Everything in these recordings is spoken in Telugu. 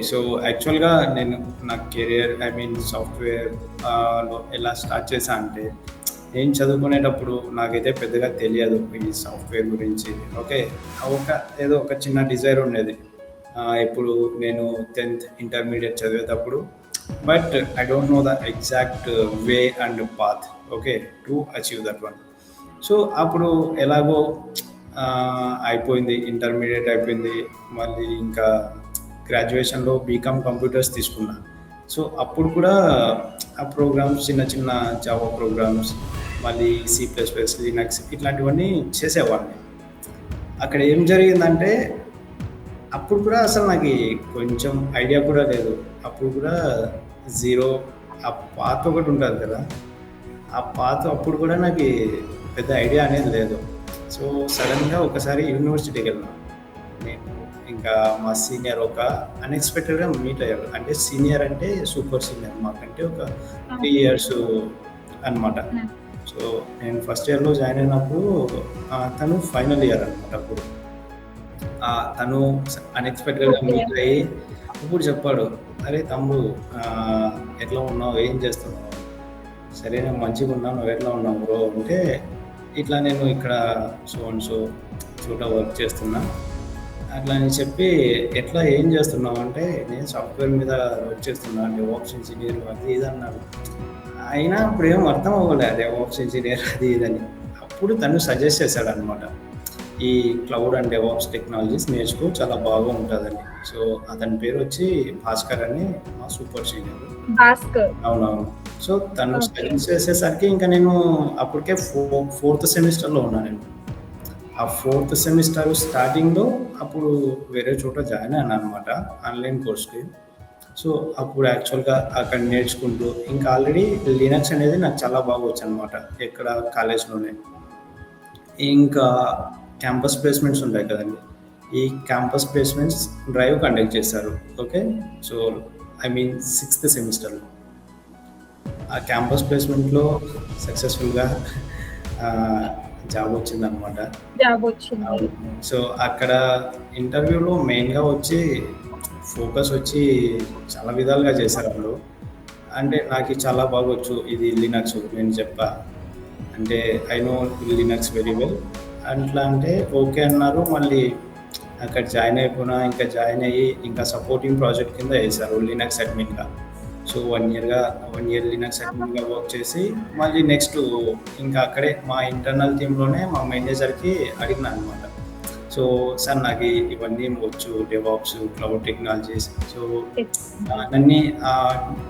సో, యాక్చువల్‌గా నేను నా కెరియర్ సాఫ్ట్‌వేర్ లో ఎలా స్టార్ట్ చేశా అంటే, నేను చదువుకునేటప్పుడు నాకైతే పెద్దగా తెలియదు ఈ సాఫ్ట్‌వేర్ గురించి. ఓకే. ఒక ఏదో ఒక చిన్న డిజైర్ ఉండేది. ఇప్పుడు నేను 10థ్ ఇంటర్మీడియేట్ చదివేటప్పుడు but I don't know the exact way and path okay to achieve that one. So, అప్పుడు ఎలాగో అయిపోయింది. ఇంటర్మీడియేట్ అయిపోయింది. మళ్ళీ ఇంకా గ్రాడ్యుయేషన్‌లో బీకామ్ కంప్యూటర్స్ తీసుకున్నా. సో, అప్పుడు కూడా ఆ ప్రోగ్రామ్స్ చిన్న చిన్న జావా ప్రోగ్రామ్స్, మళ్ళీ సి ప్లస్ ప్లస్, లినక్స్ ఇట్లాంటివన్నీ చేసేవాడిని. అక్కడ ఏం జరిగిందంటే, అప్పుడు కూడా అసలు నాకి కొంచెం ఐడియా కూడా లేదు. అప్పుడు కూడా జీరో ఆ పాత్ ఒకటుంటది కదా! ఆ పాత్ అప్పుడు కూడా నాకి పెద్ద ఐడియా అనేది లేదు. సో, సడెన్‌గా ఒకసారి యూనివర్సిటీకెళ్ళినా. నేను ఇంకా మా సీనియర్ ఒక అన్‌ఎక్స్‌పెక్టెడ్‌గా మీట్ అయ్యాడు. అంటే సీనియర్ అంటే సూపర్ సీనియర్. మాకంటే ఒక 3 ఓకే. ఇయర్స్ అనమాట. హ్మ్. సో, నేను ఫస్ట్ ఇయర్‌లో జాయిన్ అయినప్పుడు తను ఫైనల్ ఇయర్ అనమాట అప్పుడు. తను అన్‌ఎక్స్‌పెక్టెడ్‌గా ఓకే. మీట్ అయ్యి ఇప్పుడు చెప్పాడు. "అరే తమ్ముడు ఎట్లా ఉన్నావు? ఏం చేస్తున్నావు?" "సరే నేను మంచిగున్నా. నువ్వెట్లా ఉన్నావు బ్రో?" అంటే, "ఇట్లా నేను ఇక్కడ సో అండ్ సో చోట వర్క్ చేస్తున్నా." అట్లా అని చెప్పి, "ఎట్లా ఏం చేస్తున్నావు?" అంటే, "నేను సాఫ్ట్‌వేర్ మీద వర్క్ చేస్తున్నా. డెవాప్స్ ఇంజినీర్ అది ఇది" అన్నాడు. అయినా అప్పుడేం అర్థం అవ్వలే డెవాప్స్ ఇంజినీర్ అది ఇదని. అప్పుడు తను సజెస్ట్ చేశాడనమాట. ఈ క్లౌడ్ అండ్ డెవాప్స్ టెక్నాలజీస్ నేర్చుకో చాలా బాగా ఉంటదని. సో, అతని పేరొచ్చి భాస్కర్ అని మా సూపర్ సీనియర్. భాస్కర్. అవునవును. సో, తను ఓకే. సజెస్ట్ చేసేసరికి ఇంకా నేను అప్పటికే ఫోర్త్ సెమిస్టర్‌లో ఉన్నా నేను. ఆ ఫోర్త్ సెమిస్టర్ స్టార్టింగ్‌లో అప్పుడు వేరే చోట జాయిన్ అయ్యాననమాట ఆన్‌లైన్ కోర్స్‌కి. సో, అప్పుడు యాక్చువల్‌గా అక్కడ నేర్చుకుంటూ ఇంకా ఆల్రెడీ లినక్స్ అనేది నాకు చాలా బాగా వచ్చనమాట. ఎక్కడ కాలేజ్‌లోనే. ఇంకా క్యాంపస్ ప్లేస్‌మెంట్స్ ఉంటాయి కదండీ! ఈ క్యాంపస్ ప్లేస్‌మెంట్స్ డ్రైవ్ కండక్ట్ చేశారు. ఓకే. సో, సిక్స్త్ సెమిస్టర్‌లో. ఆ క్యాంపస్ ప్లేస్‌మెంట్‌లో సక్సెస్‌ఫుల్‌గా ఆహ్, జాబ్ వచ్చిందనమాట. జాబొచ్చింది. అవును. సో, అక్కడ ఇంటర్వ్యూలో మెయిన్‌గా వచ్చి ఫోకస్ వచ్చి చాలా విధాలుగా చేశారు వాళ్ళు. అంటే నాకి చాలా బాగొచ్చు ఇది లినక్స్ నేను చెప్పా. అంటే I know Linux very well. అట్లా అంటే ఓకే అన్నారు. మళ్ళీ అక్కడ జాయిన్ అయిపోయినా ఇంకా జాయిన్ అయ్యి ఇంకా సపోర్టింగ్ ప్రాజెక్ట్ కింద ఏశారు లినక్స్ అడ్మిన్‌గా. సో, 1 ఇయర్ లినక్స్ అడ్మిన్‌గా వర్క్ చేసి మళ్ళీ నెక్స్ట్ ఇంకా అక్కడే మా ఇంటర్నల్ టీమ్‌లోనే మా మేనేజర్‌కి అడిగినా అనమాట. సో, సార్ నాకి ఇవన్నీ వచ్చు డెవాప్స్, క్లౌడ్ టెక్నాలజీస్. సో, నన్ని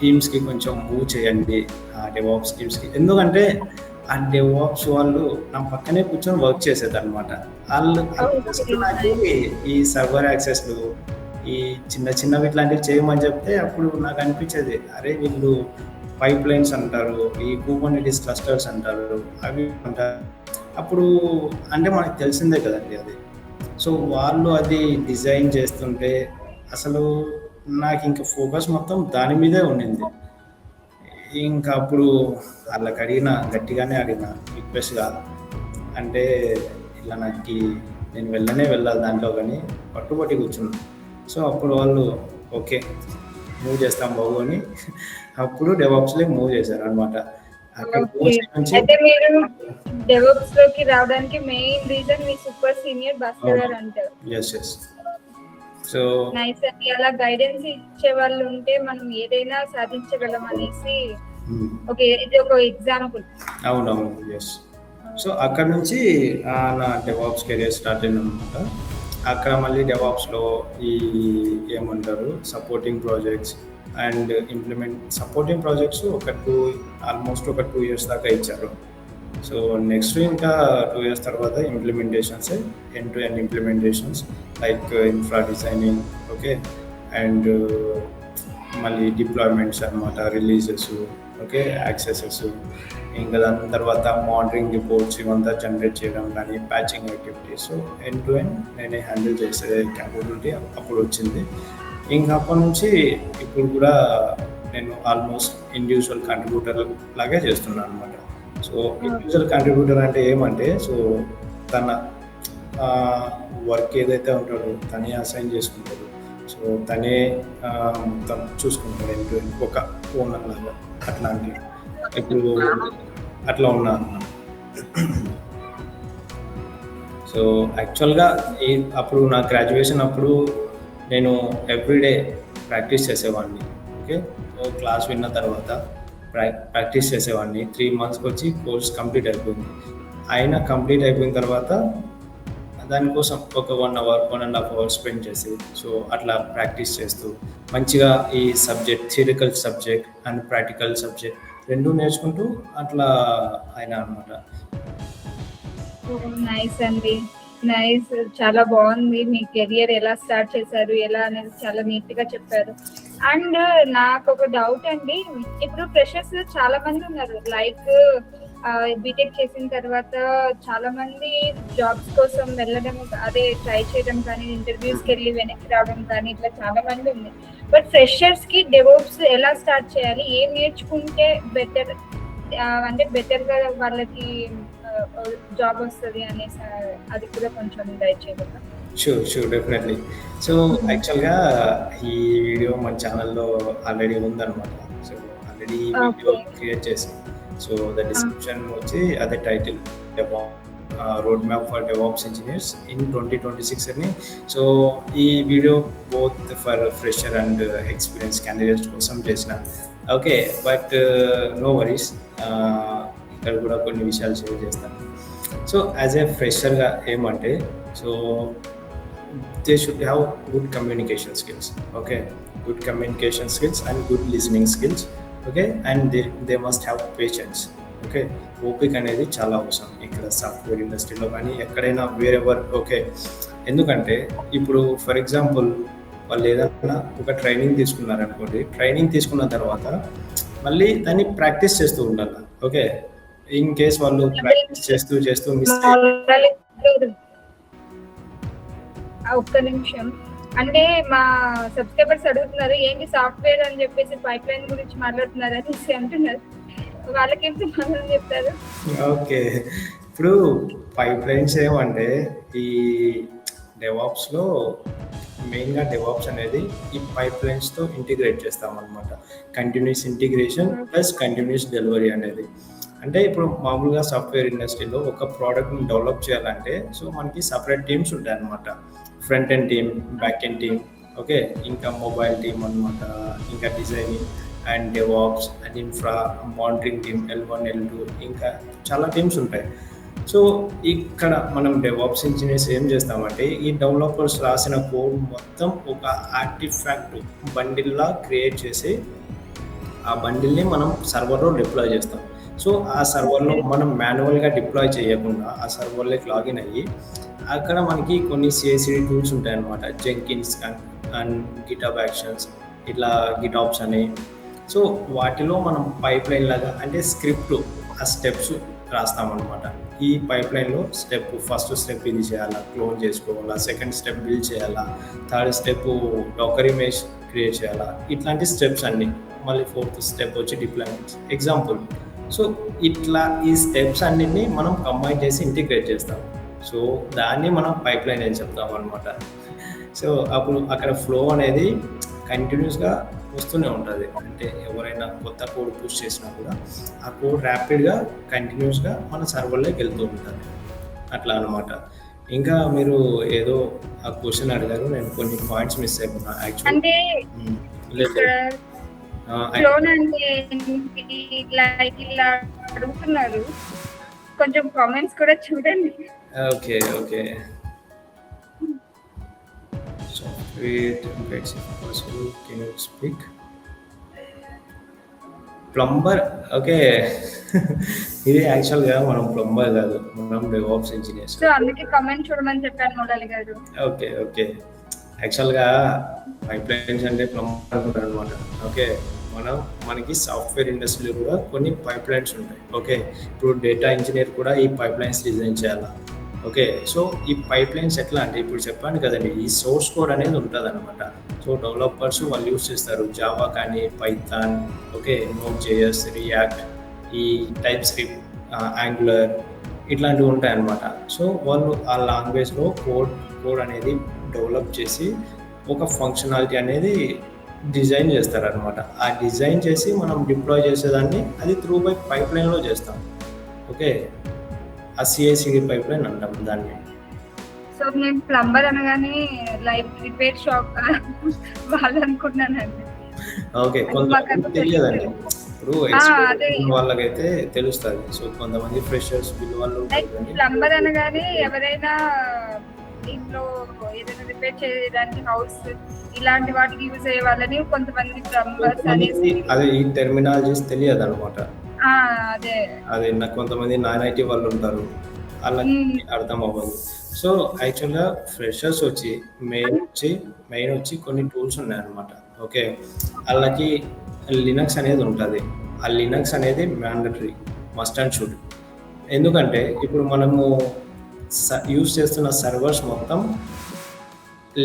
టీమ్స్‌కి కొంచెం మూవ్ చేయండి. డెవాప్స్ టీమ్స్‌కి. ఎందుకంటే ఆ డెవాప్స్ వాళ్ళు నా పక్కనే కూర్చొని వర్క్ చేసేదనమాట. ఆళ్ళు జస్ట్ ఓకే. నాకి నైస్. ఈ సర్వర్ యాక్సెస్‌లు, ఈ చిన్న చిన్నవి ఇట్లాంటివి చేయమని చెప్తే అప్పుడు నాకు అనిపించేది. అరే! వీళ్ళు పైప్‌లైన్స్ అంటారు. ఈ కుబర్నెటిస్ క్లస్టర్స్ అంటారు. అవి అంటారు. అప్పుడు అంటే మనకు తెలిసిందే కదండీ అది. సో, వాళ్ళు అది డిజైన్ చేస్తుంటే అసలు నాకింక ఫోకస్ మొత్తం దాని మీదే ఉండింది. ఇంకా అప్పుడు ఆళ్ళకడిగిన గట్టిగానే అడిగిన రిక్వెస్ట్‌గా. అంటే ఇలా నేను వెళ్ళాలి దాంట్లో గాని పట్టుబట్టి కూర్చున్నా. సో, అప్పుడు వాళ్ళు ఓకే. మూవ్ చేస్తాం బాబు అని అప్పుడు డెవాప్స్‌లోకి మూవ్ చేశారనమాట. అక్కడ ఓకే. పోస్ట్ నుంచి అయితే మీరు డెవలప్స్‌లోకి రావడానికి మెయిన్ రీజన్ మీ సూపర్ సీనియర్ భాస్కర్ అవును. గారు అంటారు. యెస్. యెస్. సో, నైస్ అండి. అలా గైడెన్స్ ఇచ్చేవాళ్ళు ఉంటే మనం ఏదైనా సాధించగలం అనేసి హ్మ్. ఓకే. ఇది ఒక ఎగ్జాంపుల్. అవునవును. యెస్. సో, అక్కడి నుంచి నా డెవాప్స్ కెరియర్ స్టార్ట్ అయిందనమాట. అక్కడ మళ్ళీ డెవాప్స్‌లో ఈ ఏమంటారు supporting projects and supporting projects almost ఒక 2 ఇయర్స్ దాకా ఇచ్చారు. సో, నెక్స్ట్ ఇంకా 2 ఇయర్స్ తర్వాత implementations end to end implementations like infra designing okay. And మళ్ళీ డిప్లాయ్మెంట్స్ అనమాట. Releases okay. యాక్సెసెస్ ఇంకా దాని తర్వాత మానిటరింగ్ రిపోర్ట్స్ ఇవంతా జనరేట్ చేయడం కానీ patching activities end to end నేనే హ్యాండిల్ చేసే క్యాపబిలిటీ అప్పుడు వచ్చింది. ఇంకా అప్పటి నుంచి ఇప్పుడు కూడా నేను ఆల్మోస్ట్ ఇండివిజువల్ కంట్రిబ్యూటర్ లాగే చేస్తున్నాను అనమాట. సో, ఇండివిజువల్ కంట్రిబ్యూటర్ అంటే ఏమంటే సో, తన వర్క్ ఏదైతే ఉంటాడో తనే అసైన్ చేసుకుంటాడు. సో తనే మొత్తం చూసుకుంటాడు ఏంటో ఒక ఓనర్ లాగా అట్లాంటి ఇప్పుడు అట్లా ఉన్నా అన్నమాట. సో యాక్చువల్గా అప్పుడు నా గ్రాడ్యుయేషన్ అప్పుడు నేను ఎవ్రీడే ప్రాక్టీస్ చేసేవాడిని. ఓకే, సో క్లాస్ విన్న తర్వాత ప్రాక్టీస్ చేసేవాడిని. 3 మంత్స్కి వచ్చి కోర్స్ కంప్లీట్ అయిపోయింది. అయినా కంప్లీట్ అయిపోయిన తర్వాత దానికోసం ఒక 1 అవర్ 1.5 అవర్స్ స్పెండ్ చేసి సో అట్లా ప్రాక్టీస్ చేస్తూ మంచిగా ఈ subject theoretical subject and practical subject రెండు నేర్చుకుంటూ అట్లా అయినా అనమాట. నైస్ అండి, నైస్. చాలా బాగుంది మీ కెరియర్ ఎలా స్టార్ట్ చేశారు ఎలా అనేది చాలా నీట్ గా చెప్పారు. అండ్ నాకు ఒక డౌట్ అండి, ఇప్పుడు ఫ్రెషర్స్ చాలా మంది ఉన్నారు, లైక్ బీటెక్ చేసిన తర్వాత చాలా మంది జాబ్స్ కోసం వెళ్ళడం, అదే ట్రై చేయడం కానీ ఇంటర్వ్యూస్కి వెళ్ళి వెనక్కి రావడం కానీ ఇట్లా చాలా మంది ఉంది. బట్ ఫ్రెషర్స్ కి డెవోప్స్ ఎలా స్టార్ట్ చేయాలి, ఏం నేర్చుకుంటే బెటర్, అంటే బెటర్ గా వాళ్ళకి జాబ్ వస్తుంది అనేసి అది కూడా కొంచెం గైడ్ చేయగలరా? Sure definitely. సో యాక్చువల్గా ఈ వీడియో మన ఛానల్లో ఆల్రెడీ ఉందన్నమాట. సో ఆల్రెడీ ఈ వీడియో క్రియేట్ చేసి సో ద డిస్క్రిప్షన్ వచ్చి అదే title road map for DevOps engineers in 2026 అని. సో ఈ video both for fresher and experience candidates కోసం చేసిన. ఓకే, బట్ నో వరీస్, ఇక్కడ కూడా కొన్ని విషయాలు షేర్ చేస్తాను. సో యాజ్ ఏ ఫ్రెషర్గా ఏమంటే so they should have good communication skills. Okay, good communication skills and good listening skills. Okay, and they must have patience. Okay, ఓపిక అనేది చాలా అవసరం ఇక్కడ సాఫ్ట్వేర్ ఇండస్ట్రీలో కానీ ఎక్కడైనా వేరెవర్. ఓకే, ఎందుకంటే ఇప్పుడు ఫర్ ఎగ్జాంపుల్ వాళ్ళు ఏదైనా ఒక ట్రైనింగ్ తీసుకున్నారనుకోండి, ట్రైనింగ్ తీసుకున్న తర్వాత మళ్ళీ దాన్ని ప్రాక్టీస్ చేస్తూ ఉండాలి. ఓకే, ఇన్ కేస్ వాళ్ళు ప్రాక్టీస్ చేస్తూ మిస్ ఒక్క నిమిషం, అంటే మా సబ్స్క్రైబర్స్ అడుగుతున్నారు ఏంటి సాఫ్ట్వేర్ అని చెప్పేసి పైప్ లైన్ గురించి మాట్లాడుతున్నారు అనేసి అంటున్నారు, వాళ్ళకి ఏంటి మనం చెప్తారు? ఓకే, ఇప్పుడు పైప్ లైన్స్ ఏమంటే ఈ డెవాప్స్లో మెయిన్గా డెవాప్స్ అనేది ఈ పైప్ లైన్స్తో ఇంటిగ్రేట్ చేస్తామన్నమాట. Continuous integration plus continuous delivery అనేది. అంటే ఇప్పుడు మామూలుగా సాఫ్ట్వేర్ ఇండస్ట్రీలో ఒక ప్రోడక్ట్ని డెవలప్ చేయాలంటే సో మనకి సపరేట్ టీమ్స్ ఉంటాయి అన్నమాట. Front end team, back end team, okay, ఇంకా మొబైల్ టీమ్ అనమాట, ఇంకా designing and DevOps and infra monitoring team L1 L2, ఇంకా చాలా టీమ్స్ ఉంటాయి. సో ఇక్కడ మనం డెవాప్స్ ఇంజనీర్స్ ఏం చేస్తామంటే ఈ డెవలపర్స్ రాసిన కోడ్ మొత్తం ఒక ఆర్టిఫాక్ట్ బండిల్లా క్రియేట్ చేసి ఆ బండిల్ని మనం సర్వర్లో డిప్లాయ్ చేస్తాం. సో ఆ సర్వర్లో మనం మాన్యువల్గా డిప్లాయ్ చేయకుండా ఆ సర్వర్లోకి లాగిన్ అయ్యి అక్కడ మనకి కొన్ని CI/CD టూల్స్ ఉంటాయన్నమాట, జెంకిన్స్ అండ్ గిటబ్ యాక్షన్స్, ఇట్లా గిటాప్స్ అని. సో వాటిలో మనం పైప్ లైన్ లాగా అంటే స్క్రిప్ట్ ఆ స్టెప్స్ రాస్తామన్నమాట. ఈ పైప్ లైన్లో ఫస్ట్ స్టెప్ ఇది చేయాలా, క్లోన్ చేసుకోవాలా, సెకండ్ స్టెప్ బిల్డ్ చేయాలా, third step docker image create చేయాలా, ఇట్లాంటి స్టెప్స్ అన్నీ. మళ్ళీ ఫోర్త్ స్టెప్ వచ్చి డిప్లాయ్మెంట్స్ ఎగ్జాంపుల్. సో ఇట్లా ఈ స్టెప్స్ అన్నిటిని మనం కంబైన్ చేసి ఇంటిగ్రేట్ చేస్తాం. సో దాన్ని మనం పైప్ లైన్ అని చెప్తాం అనమాట. సో అప్పుడు అక్కడ ఫ్లో అనేది కంటిన్యూస్గా వస్తూనే ఉంటుంది. అంటే ఎవరైనా కొత్త కోడ్ పుష్ చేసినా కూడా ఆ కోడ్ ర్యాపిడ్గా కంటిన్యూస్గా మన సర్వర్లోకి వెళ్తూ ఉంటుంది. అట్లా అనమాట. ఇంకా మీరు ఏదో ఆ క్వశ్చన్ అడిగారు, నేను కొన్ని పాయింట్స్ మిస్ అయిపోయినా యాక్చువల్లీ. ఇలా అడుగుతున్నారు, కొంచెం కామెంట్స్ కూడా చూడండి. Okay okay, software templates if possible, can you speak? Plumber. Okay, ఇది యాక్చువల్గా మనం ప్లంబర్ కాదు, మనం డెవాప్స్ ఇంజనీర్స్. సో అందుకే కామెంట్ చూడమని చెప్పాను మోడల్ గారు. ఓకే ఓకే, యాక్చువల్గా పైప్ లైన్స్ అంటే ప్లంబర్ అనుకుంటారు అనమాట. ఓకే, మనకి సాఫ్ట్వేర్ ఇండస్ట్రీలో కూడా కొన్ని పైప్ లైన్స్ ఉంటాయి. ఓకే, ఇప్పుడు డేటా ఇంజనీర్ కూడా ఈ పైప్ లైన్స్ డిజైన్ చేయాలా. ఓకే, సో ఈ పైప్ లైన్స్ ఎట్లా అంటే ఇప్పుడు చెప్పాను కదండి, ఈ సోర్స్ కోడ్ అనేది ఉంటుంది అనమాట. సో డెవలపర్స్ వాళ్ళు యూస్ చేస్తారు జావా కానీ పైథాన్, ఓకే, Node.js, రియాక్ట్, ఈ టైప్ స్క్రిప్ట్, యాంగులర్, ఇట్లాంటివి ఉంటాయి అన్నమాట. సో వాళ్ళు ఆ లాంగ్వేజ్లో కోడ్ అనేది డెవలప్ చేసి ఒక ఫంక్షనాలిటీ అనేది డిజైన్ చేస్తారనమాట. ఆ డిజైన్ చేసి మనం డిప్లాయ్ చేసేదాన్ని అది త్రూ బై పైప్లైన్లో చేస్తాం. ఓకే, ఆ సిఐసిడి పైప్లైన్ అంటాం దాన్ని. సో నేను ప్లంబర్ అనగానే లైక్ రిపేర్ షాప్ వాళ్ళు అనుకున్నానండి. ఓకే, అది కొంతమంది మాకు తెలియదండి. తెలియదు. ఇప్పుడు అదే ఎక్స్పీరియన్స్ వాళ్ళకైతే తెలుస్తుంది. సో కొంతమంది ఫ్రెషర్స్ వాళ్ళు ఉంటారు లైక్ కానీ ప్లంబర్ అనగానే ఎవరైనా ఇంట్లో ఏదైనా రిపేర్ చేయడానికి హౌస్ ఇలాంటి వాటికి యూజ్ అయ్యే వాళ్ళని కొంతమంది ప్లంబర్స్ అనేసి కొంతమందికి అది ఈ టెర్మినాలజీస్ తెలియదు అనమాట. అదే అది నాకు కొంతమంది నాన్ ఐటీ వాళ్ళు ఉంటారు, వాళ్ళకి అర్థం అవ్వదు. సో యాక్చువల్గా ఫ్రెషర్స్ వచ్చి మెయిన్ వచ్చి కొన్ని టూల్స్ ఉన్నాయన్నమాట. ఓకే, వాళ్ళకి లినక్స్ అనేది ఉంటుంది. ఆ లినక్స్ అనేది మ్యాండటరీ, మస్ట్ అండ్ షుడ్. ఎందుకంటే ఇప్పుడు మనము యూజ్ చేస్తున్న సర్వర్స్ మొత్తం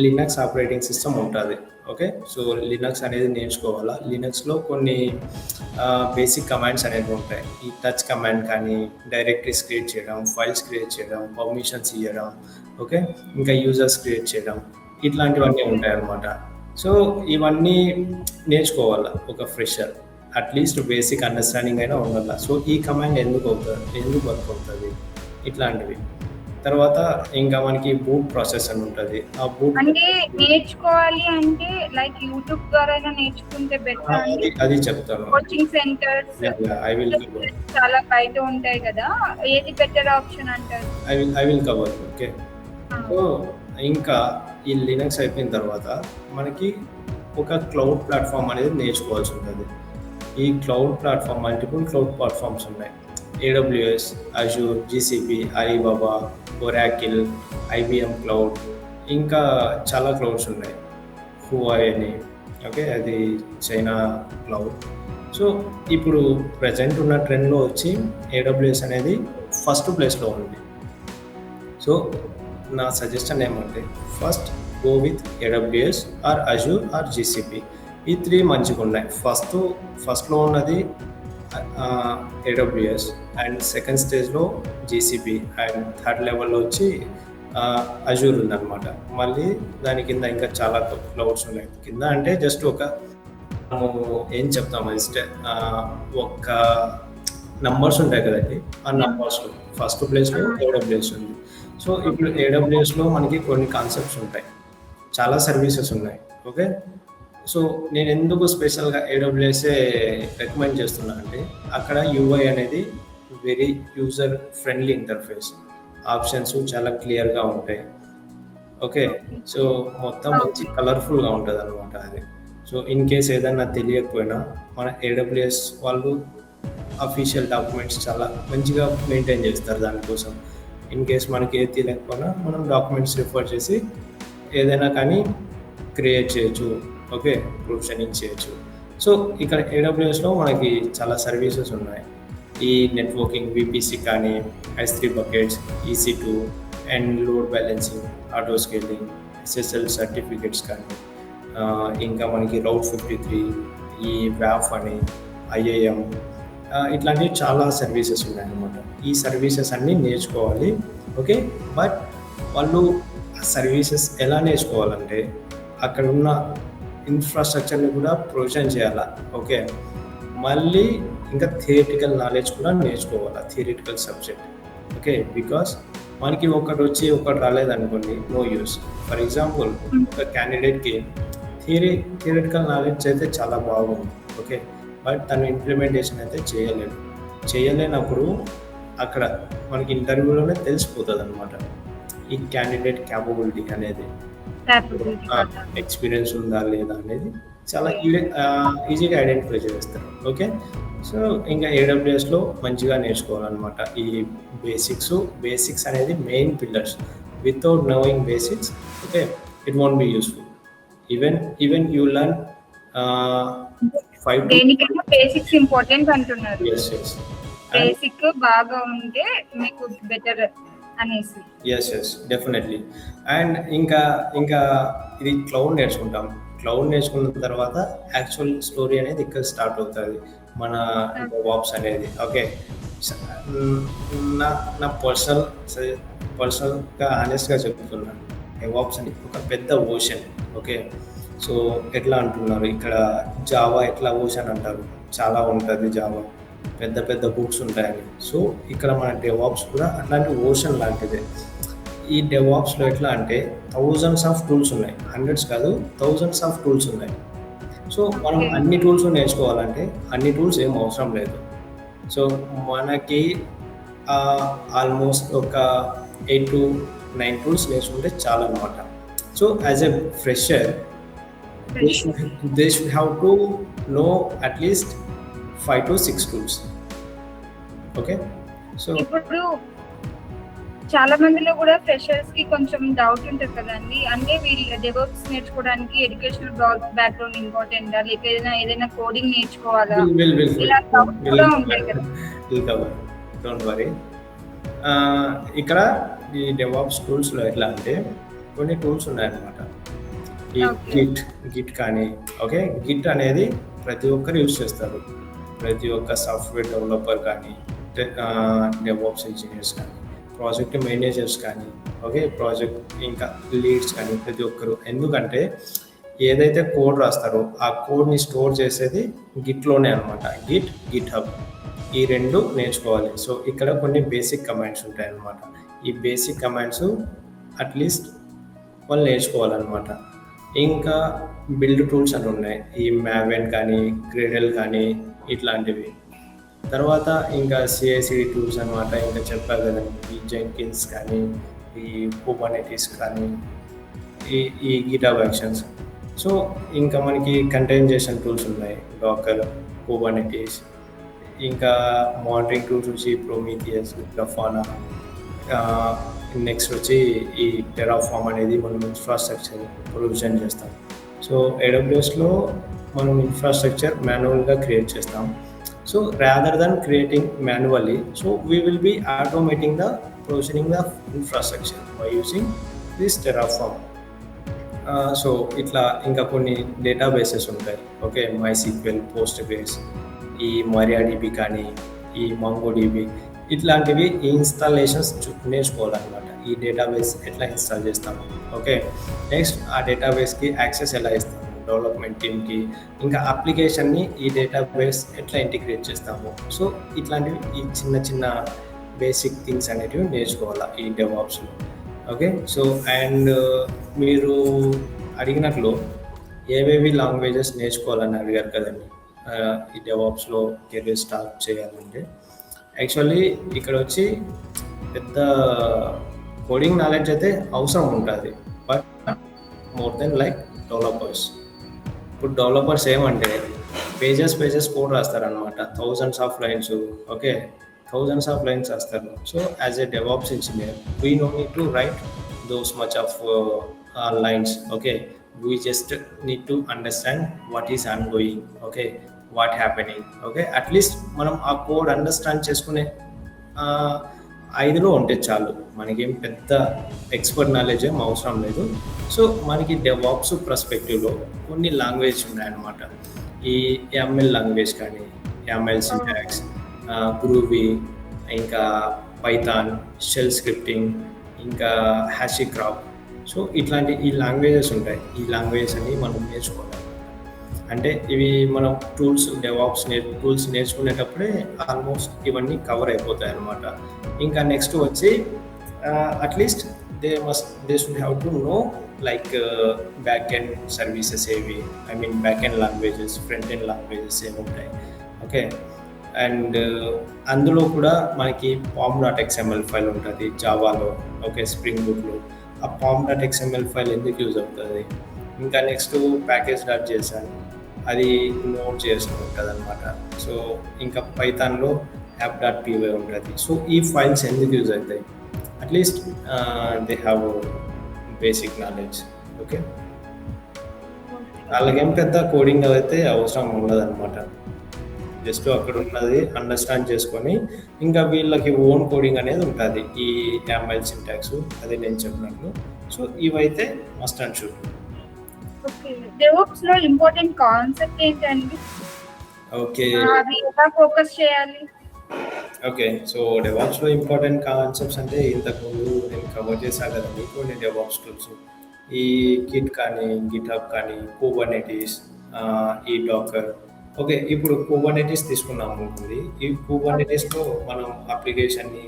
లినక్స్ ఆపరేటింగ్ సిస్టమ్ ఉంటుంది. ఓకే, సో లినక్స్ అనేది నేర్చుకోవాలా. లినక్స్లో కొన్ని బేసిక్ కమాండ్స్ అనేవి ఉంటాయి. ఈ టచ్ కమాండ్ కానీ, డైరెక్టరీస్ క్రియేట్ చేయడం, ఫైల్స్ క్రియేట్ చేయడం, పర్మిషన్స్ ఇవ్వడం, ఓకే, ఇంకా యూజర్స్ క్రియేట్ చేయడం, ఇట్లాంటివన్నీ ఉంటాయి అన్నమాట. సో ఇవన్నీ నేర్చుకోవాలా ఒక ఫ్రెషర్, అట్లీస్ట్ బేసిక్ అండర్స్టాండింగ్ అయినా ఉండాలి. సో ఈ కమాండ్ ఎందుకు వర్క్ అవుతుంది, ఇట్లాంటివి. తర్వాత ఇంకా మనకి బూట్ ప్రాసెస్ అని ఉంటుంది. ఆ బూట్ అంటే నేర్చుకోవాలి అంటే లైక్ యూట్యూబ్ ద్వారా నేర్చుకుంటే బెటర్ అండి. అది చెప్తాను. కోచింగ్ సెంటర్స్ ఐ విల్ చాలా బయట ఉంటాయి కదా, ఏది బెటర్ ఆప్షన్ అంటారు? I will cover. Okay, so ఇంకా ఈ లినక్స్ అయిపోయిన తర్వాత మనకి ఒక క్లౌడ్ ప్లాట్ఫామ్ అనేది నేర్చుకోవాల్సి ఉంటుంది. ఈ cloud platform multiple cloud platforms ఉన్నాయి. AWS, Azure, GCP, Alibaba, Oracle, IBM cloud, ఇంకా చాలా క్లౌడ్స్ ఉన్నాయి. హువావే అని, ఓకే, అది చైనా క్లౌడ్. సో ఇప్పుడు ప్రజెంట్ ఉన్న ట్రెండ్లో వచ్చి AWS అనేది ఫస్ట్ ప్లేస్లో ఉంది. సో నా సజెషన్ ఏమంటే first go with AWS or Azure or GCP. ఈ 3 మంచిగా ఉన్నాయి. ఫస్ట్లో ఉన్నది AWS, అండ్ సెకండ్ స్టేజ్లో GCP, అండ్ థర్డ్ లెవెల్లో వచ్చి అజూర్ ఉందన్నమాట. మళ్ళీ దాని కింద ఇంకా చాలా క్లౌడ్స్ ఉన్నాయి. కింద అంటే జస్ట్ మనము ఏం చెప్తాము, ఒక నంబర్స్ ఉంటాయి కదండి, ఆ నంబర్స్ ఫస్ట్ ప్లేస్లో AWS ఉంది. సో ఇప్పుడు AWSలో మనకి కొన్ని కాన్సెప్ట్స్ ఉంటాయి, చాలా సర్వీసెస్ ఉన్నాయి. ఓకే, సో నేను ఎందుకు స్పెషల్గా AWS రికమెండ్ చేస్తున్నా అంటే అక్కడ UI అనేది very user friendly interface, options చాలా క్లియర్గా ఉంటాయి. ఓకే, సో మొత్తం మంచి కలర్ఫుల్గా ఉంటుంది అనమాట అది. సో ఇన్ కేస్ ఏదైనా తెలియకపోయినా మన AWS వాళ్ళు అఫీషియల్ డాక్యుమెంట్స్ చాలా మంచిగా మెయింటైన్ చేస్తారు దానికోసం. ఇన్ కేస్ మనకి ఏది తెలియకపోయినా మనం డాక్యుమెంట్స్ రిఫర్ చేసి ఏదైనా కానీ క్రియేట్ చేయొచ్చు. ఓకే, ప్రొవిజనింగ్ చేయొచ్చు. సో ఇక్కడ AWSలో మనకి చాలా సర్వీసెస్ ఉన్నాయి. ఈ నెట్వర్కింగ్, VPC కానీ, S3 buckets, EC2, and load balancing, auto scaling, SSL certificates కానీ, ఇంకా మనకి Route 53, ఈ WAF అని, IAM, ఇట్లాంటివి చాలా సర్వీసెస్ ఉన్నాయన్నమాట. ఈ సర్వీసెస్ అన్నీ నేర్చుకోవాలి. ఓకే, బట్ వాళ్ళు సర్వీసెస్ ఎలా నేర్చుకోవాలంటే అక్కడ ఉన్న ఇన్ఫ్రాస్ట్రక్చర్ని కూడా ప్రొవిజన్ చేయాలా. ఓకే, మళ్ళీ ఇంకా థియరిటికల్ నాలెడ్జ్ కూడా నేర్చుకోవాలా, థియరిటికల్ సబ్జెక్ట్. ఓకే, బికాస్ మనకి ఒకటి రాలేదనుకోండి, నో యూస్. ఫర్ ఎగ్జాంపుల్ ఒక క్యాండిడేట్కి థియరిటికల్ నాలెడ్జ్ అయితే చాలా బాగుంది. ఓకే, బట్ తను ఇంప్లిమెంటేషన్ అయితే చేయలేనప్పుడు అక్కడ మనకి ఇంటర్వ్యూలోనే తెలిసిపోతుంది అనమాట ఈ క్యాండిడేట్ క్యాపబిలిటీ అనేది, ఎక్స్పీరియన్స్ ఉందా లేదా అనేది చాలా ఈజీగా ఐడెంటిఫై చేస్తారు. ఓకే, సో ఇంకా AWSలో మంచిగా నేర్చుకోవాలన్నమాట. ఈ బేసిక్స్ అనేది main pillars. Without knowing basics, okay, it won't be useful. Even you learn దేనికైనా బేసిక్స్ ఇంపార్టెంట్ అంటున్నారు. బేసిక్ బాగా ఉంటే మీకు బెటర్ అనేసి. Yes definitely. అండ్ ఇంకా ఇది క్లౌడ్ నేర్చుకుంటాం. క్లౌడ్ నేర్చుకున్న తర్వాత యాక్చువల్ స్టోరీ అనేది ఇక్కడ స్టార్ట్ అవుతుంది, మన వాప్స్ అనేది. ఓకే, నా పర్సనల్గా ఆనెస్ట్గా చెప్తున్నాను, డెవాప్స్ అని ఒక పెద్ద ఓషన్. ఓకే, సో ఎట్లా అంటున్నారు ఇక్కడ జావా ఎట్లా ఓషన్ అంటారు, చాలా ఉంటుంది జావా, పెద్ద పెద్ద బుక్స్ ఉంటాయని. సో ఇక్కడ మన డెవాప్స్ కూడా అట్లాంటి ఓషన్ లాంటిదే. ఈ డెవాప్స్లో ఎట్లా అంటే థౌజండ్స్ ఆఫ్ టూల్స్ ఉన్నాయి, హండ్రెడ్స్ కాదు థౌజండ్స్ ఆఫ్ టూల్స్ ఉన్నాయి. సో మనం Okay. అన్ని టూల్స్ నేర్చుకోవాలంటే అన్ని టూల్స్ ఏం అవసరం లేదు. సో మనకి ఆల్మోస్ట్ ఒక 8 to 9 టూల్స్ నేర్చుకుంటే చాలు అనమాట. So as a fresher they should have to no at least 5 to 6 tools. Okay, so ఇప్పుడు చాలా మందిలో కూడా ఫ్రెషర్స్ కి కొంచెం డౌట్ ఉంటుంది కదండి, అంటే వీళ్ళు డెవలప్స్ నేర్చుకోవడానికి ఎడ్యుకేషనల్ బ్యాక్గ్రౌండ్ ఇంపార్టెంట్, లేక ఏదైనా కోడింగ్ నేర్చుకోవాలా, ఇలా డౌట్స్ కూడా ఉంటాయి కదా. Don't worry. ఇక్కడ ఈ డెవాప్స్ టూల్స్లో ఎట్లా అంటే కొన్ని టూల్స్ ఉన్నాయన్నమాట. ఈ Okay. గిట్ కానీ, ఓకే, గిట్ అనేది ప్రతి ఒక్కరు యూజ్ చేస్తారు, ప్రతి ఒక్క సాఫ్ట్వేర్ డెవలపర్ కానీ, డెవాప్స్ ఇంజనీర్స్ కానీ, ప్రాజెక్ట్ మేనేజర్స్ కానీ, ఓకే, ప్రాజెక్ట్ ఇంకా లీడ్స్ కానీ, ప్రతి ఒక్కరు. ఎందుకంటే ఏదైతే కోడ్ రాస్తారో ఆ కోడ్ని స్టోర్ చేసేది గిట్లోనే అనమాట. గిట్ హబ్, ఈ రెండు నేర్చుకోవాలి. సో ఇక్కడ కొన్ని బేసిక్ కమాండ్స్ ఉంటాయి అన్నమాట. ఈ బేసిక్ కమాండ్స్ అట్లీస్ట్ వాళ్ళు నేర్చుకోవాలన్నమాట. ఇంకా బిల్డ్ టూల్స్ అని ఉన్నాయి, ఈ మ్యావెన్ కానీ, గ్రెడెల్ కానీ, ఇట్లాంటివి. తర్వాత ఇంకా సిఐసిడి టూల్స్ అనమాట. ఇంకా చెప్పారు కదా, ఈ జెంకిన్స్ కానీ, ఈ కుబర్నెటిస్ కానీ, ఈ గిటాబ్ యాక్షన్స్. సో ఇంకా మనకి కంటైనరైజేషన్ టూల్స్ ఉన్నాయి, డాకర్, కుబర్నెటిస్. ఇంకా మానిటరింగ్ టూల్స్ వచ్చి ప్రొమీథియస్, గ్రాఫానా. నెక్స్ట్ వచ్చి ఈ టెరాఫార్మ్ అనేది మనం ఇన్ఫ్రాస్ట్రక్చర్ ప్రొవిజన్ చేస్తాం. సో ఏడబ్ల్యూఎస్లో మనం ఇన్ఫ్రాస్ట్రక్చర్ మాన్యువల్గా క్రియేట్ చేస్తాం. So rather than creating manually, so we will be automating the provisioning the infrastructure by using this Terraform. So ఇట్లా ఇంకా కొన్ని డేటాబేసెస్ ఉంటాయి, ఓకే, మైసీక్వెల్, పోస్ట్ బేస్, ఈ MariaDB కానీ, ఈ MongoDB, ఇట్లాంటివి ఈ ఇన్స్టాలేషన్స్ నేర్చుకోవాలన్నమాట. ఈ డేటాబేస్ ఎట్లా ఇన్స్టాల్ చేస్తాము, ఓకే, నెక్స్ట్ ఆ డేటాబేస్కి యాక్సెస్ ఎలా ఇస్తాము డెవలప్మెంట్ టీమ్కి, ఇంకా అప్లికేషన్ని ఈ డేటాబేస్ ఎట్లా ఇంటిగ్రేట్ చేస్తాము. సో ఇట్లాంటివి ఈ చిన్న చిన్న బేసిక్ థింగ్స్ అనేటివి నేర్చుకోవాలి ఈ డెవాప్స్లో. ఓకే, సో అండ్ మీరు అడిగినట్లు ఏవేవి లాంగ్వేజెస్ నేర్చుకోవాలని అడిగారు కదండి, ఈ డెవాప్స్లో కెరీర్ స్టార్ట్ చేయాలంటే. యాక్చువల్లీ ఇక్కడ వచ్చి పెద్ద కోడింగ్ నాలెడ్జ్ అయితే అవసరం ఉంటుంది, but more than like developers. ఇప్పుడు డెవలపర్స్ ఏమంటే పేజెస్ కోడ్ రాస్తారనమాట, thousands of lines, okay, thousands of lines రాస్తారు. So as a DevOps engineer we no need to write those much of lines, okay, we just need to understand what is ongoing, okay, what happening, okay, at least మనం ఆ కోడ్ అండర్స్టాండ్ చేసుకునే ఐదులో ఉంటే చాలు, మనకేం పెద్ద ఎక్స్పర్ట్ నాలెడ్జ్ ఏం అవసరం లేదు. సో మనకి డెవాప్స్ పర్స్పెక్టివ్లో కొన్ని లాంగ్వేజ్ ఉన్నాయన్నమాట. ఈ ML లాంగ్వేజ్ కానీ, ML సింటాక్స్, గ్రూవీ, ఇంకా పైథాన్, షెల్ స్క్రిప్టింగ్, ఇంకా హ్యాషిక్రాఫ్ట్. సో ఇట్లాంటి ఈ లాంగ్వేజెస్ ఉంటాయి. ఈ లాంగ్వేజెస్ అన్ని మనం నేర్చుకోవాలి. అంటే ఇవి మనం టూల్స్ డెవాప్స్ టూల్స్ నేర్చుకునేటప్పుడే ఆల్మోస్ట్ ఇవన్నీ కవర్ అయిపోతాయి అన్నమాట. ఇంకా నెక్స్ట్ వచ్చి at least they should have to know like back end services ఏవి, I mean back end languages, front end languages ఏమి ఉంటాయి, ఓకే. అండ్ అందులో కూడా మనకి pom.xml ఫైల్ ఉంటుంది జావాలో, ఓకే, స్ప్రింగ్ బూట్లో. ఆ pom.xml ఫైల్ ఎందుకు యూజ్ అవుతుంది. ఇంకా నెక్స్ట్ package.json, అది నోట్ చేస్తూ ఉంటుంది అనమాట. సో ఇంకా పైథాన్లో app.py ఉంటుంది. సో ఈ ఫైల్స్ ఎందుకు యూజ్ అవుతాయి, at least they have basic knowledge, okay. వాళ్ళకేం పెద్ద కోడింగ్ అయితే అవసరం ఉండదు అనమాట. జస్ట్ అక్కడ ఉన్నది అండర్స్టాండ్ చేసుకొని ఇంకా వీళ్ళకి ఓన్ కోడింగ్ అనేది ఉంటుంది, ఈ ML సింటాక్స్, అది నేను చెప్పినట్లు. సో ఇవైతే must and should. Okay, DevOps లో ఇంపార్టెంట్ కాన్సెప్ట్ ఏంటండి, ఓకే, అది ఎలా ఫోకస్ చేయాలి? ఓకే. సో, డెవాప్స్‌లో ఇంపార్టెంట్ కాన్సెప్ట్స్ అంటే ఇంతకుముందు నేను కవర్ చేశా కదా మీకు నేను డెవాప్స్ టూల్స్. ఈ గిట్ కానీ, గిట్‌హబ్ కానీ, కుబర్నెటిస్, ఈ డాకర్. ఓకే. ఇప్పుడు కుబర్నెటిస్ తీసుకున్నాం అనుకోండి. ఈ ఓకే. కుబర్నెటిస్‌లో మనం అప్లికేషన్‌ని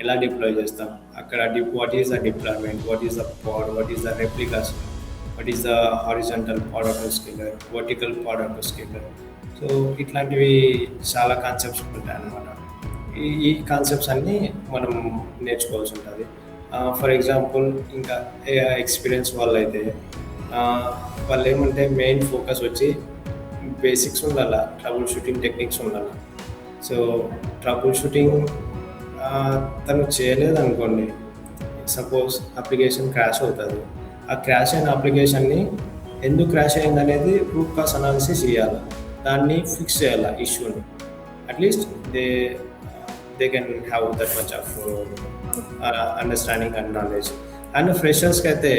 ఎలా డిప్లాయ్ చేస్తాం? అక్కడ what is the deployment? What is the pod? What is the replicas? What is the horizontal pod auto scaler? Vertical pod auto scaler? So, ఇట్లాంటివి చాలా కాన్సెప్ట్స్ ఉంటాయన్నమాట. ఈ కాన్సెప్ట్స్ అన్నీ మనం నేర్చుకోవాల్సి ఉంటుంది. ఫర్ ఎగ్జాంపుల్ ఇంకా ఎక్స్పీరియన్స్ వాళ్ళైతే వాళ్ళు ఏమంటే మెయిన్ ఫోకస్ వచ్చి బేసిక్స్ ఉండాల, ట్రబుల్ షూటింగ్ టెక్నిక్స్ ఉండాల. సో ట్రబుల్ షూటింగ్ తను చేయలేదనుకోండి, సపోజ్ అప్లికేషన్ క్రాష్ అవుతుంది. ఆ క్రాష్ అయిన అప్లికేషన్ని ఎందుకు క్రాష్ అయింది అనేది రూట్ కాస్ అనాలిసిస్ చేయాలి, దాన్ని ఫిక్స్ చేయాలి ఇష్యూని. At least they they can have that much of understanding and knowledge. And ఫ్రెషర్స్కి అయితే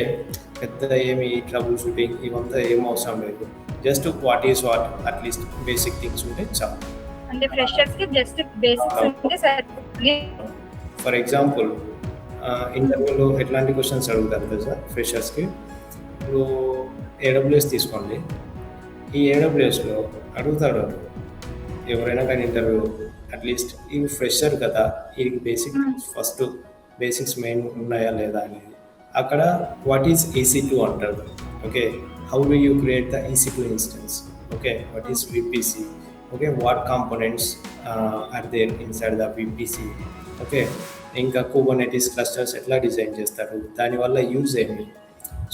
పెద్ద ఏమి ట్రబుల్ షూటింగ్ ఇవంతా ఏం అవసరం లేదు. Just what is what, at least basic things ఉంటే చాలు. అంటే ఫ్రెషర్స్ కి జస్ట్ బేసిక్స్ ఉంటే సరిపోతుంది. ఫర్ ఎగ్జాంపుల్ ఇంటర్వ్యూలో ఎట్లాంటి క్వశ్చన్స్ అడుగుతారు కదా ఫ్రెషర్స్కి. ఇప్పుడు ఏడబ్ల్యూఎస్ తీసుకోండి. ఈ ఏడబ్ల్యూఎస్లో అడుగుతాడు ఎవరైనా కానీ ఇంటర్వ్యూ, అట్లీస్ట్ ఈ ఫ్రెషర్ కదా, ఈ బేసిక్ ఫస్ట్ బేసిక్స్ మెయిన్ ఉన్నాయా లేదా అనేది. అక్కడ వాట్ ఈస్ EC2 అంటారు. Okay, how do you create the EC2 instance? Okay, what is VPC? Okay, what components are there inside the VPC? Okay, ఇంకా కుబర్నెటిస్ క్లస్టర్స్ ఎట్లా డిజైన్ చేస్తారు, దానివల్ల యూజ్ ఏమి?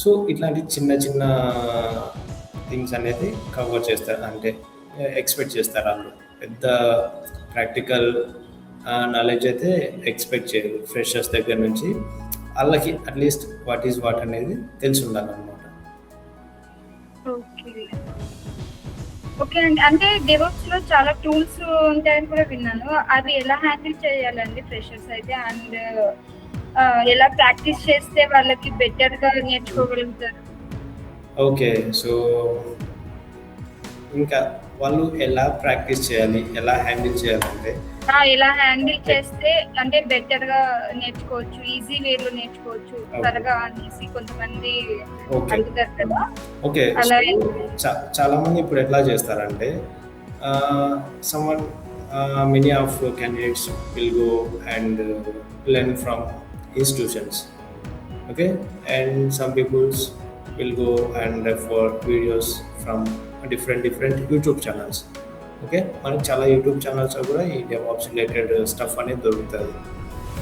సో ఇట్లాంటి చిన్న చిన్న థింగ్స్ అనేది కవర్ చేస్తారు, అంటే ఎక్స్పెక్ట్ చేస్తారు వాళ్ళు. పెద్ద ప్రాక్టికల్ నాలెడ్జ్ అయితే ఎక్స్పెక్ట్ చేయరు ఫ్రెషర్స్ దగ్గర నుంచి. వాళ్ళకి అట్లీస్ట్ వాట్ ఈజ్ వాట్ అనేది తెలిసి ఉండాలన్నమాట. ఓకే. ఓకే అండి. అంటే డెవాప్స్ లో చాలా టూల్స్ ఉంటాయని కూడా విన్నాను. అవి ఎలా హ్యాండిల్ చేయాలండి ఫ్రెషర్స్ అయితే? అండ్ ఎలా ప్రాక్టీస్ చేస్తే వాళ్ళకి బెటర్ గా నేర్చుకోగలుగుతారు? ఓకే. సో ఇంకా వాళ్ళు ఎలా ప్రాక్టీస్ చేయాలి, ఎలా హ్యాండిల్ చేయాలంటే ఎలా హ్యాండిల్ చేస్తే అంటే బెటర్ గా నేర్చుకోవచ్చు, ఈజీ వేలో నేర్చుకోవచ్చు త్వరగా అనేసి కొంతమంది ఓకే అడుగుతారు కదా, ఓకే అలా చాలా మంది ఇప్పుడు ఎట్లా చేస్తారంటే someone many of candidates will go and learn from institutions. Okay, and some peoples will go and for videos from different YouTube channels. Okay, మనకి చాలా యూట్యూబ్ ఛానల్స్లో కూడా ఈ డెవాప్స్ రిలేటెడ్ స్టఫ్ అనేది దొరుకుతుంది.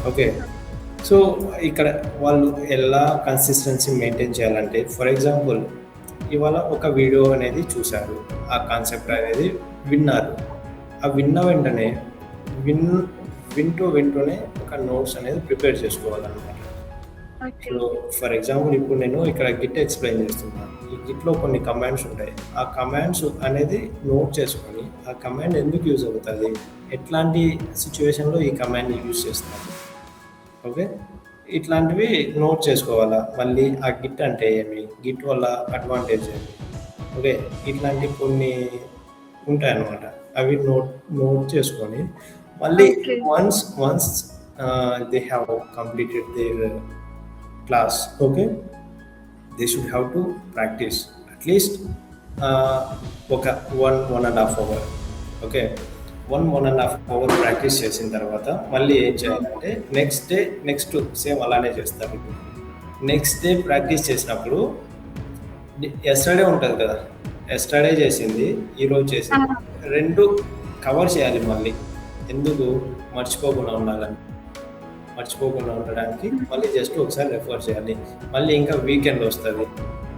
ఓకే, సో ఇక్కడ వాళ్ళు ఎలా కన్సిస్టెన్సీ మెయింటైన్ చేయాలంటే, ఫర్ ఎగ్జాంపుల్ ఇవాళ ఒక వీడియో అనేది చూశారు, ఆ కాన్సెప్ట్ అనేది విన్నారు. ఆ విన్న వెంటనే వింటూనే ఒక నోట్స్ అనేది ప్రిపేర్ చేసుకోవాలన్నమాట. ఓకే. సో ఫర్ ఎగ్జాంపుల్ ఇప్పుడు నేను ఇక్కడ గిట్ ఎక్స్ప్లెయిన్ చేస్తున్నాను. ఈ గిట్లో కొన్ని కమాండ్స్ ఉంటాయి. ఆ కమాండ్స్ అనేది నోట్ చేసుకొని ఆ కమాండ్ ఎందుకు యూజ్ అవుతుంది, ఎట్లాంటి సిచ్యువేషన్లో ఈ కమాండ్ని యూజ్ చేస్తున్నాను, ఓకే, ఇట్లాంటివి నోట్ చేసుకోవాలా. మళ్ళీ ఆ గిట్ అంటే ఏమి, గిట్ వల్ల అడ్వాంటేజ్ ఏమి, ఓకే, ఇట్లాంటి కొన్ని ఉంటాయన్నమాట. అవి నోట్ చేసుకొని మళ్ళీ Okay. Once they have completed there class, okay, they should have to practice at least ఒక 1.5 hour. ఓకే, 1.5 hour ప్రాక్టీస్ చేసిన తర్వాత మళ్ళీ ఏం చేయాలంటే నెక్స్ట్ సేమ్ అలానే చేస్తారు. నెక్స్ట్ డే ప్రాక్టీస్ చేసినప్పుడు ఎస్టర్డే ఉంటుంది కదా, ఎస్టర్డే చేసింది ఈరోజు చేసింది రెండు కవర్ చేయాలి మళ్ళీ. ఎందుకు మర్చిపోకుండా ఉండడానికి మళ్ళీ జస్ట్ ఒకసారి రెఫర్ చేయాలి. మళ్ళీ ఇంకా వీకెండ్ వస్తుంది.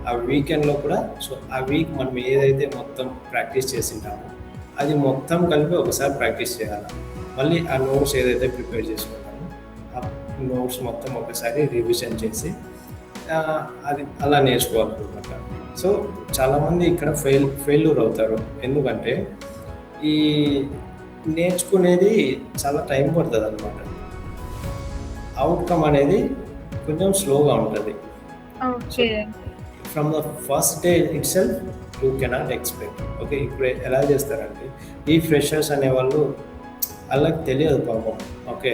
ఆ వీకెండ్లో కూడా సో ఆ వీక్ మనం ఏదైతే మొత్తం ప్రాక్టీస్ చేసింటామో అది మొత్తం కలిపి ఒకసారి ప్రాక్టీస్ చేయాలి. మళ్ళీ ఆ నోట్స్ ఏదైతే ప్రిపేర్ చేసుకుంటామో ఆ నోట్స్ మొత్తం ఒకసారి రివిజన్ చేసి అది అలా నేర్చుకోవాలన్నమాట. సో చాలామంది ఇక్కడ ఫెయిల్యూర్ అవుతారు. ఎందుకంటే ఈ నేర్చుకునేది చాలా టైం పడుతుంది అన్నమాట. అవుట్కమ్ అనేది కొంచెం స్లోగా ఉంటుంది. Okay. From the first day it self you cannot expect. Okay, ఇప్పుడు ఎలా చేస్తారంటే ఈ ఫ్రెషర్స్ అనేవాళ్ళు వాళ్ళకి తెలియదు పాపం. ఓకే.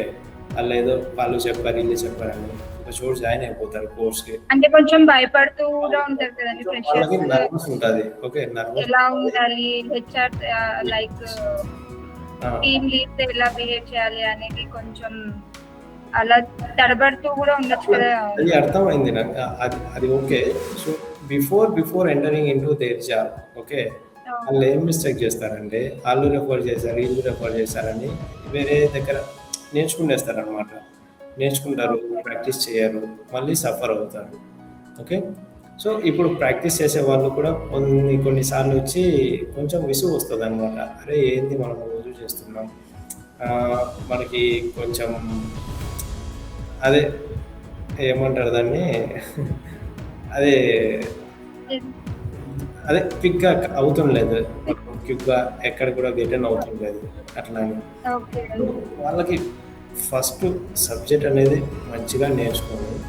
వాళ్ళేదో వాళ్ళు చెప్పారు, వీళ్ళు చెప్పారని ఒక చోట జాయిన్ అయిపోతారు కోర్స్‌కి. అంటే కొంచెం భయపడుతూ కూడా ఉంటారు కదండి వాళ్ళకి ఫ్రెషర్స్. నర్వస్ ఉంటది. ఓకే. నర్వస్ ఎలా ఉండాలి, హెచ్ఆర్ లైక్ ఆ! టీమ్ లీడ్ ఎలా బిహేవ్ చేయాలి అనేది కొంచెం అలా తడబడుతూ కూడా ఉండొచ్చు కదా. అది అర్థమైంది నాకు. అది okay. So, before entering into their job okay. వాళ్ళు ఏం మిస్టేక్ చేస్తారంటే, ఆళ్ళు రెఫర్ చేశారు, ఈళ్ళు రెఫర్ చేశారని వేరే దగ్గర నేర్చుకునేస్తారనమాట. నేర్చుకుంటారు, ప్రాక్టీస్ చేయరు, మళ్ళీ సఫర్ అవుతారు. ఓకే. సో, ఇప్పుడు ప్రాక్టీస్ చేసే వాళ్ళు కూడా కొన్ని సార్లు వచ్చి కొంచెం విసుగు వస్తదనమాట. అరే! ఏంది మనం రోజు చేస్తున్నాం. మనకి కొంచెం అదే ఏమంటారు దాన్ని? అదే అదే క్విక్‌గా అవుతుండలేదు. క్విక్‌గా ఎక్కడ కూడా గెటన్ అవుతుండలేదు. అట్లా అని. ఓకే. వాళ్ళకి ఫస్ట్ సబ్జెక్ట్ అనేది మంచిగా నేర్చుకోవాలి.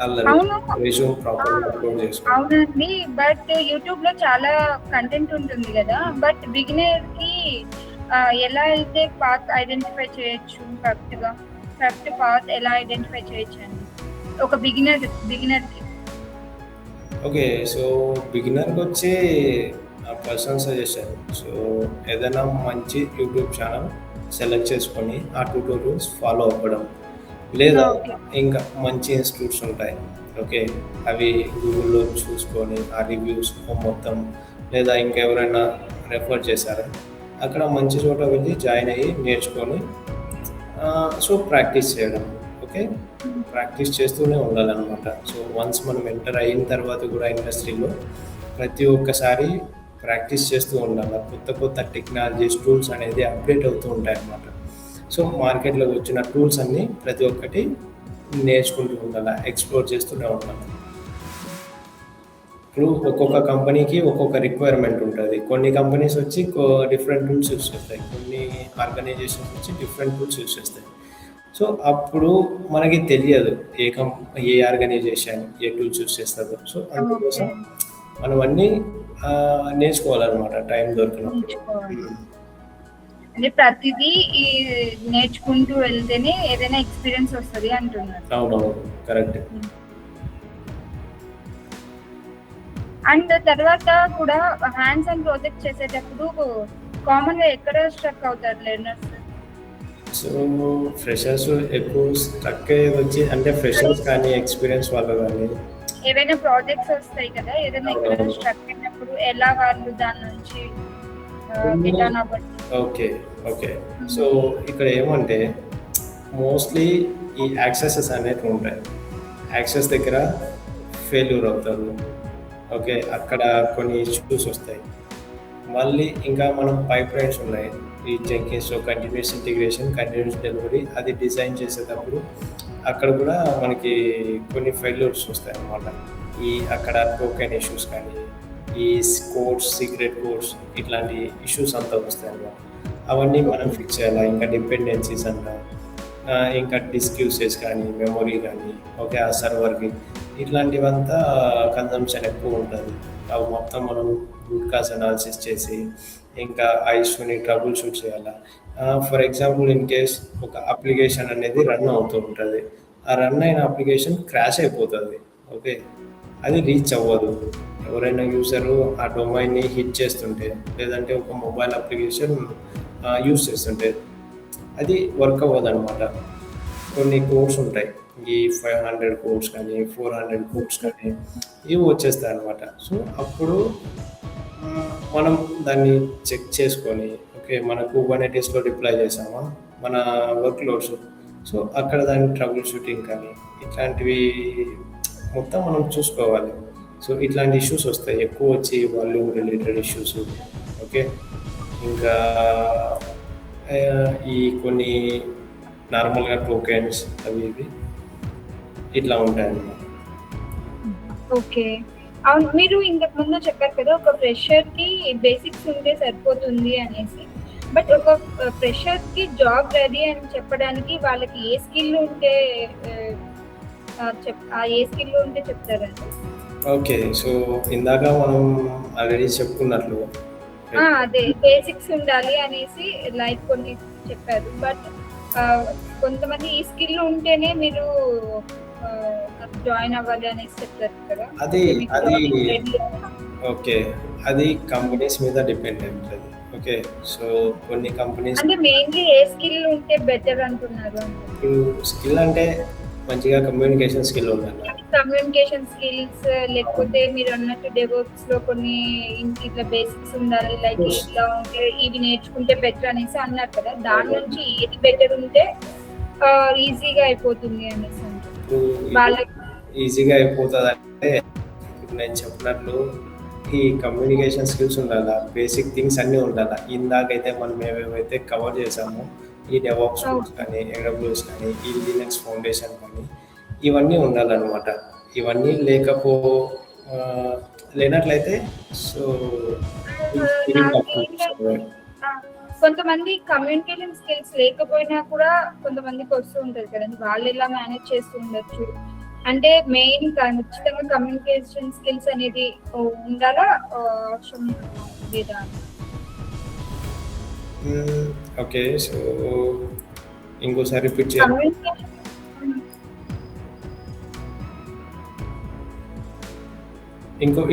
ఆళ్ళ అవును. రెజ్యూమ్ ప్రాపర్‌గా అప్‌లోడ్ చేసుకోవాలి. అవునండి. బట్ యూట్యూబ్ లో చాలా కంటెంట్ ఉంటుంది కదా. బట్ బిగినర్ కి ఎలా అయితే పాత్ ఐడెంటిఫై చేయొచ్చు కరెక్ట్ పాత్ ఎలా ఐడెంటిఫై చేయొచ్చు అండి ఒక బిగినర్ కి? ఓకే. సో, బిగినర్‌కొచ్చి పర్సనల్ సజెషన్. సో, ఏదైనా మంచి యూట్యూబ్ ఛానల్ సెలెక్ట్ చేసుకొని ఆ ట్యుటోరియల్స్ ఫాలో అవ్వడం. లేదా ఓకే. ఇంకా మంచి ఇన్‌స్టిట్యూట్స్ ఉంటాయి. ఓకే. అవి గూగుల్‌లో చూసుకొని ఆ రివ్యూస్ మొత్తం లేదా ఇంకెవరైనా రెఫర్ చేశారా, అక్కడ మంచి చోట వెళ్ళి జాయిన్ అయ్యి నేర్చుకొని సో, ప్రాక్టీస్ చేయడం. ఓకే. ప్రాక్టీస్ చేస్తూనే ఉండాలనమాట. సో, వన్స్ మనం ఎంటర్ అయిన తర్వాత కూడా ఇండస్ట్రీలో ప్రతి ఒక్కసారి ప్రాక్టీస్ చేస్తూ ఉండాల. కొత్త టెక్నాలజీస్, టూల్స్ అనేది అప్‌డేట్ అవుతూ ఉంటాయన్నమాట. సో, మార్కెట్‌లోకి వచ్చిన టూల్స్ అన్నీ ప్రతి ఒక్కటి నేర్చుకుంటూ ఉండాల. ఎక్స్‌ప్లోర్ చేస్తూనే ఉండాలి. ఇప్పుడు ఒక్కొక్క కంపెనీకి ఒక్కొక్క రిక్వైర్మెంట్ ఉంటది. కొన్ని కంపెనీస్ వచ్చి డిఫరెంట్ టూల్స్ యూజ్ చేస్తాయి. కొన్ని ఆర్గనైజేషన్స్ వచ్చి డిఫరెంట్ టూల్స్ యూజ్ చేస్తాయి. సో, అప్పుడు మనకి తెలియదు ఏ ఆర్గనైజేషన్ ఏ టూల్స్ యూజ్ చేస్తదో. సో, అందుకోసం మనం అన్నీ నేర్చుకోవాలనమాట టైం దొరికినప్పుడు. నేర్చుకోవాలి. అంటే ప్రతిదీ ఈ నేర్చుకుంటూ వెళ్తేనే ఏదైనా ఎక్స్పీరియన్స్ వస్తది అంటున్నారు. అవునవును. కరెక్ట్. అండ్ తర్వాత కూడా హ్యాండ్స్ ఆన్ ప్రాజెక్ట్ చేసేటప్పుడు కామన్ గా ఎక్కడ స్ట్రక్ అవుతారు లెర్నర్స్? సో, ఫ్రెషర్స్ ఎక్కువ స్ట్రక్ అయ్యేది వచ్చి అంటే ఫ్రెషర్స్ కానీ, ఎక్స్‌పీరియన్స్ వాళ్ళు గానీ ఏవైనా ప్రాజెక్ట్స్ వస్తాయి కదా, ఏదైనా ఎక్కడ స్ట్రక్ అయినప్పుడు ఎలా వాళ్ళు దాని నుంచి గెట్ ఆన్ అవ్వాలి? ఓకే. ఓకే. సో, ఇక్కడ ఏమంటే మోస్ట్‌లీ ఈ యాక్సెసెస్ అనేటివి ఉంటాయి. యాక్సెస్ దగ్గర ఫెయిల్యూర్ అవుతారు. ఓకే. అక్కడ కొన్ని ఇష్యూస్ వస్తాయి. మళ్ళీ ఇంకా మనం పైప్‌లైన్స్ ఉన్నాయి. ఈ జెంకిన్స్‌లో కంటిన్యూయస్ ఇంటిగ్రేషన్, కంటిన్యూయస్ డెలివరీ అది డిజైన్ చేసేటప్పుడు అక్కడ కూడా మనకి కొన్ని ఫెయిల్యూర్స్ వస్తాయన్నమాట. అక్కడ టోకెన్ ఇష్యూస్ కానీ, ఈ సీక్రెట్ కోడ్స్ ఇట్లాంటి ఇష్యూస్ అంతా వస్తాయన్నమాట. అవన్నీ మనం ఫిక్స్ చేయాలా. ఇంకా డిపెండెన్సీస్ అంట, ఇంకా డిస్క్ యూసేజ్ కానీ, మెమొరీ కానీ, ఓకే. ఆ సర్వర్‌కి ఇట్లాంటివంతా కన్జంప్షన్ ఎక్కువ ఉంటది. అవి మొత్తం మనం రూట్ కాజ్ అనాలిసిస్ చేసి ఇంకా ఆ ఇష్యూని ట్రబుల్ షూట్ చేయాలా. ఫర్ ఎగ్జాంపుల్ ఇన్ కేస్ ఒక అప్లికేషన్ అనేది రన్ అవుతూ ఉంటది. ఆ రన్ అయిన అప్లికేషన్ క్రాష్ అయిపోతది. ఓకే. అది రీచ్ అవ్వదు. ఎవరైనా యూజరు ఆ డొమైన్‌ని హిట్ చేస్తుంటే, లేదంటే ఒక మొబైల్ అప్లికేషన్ యూజ్ చేస్తుంటే అది వర్క్ అవ్వదనమాట. కొన్ని కోడ్స్ ఉంటాయి. ఈ 500 కోడ్స్ కానీ, 400 కోడ్స్ కానీ ఇవి వచ్చేస్తాయన్నమాట. సో, అప్పుడు మనం దాన్ని చెక్ చేసుకొని ఓకే. మన కుబర్నెటిస్‌లో డిప్లాయ్ చేసామా, మన వర్క్ లోడ్స్. సో, అక్కడ దాని ట్రబుల్ షూటింగ్ కానీ ఇట్లాంటివి మొత్తం మనం చూసుకోవాలి. సో, ఇట్లాంటి ఇష్యూస్ వస్తాయి. ఎక్కువ వచ్చి వాల్యూమ్ రిలేటెడ్ ఇష్యూస్. ఓకే. ఇంకా ఈ కొన్ని నార్మల్‌గా టోకెన్స్ అవి ఇవి ఇట్లా ఉంటాయన్నమాట. ఓకే. అవును. మీరు ఇంతకు ముందు చెప్పారు కదా, ఒక ఫ్రెషర్‌కి బేసిక్స్ ఉంటే సరిపోతుంది అనేసి. బట్ ఒక ఫ్రెషర్‌కి జాబ్ రెడీ అని చెప్పడానికి వాళ్ళకి ఏ స్కిల్ ఉంటే ఏ స్కిల్ ఉంటే చెప్తారండి? ఓకే. సో, ఇందాక మనం ఆల్రెడీ చెప్పుకున్నట్లు అదే బేసిక్స్ ఉండాలి అనేసి లైక్ కొన్ని చెప్పారు. బట్ కొంతమంది ఈ స్కిల్ ఉంటేనే మీరు జాయిన్ అవ్వాలి అనేసి చెప్తారు కదా. అది మీకు అది జాయినింగ్ రెడీ ఓకే. అది కంపెనీస్ మీద డిపెండ్ అయి ఉంటది. ఓకే. సో, కొన్ని కంపెనీస్ అంటే మెయిన్లీ ఏ స్కిల్ ఉంటే బెటర్ అంటున్నారు? ఇప్పుడు స్కిల్ అంటే మంచిగా కమ్యూనికేషన్ స్కిల్ ఉండాలి. కమ్యూనికేషన్ స్కిల్స్ లేకపోతే మీరు అన్నట్టు డెవలప్స్ లో కొన్ని ఇట్లా బేసిక్స్ ఉండాలి, లైక్ Yes. ఇట్లా ఉంటే ఇవి నేర్చుకుంటే బెటర్ అనేసి అన్నారు కదా. దాని నుంచి ఏది బెటర్ ఉంటే ఈజీగా అయిపోతుంది అనేసి అంటారు ఇప్పుడు వాళ్ళకి. ఈజీగా అయిపోతదంటే ఇప్పుడు నేను చెప్పినట్లు ఈ కమ్యూనికేషన్ స్కిల్స్ ఉండాలా, బేసిక్ థింగ్స్ అన్నీ ఉండాలా. ఇందాకైతే మనం ఏవేవైతే కవర్ చేసామో ఈ డెవాప్స్ టూల్స్ కానీ, AWS కానీ, ఈ లినక్స్ ఫౌండేషన్ కానీ ఇవన్నీ ఉండాలన్నమాట. ఇవన్నీ లేనట్లయితే సో నాకేంటంటే కొంతమంది కమ్యూనికేషన్ స్కిల్స్ లేకపోయినా కూడా కొంతమందికి వస్తూ ఉంటది కదండి, వాళ్ళు ఎలా మేనేజ్ చేస్తూ ఉండొచ్చు అంటే మెయిన్ ఖచ్చితంగా కమ్యూనికేషన్ స్కిల్స్ అనేది ఉండాలా అవసరం లేదా? ఓకే. సో ఇంకోసారి రిపీట్ చేయాలి. కమ్యూనికేషన్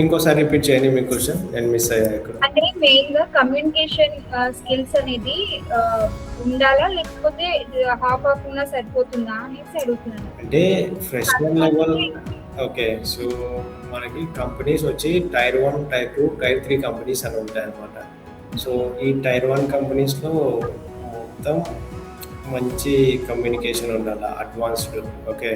ఇంకోసారి రిపీట్ చేయండి మీ క్వశ్చన్, నేను మిస్ అయ్యా ఇక్కడ. అంటే మెయిన్ గా కమ్యూనికేషన్ స్కిల్స్ అనేది ఉండాలా లేకపోతే హాఫ్ ఆఫ్ ఉన్నా సరిపోతుందా అనేసి అడుగుతున్నాను. అంటే ఫ్రెషర్ లెవెల్. ఓకే. సో మనకి కంపెనీస్ వచ్చి టైర్ 1, టైర్ 2, టైర్ 3 కంపెనీస్ అని ఉంటాయి అన్నమాట. సో ఈ టైర్ 1 కంపెనీస్లో మొత్తం మంచి కమ్యూనికేషన్ ఉండాలి, అడ్వాన్స్డ్. ఓకే.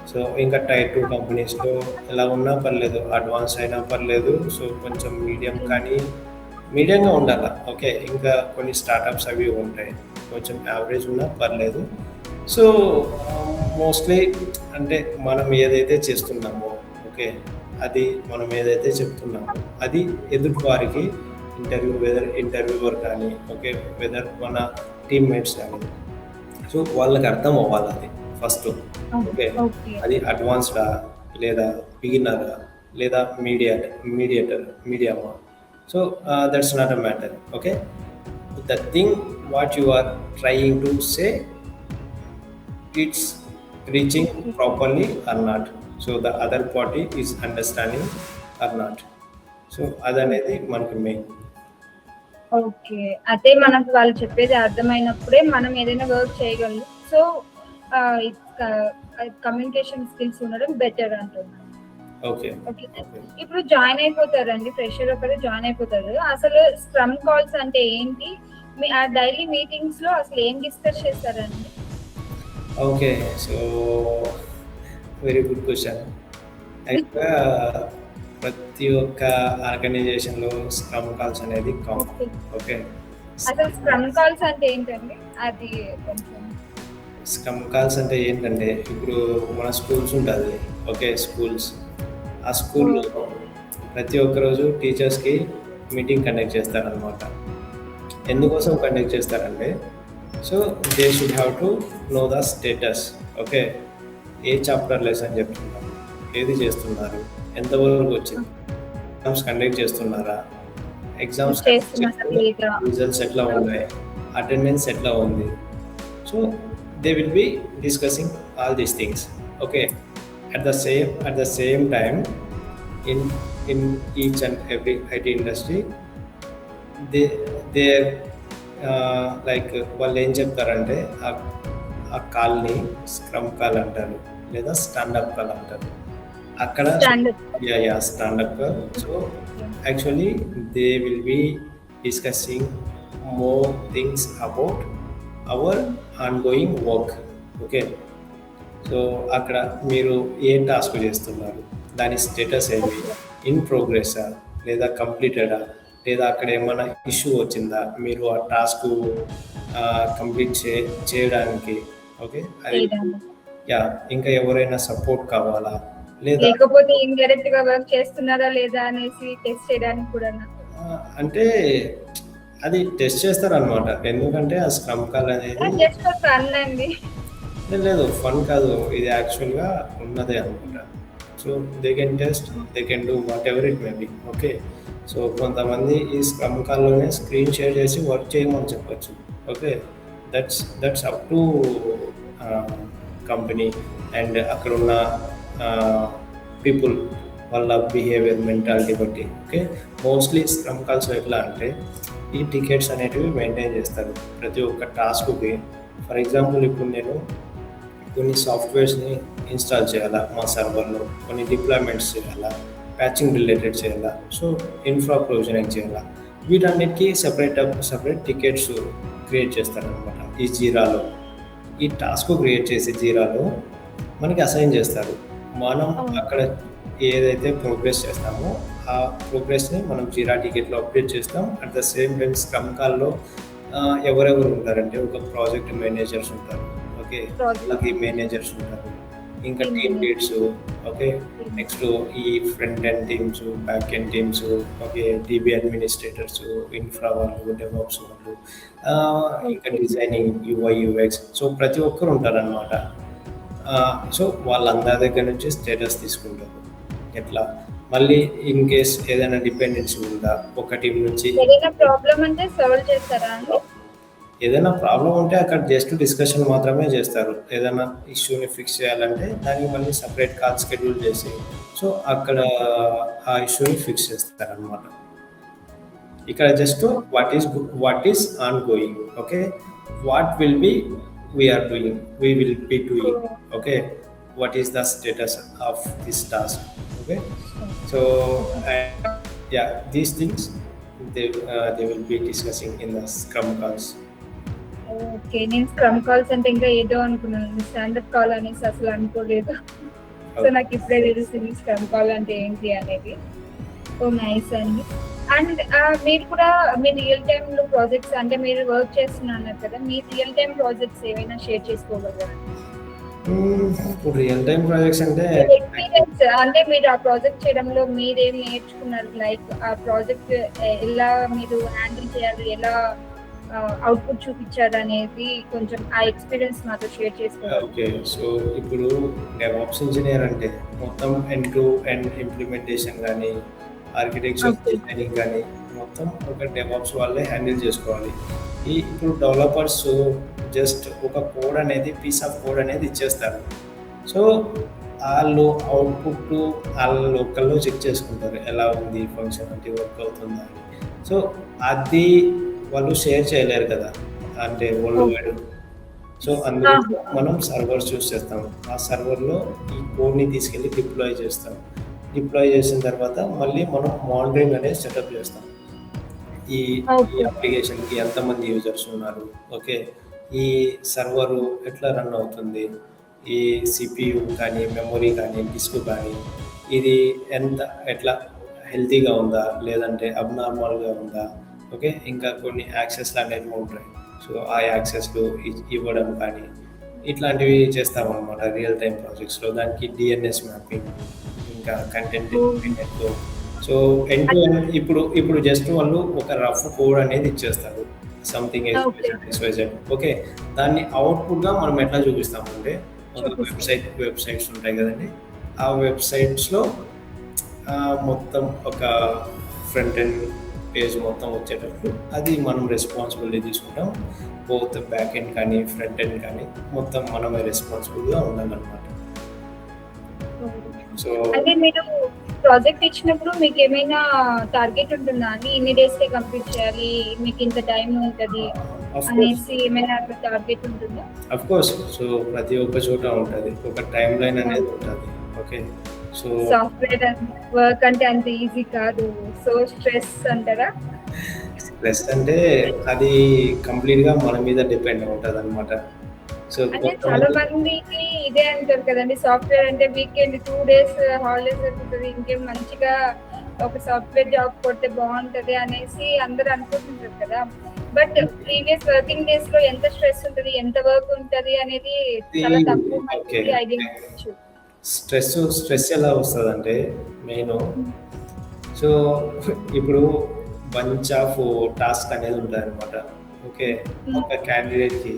సో ఇంకా టైర్ 2 కంపెనీస్లో ఎలా ఉన్నా పర్లేదు, అడ్వాన్స్ అయినా పర్లేదు. సో కొంచెం మీడియంగా ఉండాలి. ఓకే. ఇంకా కొన్ని స్టార్టప్స్ అవి ఉంటాయి, కొంచెం యావరేజ్ ఉన్నా పర్లేదు. సో మోస్ట్లీ అంటే మనం ఏదైతే చేస్తున్నామో, ఓకే, అది మనం ఏదైతే చెప్తున్నామో అది ఎదుటి వారికి ఇంటర్వ్యూవర్ కానీ, ఓకే, వెదర్ మన టీమ్మేట్స్ కానీ, సో వాళ్ళకి అర్థం అవ్వాలి అది ఫస్ట్. ఓకే. అది అడ్వాన్స్డా లేదా బిగినరా లేదా మీడియమా, so that's not a matter. Okay. The thing what you are trying to say, it's reaching properly or not, so the other party is understanding or not. So అదనేది మనకి మెయిన్. ఓకే. అదే మనకు వాళ్ళు చెప్పేది అర్థమైనప్పుడే మనం ఏదైనా వర్క్ చేయగలం. సో కమ్యూనికేషన్ స్కిల్స్ ఉండడం బెటర్ అంటున్నారు. ఓకే. ఓకే. ఇప్పుడు జాయిన్ అయిపోతారండి, ఫ్రెషర్ ఒకరు జాయిన్ అయిపోతారు. అసలు స్క్రమ్ కాల్స్ అంటే ఏంటి? మీ ఆ డైలీ మీటింగ్స్ లో అసలు ఏం డిస్కస్ చేస్తారండి? Okay. So very good question. అయితే ప్రతి ఒక్క ఆర్గనైజేషన్లో స్క్రమ్ కాల్స్ అనేది కామన్. ఓకే. అసలు స్క్రమ్ కాల్స్ అంటే ఏంటండి? అది కొంచెం స్క్రమ్ కాల్స్ అంటే ఏంటంటే ఇప్పుడు మన స్కూల్స్ ఉంటుంది. ఓకే. ఆ స్కూల్లో ప్రతి ఒక్క రోజు టీచర్స్కి మీటింగ్ కండక్ట్ చేస్తారనమాట. ఎందుకోసం కండక్ట్ చేస్తారంటే so they should have to know the status. Okay. A chapter lesson చెప్తున్నారు, ఏది చేస్తున్నారు, ఎంతవరకు వచ్చింది, ఎగ్జామ్స్ కండక్ట్ చేస్తున్నారా, ఎగ్జామ్స్ రిజల్ట్స్ ఎట్లా ఉన్నాయి, అటెండెన్స్ ఎట్లా ఉంది. So they will be discussing all these things. Okay. at the same time in each and every IT industry they like వాళ్ళు ఏం చెప్తారంటే ఆ కాల్ని స్క్రమ్ కాల్ అంటారు లేదా స్టాండప్ కాల్ అంటారు. అక్కడ standup call. So actually they will be discussing more things about our ongoing work. Okay. So అక్కడ మీరు ఏ టాస్క్ చేస్తున్నారు, దాని స్టేటస్ ఏంటి, ఇన్ ప్రోగ్రెసా లేదా కంప్లీటెడా, లేదా అక్కడ ఏమైనా ఇష్యూ వచ్చిందా, మీరు ఆ టాస్క్ కంప్లీట్ చేయడానికి. ఓకే. అది ఇంకా ఎవరైనా సపోర్ట్ కావాలా లేకపోతే ఇండైరెక్ట్ గా వర్క్ చేస్తున్నారా లేదా అనేసి టెస్ట్ చేయడానికి కూడా అంటే అది టెస్ట్ చేస్తారనమాట. ఎందుకంటే ఆ స్క్రమ్ కాల్ అనేది లేదు ఫన్ కాదు, ఇది యాక్చువల్గా ఉన్నదే అనమాట. So they can test, they can do what ever it may be. Okay. So కొంతమంది ఈ స్క్రమ్ కాల్లోనే స్క్రీన్ షేర్ చేసి వర్క్ చేయమని చెప్పొచ్చు. Okay, that's up to company and అక్కడున్న పీపుల్ వాళ్ళ బిహేవియర్ మెంటాలిటీ బట్టి. ఓకే, మోస్ట్లీ స్క్రమ్ కాల్స్ ఎట్లా అంటే ఈ టికెట్స్ అనేటివి మెయింటైన్ చేస్తారు ప్రతి ఒక్క టాస్క్కి. ఫర్ ఎగ్జాంపుల్ ఇప్పుడు నేను కొన్ని సాఫ్ట్వేర్స్ని ఇన్స్టాల్ చేయాలా మా సర్వర్లో, కొన్ని డిప్లాయ్మెంట్స్ చేయాలా, ప్యాచింగ్ రిలేటెడ్ చేయాలా, సో ఇన్ఫ్రా ప్రొవిజనింగ్ చేయాలా, వీటన్నిటికీ సపరేట్ టికెట్స్ క్రియేట్ చేస్తారనమాట ఈ జీరాలో. ఈ టాస్క్ క్రియేట్ చేసి జీరాలో మనకి అసైన్ చేస్తారు. మనం అక్కడ ఏదైతే ప్రోగ్రెస్ చేస్తామో ఆ ప్రోగ్రెస్ని మనం జీరా టికెట్లో అప్డేట్ చేస్తాం. At the same time scrum కాల్లో ఎవరెవరు ఉంటారంటే ఒక ప్రాజెక్ట్ మేనేజర్స్ ఉంటారు. ఓకే, వాళ్ళకి మేనేజర్స్ ఉంటారు, ఇంకా టీమ్ లీడ్స్. ఓకే, నెక్స్ట్ ఈ front end teams, back end teams, okay, dB administrators, infra వాళ్ళు, డెవాప్స్ వాళ్ళు, ఇంకా డిజైనింగ్, యూఐ యూఎక్స్. సో ప్రతి ఒక్కరు ఉంటారనమాట. సో వాళ్ళందరి దగ్గర నుంచి స్టేటస్ తీసుకుంటారు. ఎట్లా మళ్ళీ ఇన్ కేస్ ఏదైనా డిపెండెన్సీ ఉందా ఒక టీం నుంచి, ఏదైనా ప్రాబ్లం అంటే సాల్వ్ చేస్తారా అండి? ఏదైనా ప్రాబ్లం ఉంటే అక్కడ జస్ట్ డిస్కషన్ మాత్రమే చేస్తారు. ఏదైనా ఇష్యూని ఫిక్స్ చేయాలంటే దానికి మళ్ళీ సపరేట్ కాల్ షెడ్యూల్ చేసి సో అక్కడ ఆ ఇష్యూని ఫిక్స్ చేస్తారనమాట. ఇక్కడ just what is on going. Okay, what will be we will be doing. Okay, what is the status of this task. Okay, so yeah, these things they will be discussing in the scrum calls. Okay, నేను స్క్రమ్ కాల్స్ అంటే ఇంకా ఏదో అనుకున్నాను, స్టాండర్డ్ కాల్ అనేసి అసలు అనుకోలేదు. సో నాకు ఇప్పుడే తెలిసింది స్క్రమ్ కాల్ అంటే ఏంటి అనేది. ఓ నైస్ అండి. అండ్ మీరు కూడా మీ రియల్ టైమ్ లో ప్రాజెక్ట్స్ అంటే మీరు వర్క్ చేస్తున్నారు కదా, మీ రియల్ టైమ్ ప్రాజెక్ట్స్ ఏమైనా షేర్ చేసుకోగలరా? ఇప్పుడు రియల్ టైమ్ ప్రాజెక్ట్స్ అంటే ఎక్స్పీరియన్స్ అంటే మీరు ఆ ప్రాజెక్ట్ చేయడంలో మీరేం నేర్చుకున్నారు? లైక్ ఆ ప్రాజెక్ట్ ఎలా మీరు హ్యాండిల్ చేయాలి, ఎలా అవుట్పుట్ చూపించారు అనేది కొంచెం ఆ ఎక్స్పీరియన్స్ మాతో షేర్ చేసుకోవాలి. ఓకే, సో ఇప్పుడు డెవాప్స్ ఇంజనీర్ అంటే మొత్తం ఎండ్ టు ఎండ్ ఇంప్లిమెంటేషన్ కానీ ఆర్కిటెక్చర్ డిజైనింగ్ కానీ మొత్తం ఒక డెవాప్స్ వాళ్ళే హ్యాండిల్ చేసుకోవాలి. ఇప్పుడు డెవలపర్స్ జస్ట్ ఒక కోడ్ అనేది పీస్ ఆఫ్ కోడ్ అనేది ఇచ్చేస్తారు. సో వాళ్ళు అవుట్పుట్ వాళ్ళ లోకల్లో చెక్ చేసుకుంటారు ఎలా ఉంది ఫంక్షన్ అంటే వర్క్ అవుతుందా అని. సో అది వాళ్ళు షేర్ చేయలేరు కదా, అంటే వరల్డ్ వైడ్. సో అందులో మనం సర్వర్స్ చూస్ చేస్తాం. ఆ సర్వర్లో ఈ కోడ్ని తీసుకెళ్ళి డిప్లాయ్ చేస్తాం. డిప్లాయ్ చేసిన తర్వాత మళ్ళీ మనం మానిటరింగ్ అనేది సెటప్ చేస్తాం. ఈ అప్లికేషన్కి ఎంతమంది యూజర్స్ ఉన్నారు, ఓకే, ఈ సర్వరు ఎట్లా రన్ అవుతుంది, ఈ సిపియు కానీ మెమొరీ కానీ డిస్క్ కానీ ఇది ఎట్లా హెల్తీగా ఉందా లేదంటే అబ్నార్మల్గా ఉందా. ఓకే, ఇంకా కొన్ని యాక్సెస్లు అనేవి ఉంటాయి. సో ఆ యాక్సెస్లు ఇవ్వడం కానీ ఇట్లాంటివి చేస్తామన్నమాట రియల్ టైం ప్రాజెక్ట్స్లో. దానికి డిఎన్ఎస్ మ్యాపింగ్, ఇంకా కంటెంట్ ఇంటర్నెట్లో. సో ఎండ్ టు ఎండ్ ఇప్పుడు జస్ట్ వాళ్ళు ఒక రఫ్ కోడ్ అనేది ఇచ్చేస్తారు, సంథింగ్ ఎక్స్వైజెడ్. ఓకే, దాన్ని అవుట్పుట్గా మనం ఎట్లా చూపిస్తామంటే ఒక వెబ్సైట్స్ ఉంటాయి కదండి, ఆ వెబ్సైట్స్లో మొత్తం ఒక ఫ్రంట్ ఎండ్ పేజ్ మొత్తం వచ్చేటట్లు అది మనం రెస్పాన్సిబిలిటీ తీసుకుంటాం. బోత్ బ్యాక్ ఎండ్ కానీ ఫ్రంట్ ఎండ్ కానీ మొత్తం మనమే రెస్పాన్సిబుల్గా ఉండాలన్నమాట. సో అంటే మీరు ప్రాజెక్ట్ ఇచ్చినప్పుడు మీకు ఏమైనా టార్గెట్ ఉంటుందా అని, ఇన్ని డేస్ కే కంప్లీట్ చేయాలి, మీకు ఇంత టైం ఉంటుంది అనేసి ఏమైనా టార్గెట్ ఉంటుందా? అఫ్ కోర్స్, సో ప్రతి ఒక్క చోట ఉంటుంది, ఒక టైం లైన్ అనేది ఉంటుంది. ఓకే, సో సాఫ్ట్వేర్ వర్క్ అంటే అంత ఈజీ కాదు, సో స్ట్రెస్ అంటారా? స్ట్రెస్ అంటే అది కంప్లీట్గా మన మీద డిపెండ్ ఉంటుంది అనమాట. సో అంటే చాలా మందికి ఇదే అంటారు కదండి, సాఫ్ట్వేర్ అంటే వీకెండ్ 2 days హాలిడేస్ దొరుకుతుంది, ఇంకేం మంచిగా ఒక సాఫ్ట్వేర్ జాబ్ కొడితే బాగుంటది అనేసి అందరూ అనుకుంటుంటారు కదా. బట్ ప్రీవియస్ వర్కింగ్ డేస్ లో ఎంత స్ట్రెస్ ఉంటుంది, ఎంత వర్క్ ఉంటుంది అనేది చాలా తక్కువ మందికి ఐడియా ఉండొచ్చు. స్ట్రెస్ ఎలా వస్తుంది అంటే మెయిన్, సో ఇప్పుడు బంచ్ ఆఫ్ టాస్క్ అనేది ఉంటుంది అనమాట. ఓకే, ఒక క్యాండిడేట్కి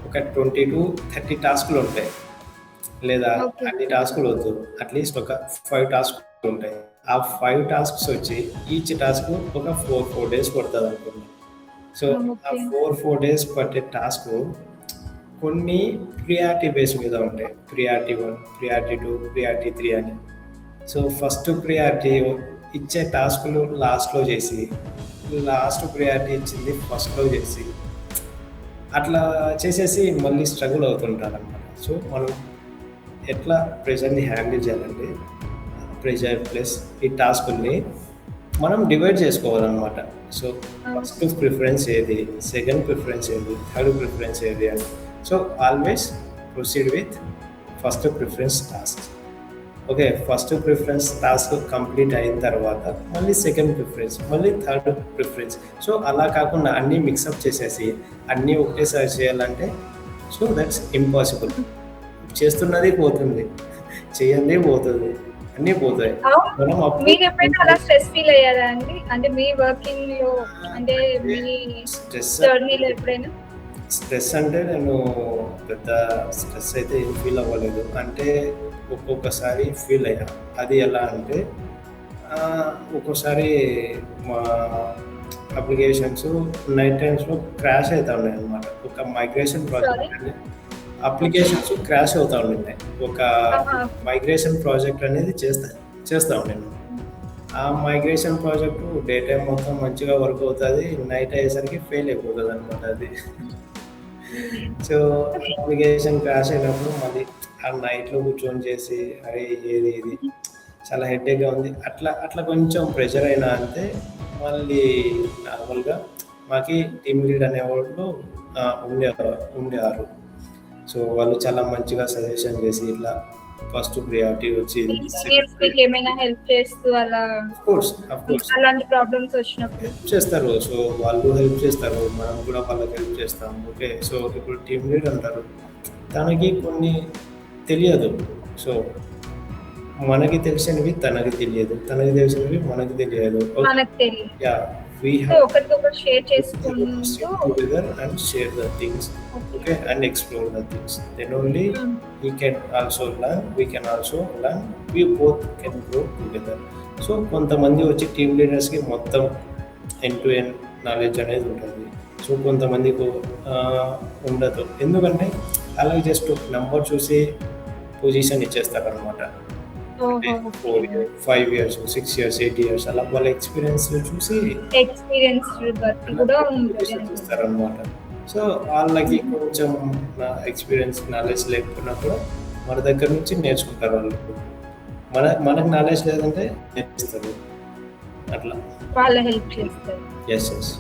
ఒక 20 to 30 టాస్కులు ఉంటాయి, లేదా అన్ని టాస్కులు వద్దు, అట్లీస్ట్ ఒక 5 టాస్కులు ఉంటాయి. ఆ 5 టాస్క్స్ వచ్చి ఈచ్ టాస్క్ ఒక 4 డేస్ పడుతుంది అనుకోండి. సో ఆ ఓకే. 4 డేస్ పట్టే టాస్క్ కొన్ని ప్రియారిటీ బేస్ మీద ఉంటాయి. ప్రియారిటీ 1, ప్రియారిటీ 2, ప్రియారిటీ 3 అని. సో ఫస్ట్ ప్రియారిటీ ఇచ్చే టాస్క్‌లు లాస్ట్‌లో చేసి, లాస్ట్ ప్రియారిటీ ఇచ్చింది ఫస్ట్‌లో చేసి, అట్లా చేసేసి మళ్ళీ స్ట్రగుల్ అవుతుంటారనమాట. సో మనం ఎట్లా ప్రెషర్‌ని హ్యాండిల్ చేయాలంటే, ప్రెషర్ ప్లస్ ఈ టాస్కుల్ని మనం డివైడ్ చేసుకోవాలనమాట. సో ఫస్ట్ ప్రిఫరెన్స్ ఏది, సెకండ్ ప్రిఫరెన్స్ ఏది, థర్డ్ ప్రిఫరెన్స్ ఏది అని. So always proceed with first preference task. Okay. First preference task complete అయిన తర్వాత మళ్ళీ సెకండ్ ప్రిఫరెన్స్, మళ్ళీ థర్డ్ ప్రిఫరెన్స్. సో అలా కాకుండా అన్నీ మిక్సప్ చేసేసి అన్నీ ఒకటేసారి చేయాలంటే సో దట్స్ ఇంపాసిబుల్. చేస్తున్నది పోతుంది, చేయందే పోతుంది, అన్నీ పోతాయి. మనం అప్పుడు మీరు ఎప్పుడైనా అలా స్ట్రెస్ ఫీల్ అయ్యారా అండి? అంటే మీ వర్కింగ్ లో, అంటే మీ స్ట్రెస్ జర్నీలో ఎప్పుడైనా? స్ట్రెస్ అంటే నేను పెద్ద స్ట్రెస్ అయితే ఏం ఫీల్ అవ్వలేదు. అంటే ఒక్కొక్కసారి ఫీల్ అయ్యా. అది ఎలా అంటే ఒక్కోసారి మా అప్లికేషన్స్ నైట్ టైమ్స్లో క్రాష్ అవుతా ఉన్నాయి అనమాట. ఒక మైగ్రేషన్ సారీ. ప్రాజెక్ట్ అనేది అప్లికేషన్స్ క్రాష్ అవుతా ఉండినాయి. ఒక ఆహా. మైగ్రేషన్ ప్రాజెక్ట్ అనేది చేస్తా ఉన్నాను. ఆ మైగ్రేషన్ ప్రాజెక్టు డే టైం మొత్తం మంచిగా వర్క్ అవుతుంది, నైట్ అయ్యేసరికి ఫెయిల్ అయిపోతుంది అనమాట అది. సో అప్లికేషన్ క్రాష్ అయినప్పుడు మళ్ళీ ఆ నైట్లో కూర్చొని చేసి అరే ఏది ఇది చాలా హెడేక్గా ఉంది, అట్లా అట్లా కొంచెం ప్రెషర్ అయినా అంతే. మళ్ళీ నార్మల్గా మాకి టీమ్ లీడ్ అనేవాళ్ళు ఉండేవారు. సో వాళ్ళు చాలా మంచిగా సజెషన్ చేసి ఇట్లా ఫస్ట్ ప్రియారిటీ వచ్చి మీ సీనియర్స్ మీకు ఏమైనా హెల్ప్ చేస్తూ అలా, అఫ్ కోర్స్ అలాంటి ప్రాబ్లమ్స్ వచ్చినప్పుడు? హెల్ప్ చేస్తారు. సో వాళ్ళు హెల్ప్ చేస్తారు, మనం కూడా వాళ్ళకి హెల్ప్ చేస్తాం. ఓకే. సో ఇప్పుడు టీమ్ లీడ్ అంటారు, తనకి కొన్ని తెలియదు. సో మనకి తెలిసినవి తనకి తెలియదు, తనకి తెలిసినవి మనకి తెలియదు. మనకు తెలియదు. యా వీ సో హ్యావ్ ఒకరికొకరు షేర్ చేసుకుంటూ. together and share the things, okay, and explore the things. Then only we can also learn, we can also learn, we both can grow together. So కొంతమంది వచ్చి టీమ్ లీడర్స్కి మొత్తం ఎండ్ టు ఎండ్ నాలెడ్జ్ అనేది ఉంటుంది. సో కొంతమందికి ఉండదు. ఎందుకంటే అలాగే జస్ట్ నెంబర్ చూసి పొజిషన్ ఇచ్చేస్తారనమాట. ఓహో. 5 years, 6 years, 8 years అలా వాళ్ళ ఎక్స్పీరియన్స్ చూసి ఎక్స్పీరియన్స్ బట్టి కూడా ఉంటుంది. ఇస్తారనమాట. సో వాళ్ళకి కొంచెం ఎక్స్పీరియన్స్ నాలెడ్జ్ లేకపోయినా కూడా మన దగ్గర నుంచి నేర్చుకుంటారు వాళ్ళు. మనకు నాలెడ్జ్ లేదంటే నేర్పిస్తారు అట్లా. వాళ్ళ హెల్ప్ చేస్తారు. Yes yes.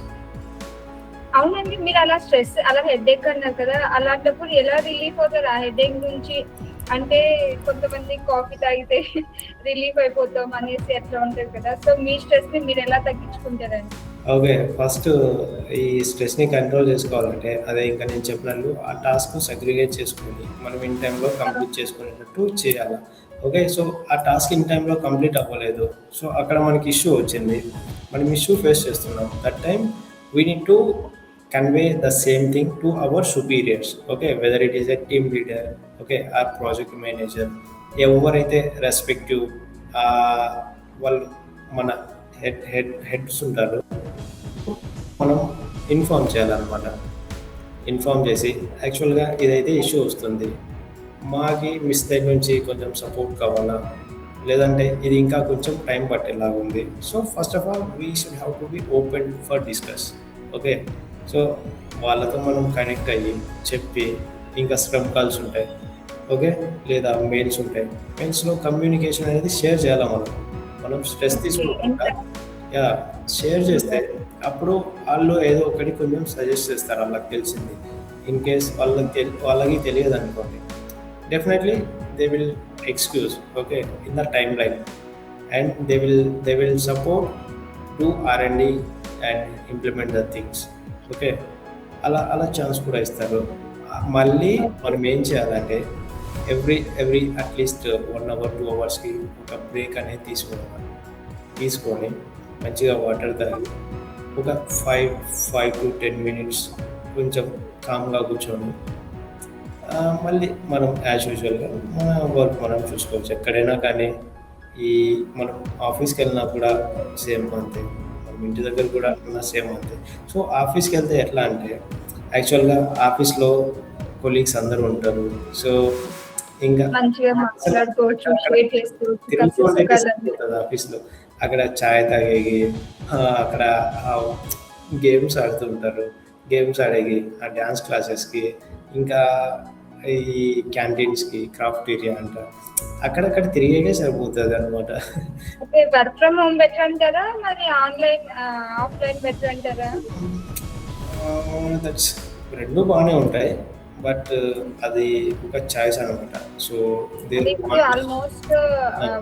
అవునండి, మీరు అలా స్ట్రెస్, అలా హెడేక్ అన్నారు కదా, అలాంటప్పుడు ఎలా రిలీఫ్ అవుతారు ఆ హెడేక్ నుంచి? అంటే కొంతమంది కాఫీ తాగితే రిలీఫ్ అయిపోతాం అనేసి అట్లా ఉంటుంది కదా. సో మీ స్ట్రెస్ ని మీరు ఎలా తగ్గించుకుంటారండి? ఓకే. ఫస్ట్ ఈ స్ట్రెస్ని కంట్రోల్ చేసుకోవాలంటే అదే ఇంకా నేను చెప్పినట్లు ఆ టాస్క్ సెగ్రిగేట్ చేసుకొని మనం ఇన్ టైంలో కంప్లీట్ చేసుకునేటట్టు చేయాలి. ఓకే. సో ఆ టాస్క్ ఇన్ టైంలో కంప్లీట్ అవ్వలేదు, సో అక్కడ మనకి ఇష్యూ వచ్చింది, మనం ఇష్యూ ఫేస్ చేస్తున్నాం. That time we need to convey the same thing to our superiors. Okay, whether it is a team leader, okay, or project manager, ఎవరైతే రెస్పెక్టివ్ వాళ్ళు మన హెడ్స్ ఉంటారు, మనం ఇన్ఫార్మ్ చేయాలన్నమాట. ఇన్ఫార్మ్ చేసి యాక్చువల్గా ఇదైతే ఇష్యూ వస్తుంది, మాకి మీ సైడ్ నుంచి కొంచెం సపోర్ట్ కావాలా, లేదంటే ఇది ఇంకా కొంచెం టైం పట్టేలాగా ఉంది. So first of all we should have to be open for discuss. Okay. So వాళ్ళతో మనం కనెక్ట్ అయ్యి చెప్పి, ఇంకా స్క్రమ్ కాల్స్ ఉంటాయి, ఓకే, లేదా మెయిల్స్ ఉంటాయి. మెయిల్స్లో కమ్యూనికేషన్ అనేది షేర్ చేయాలి. మనం స్ట్రెస్ తీసుకోకుండా షేర్ చేస్తే అప్పుడు వాళ్ళు ఏదో ఒకటి కొంచెం సజెస్ట్ చేస్తారు, వాళ్ళకి తెలిసింది. ఇన్ కేస్ వాళ్ళకి తెలియదు అనుకోండి, definitely they will excuse, okay, in the time line, and they will support to R&D and implement the things. Okay. అలా ఛాన్స్ కూడా ఇస్తారు. మళ్ళీ మనం ఏం చేయాలంటే ఎవ్రీ అట్లీస్ట్ 1 hour 2 hours ఒక బ్రేక్ అనేది తీసుకొని మంచిగా వాటర్ తాగి ఒక 5 to 10 minutes కొంచెం కామ్గా కూర్చొని మళ్ళీ మనం యాజ్ యూజువల్గా మన వర్క్ మనం చూసుకోవచ్చు. ఎక్కడైనా కానీ ఈ మనం ఆఫీస్కి వెళ్ళినా కూడా సేమ్ అంతే, మనం ఇంటి దగ్గర కూడా ఉన్న సేమ్ అంతే. సో ఆఫీస్కి వెళ్తే ఎట్లా అంటే యాక్చువల్గా ఆఫీస్లో కొలీగ్స్ అందరూ ఉంటారు. సో ఇంకా మంచిగా అసలు మాట్లాడుకోవచ్చు, అక్కడ షేర్ చేసుకోవచ్చు, కష్ట తిరుగుతుండేకే సుఖాలన్నీ. సరిపోతుంది ఆఫీస్లో. అక్కడ చాయ్ తాగేకి, అక్కడ గేమ్స్ ఆడుతుంటారు, గేమ్స్ ఆడేకి, ఆ డ్యాన్స్ క్లాసెస్కి, ఇంకా ఈ క్యాంటీన్స్కి, క్రాఫ్ట్ ఏరియా అంట, అక్కడక్కడ తిరిగేకే సరిపోతుంది అనమాట. Okay, work from home better అంటారా, మరి ఆన్లైన్ ఆఫ్లైన్ బెటర్ అంటారా? దట్స్ రెండు బాగానే ఉంటాయి, బట్ అది ఒక చాయిస్ అనమాట. సో అంటే ఇప్పుడు ఆల్మోస్ట్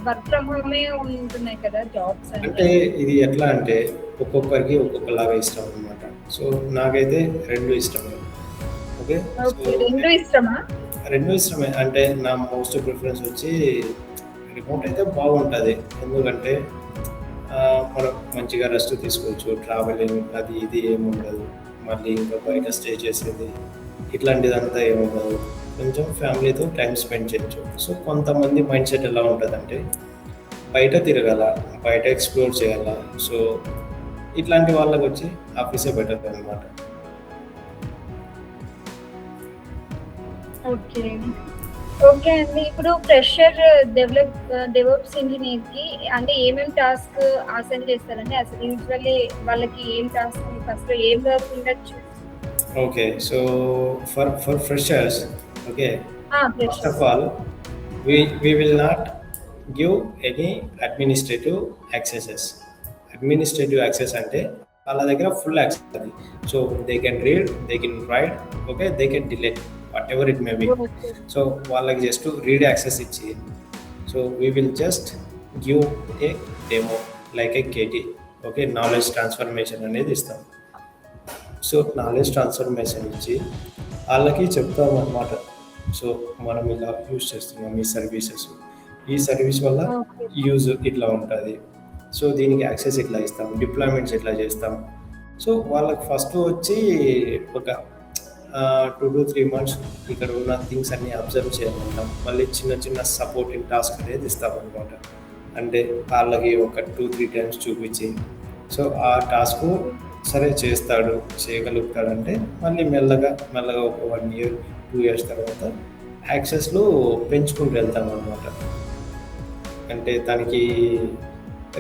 వర్క్ ఫ్రమ్ హోమే ఉంటున్నాయి కదా జాబ్స్ అంటే అంటే. ఇది ఎట్లా అంటే ఒక్కొక్కరికి ఒక్కొక్కలాగా ఇష్టం అనమాట. సో నాకైతే రెండు ఇష్టమే. ఓకే, సో ఓకే, రెండు ఇష్టమా? రెండు ఇష్టమే అంటే నా మోస్ట్ ప్రిఫరెన్స్ వచ్చి రిమోట్ అయితే బాగుంటుంది. ఎందుకంటే మనం మంచిగా రెస్ట్ తీసుకోవచ్చు, ట్రావెలింగ్ అది ఇది ఏముండదు, మళ్ళీ ఇంకా బయట స్టే చేసేది ఇట్లాంటిదంతా ఏముండదు, కొంచెం ఫ్యామిలీతో టైం స్పెండ్ చేయొచ్చు. సో కొంతమంది మైండ్ సెట్ ఎలా ఉంటుందంటే బయట తిరగాల, బయట ఎక్స్ప్లోర్ చేయాల. సో ఇట్లాంటి వాళ్ళకి వచ్చి ఆఫీసే బెటర్ అనమాట. ఓకే, ఓకే అండి. ఇప్పుడు ఫ్రెషర్ డెవలప్స్ ఇంజనీర్ కి అంటే ఏమేమి టాస్క్ అసైన్ చేస్తారండి? అసలు యూజువల్లీ వాళ్ళకి ఏం టాస్క్, ఫస్ట్ ఏం వర్క్ ఉండొచ్చు? Okay, so for freshers, okay, first of freshers. All we will not give any administrative accesses. Administrative access అంటే వాళ్ళ దగ్గర ఫుల్ యాక్సెస్ అది. So they can read, they can write, okay, they can delete what ever it may be. So వాళ్ళకి జస్ట్ రీడ్ యాక్సెస్ ఇచ్చి, so we will just give a demo like A KT, okay, knowledge transformation అనేది ఇస్తాం. సో నాలెడ్జ్ ట్రాన్స్ఫర్మేషన్ ఇచ్చి వాళ్ళకి చెప్తాం అన్నమాట. సో మనం ఇలా యూజ్ చేస్తున్నాం ఈ సర్వీసెస్, ఈ సర్వీస్ వల్ల యూజ్ ఇట్లా ఉంటుంది, సో దీనికి యాక్సెస్ ఇట్లా ఇస్తాం, డిప్లాయ్మెంట్స్ ఇట్లా చేస్తాం. సో వాళ్ళకి ఫస్ట్ వచ్చి ఒక 2 to 3 months ఇక్కడ ఉన్న థింగ్స్ అన్నీ అబ్జర్వ్ చేయమంటాం. మళ్ళీ చిన్న చిన్న సపోర్టింగ్ టాస్క్ అనేది ఇస్తామన్నమాట. అంటే వాళ్ళకి ఒక 2-3 టైమ్స్ చూపించి, సో ఆ టాస్క్ సరే చేస్తాడు, చేయగలుగుతాడంటే మళ్ళీ మెల్లగా మెల్లగా ఒక 1 year 2 years తర్వాత యాక్సెస్లో పెంచుకుంటూ వెళ్తాం అనమాట. అంటే దానికి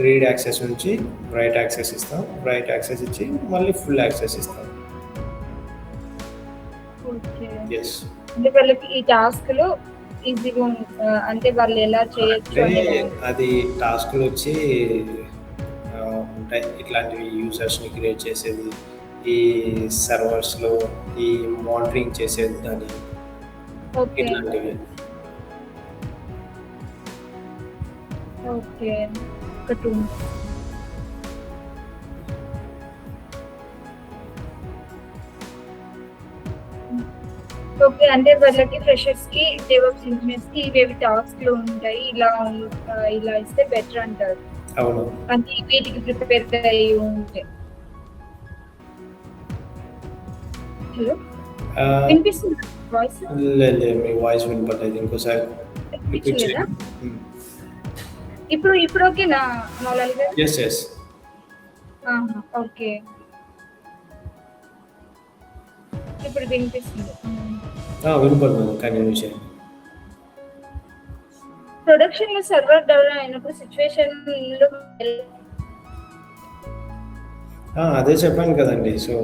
రీడ్ యాక్సెస్ నుంచి రైట్ యాక్సెస్ ఇస్తాం, రైట్ యాక్సెస్ ఇచ్చి మళ్ళీ ఫుల్ యాక్సెస్ ఇస్తాం. ఓకే, ఎస్, అంటే వాళ్ళకి ఈ టాస్క్ లో ఈజీగా అంటే వాళ్ళు ఎలా చేయొచ్చు అంటే అనేది. అది టాస్క్లు వచ్చి ఉంటాయి ఇట్లాంటివి, యూజర్స్ని క్రియేట్ చేసేది, ఈ సర్వర్స్లో ఈ మానిటరింగ్ చేసేది కానీ ఓకే, ఇట్లాంటివి. ఓకే, ఒక 2 ఓకే. అంటే వాళ్ళకి ఫ్రెషర్స్ కి డెవలప్స్ ఇంజనీర్స్ కి ఇవేవి టాస్క్ లు ఉంటాయి, ఇలా ఇస్తే బెటర్ అంటారు. అవును, అంటే వీటికి ప్రిపేర్ అయ్యి ఉంటే. హలో, ఆ, వినిపిస్తుంది వాయిస్? లేదు మీ వాయిస్ వినపడలేదు, ఇంకోసారి రిపీట్ వినిపించలేదా? చేయండి. ఇప్పుడు ఓకేనా మౌలాలి గారు? ఎస్ ఎస్, ఓకే, ఇప్పుడు వినిపిస్తుంది. వినపడుతుంది, కంటిన్యూ చేయండి. ప్రొడక్షన్ లో సర్వర్ డౌన్ అయినప్పుడు సిచ్యువేషన్ లో అదే చెప్పాను కదండి. సో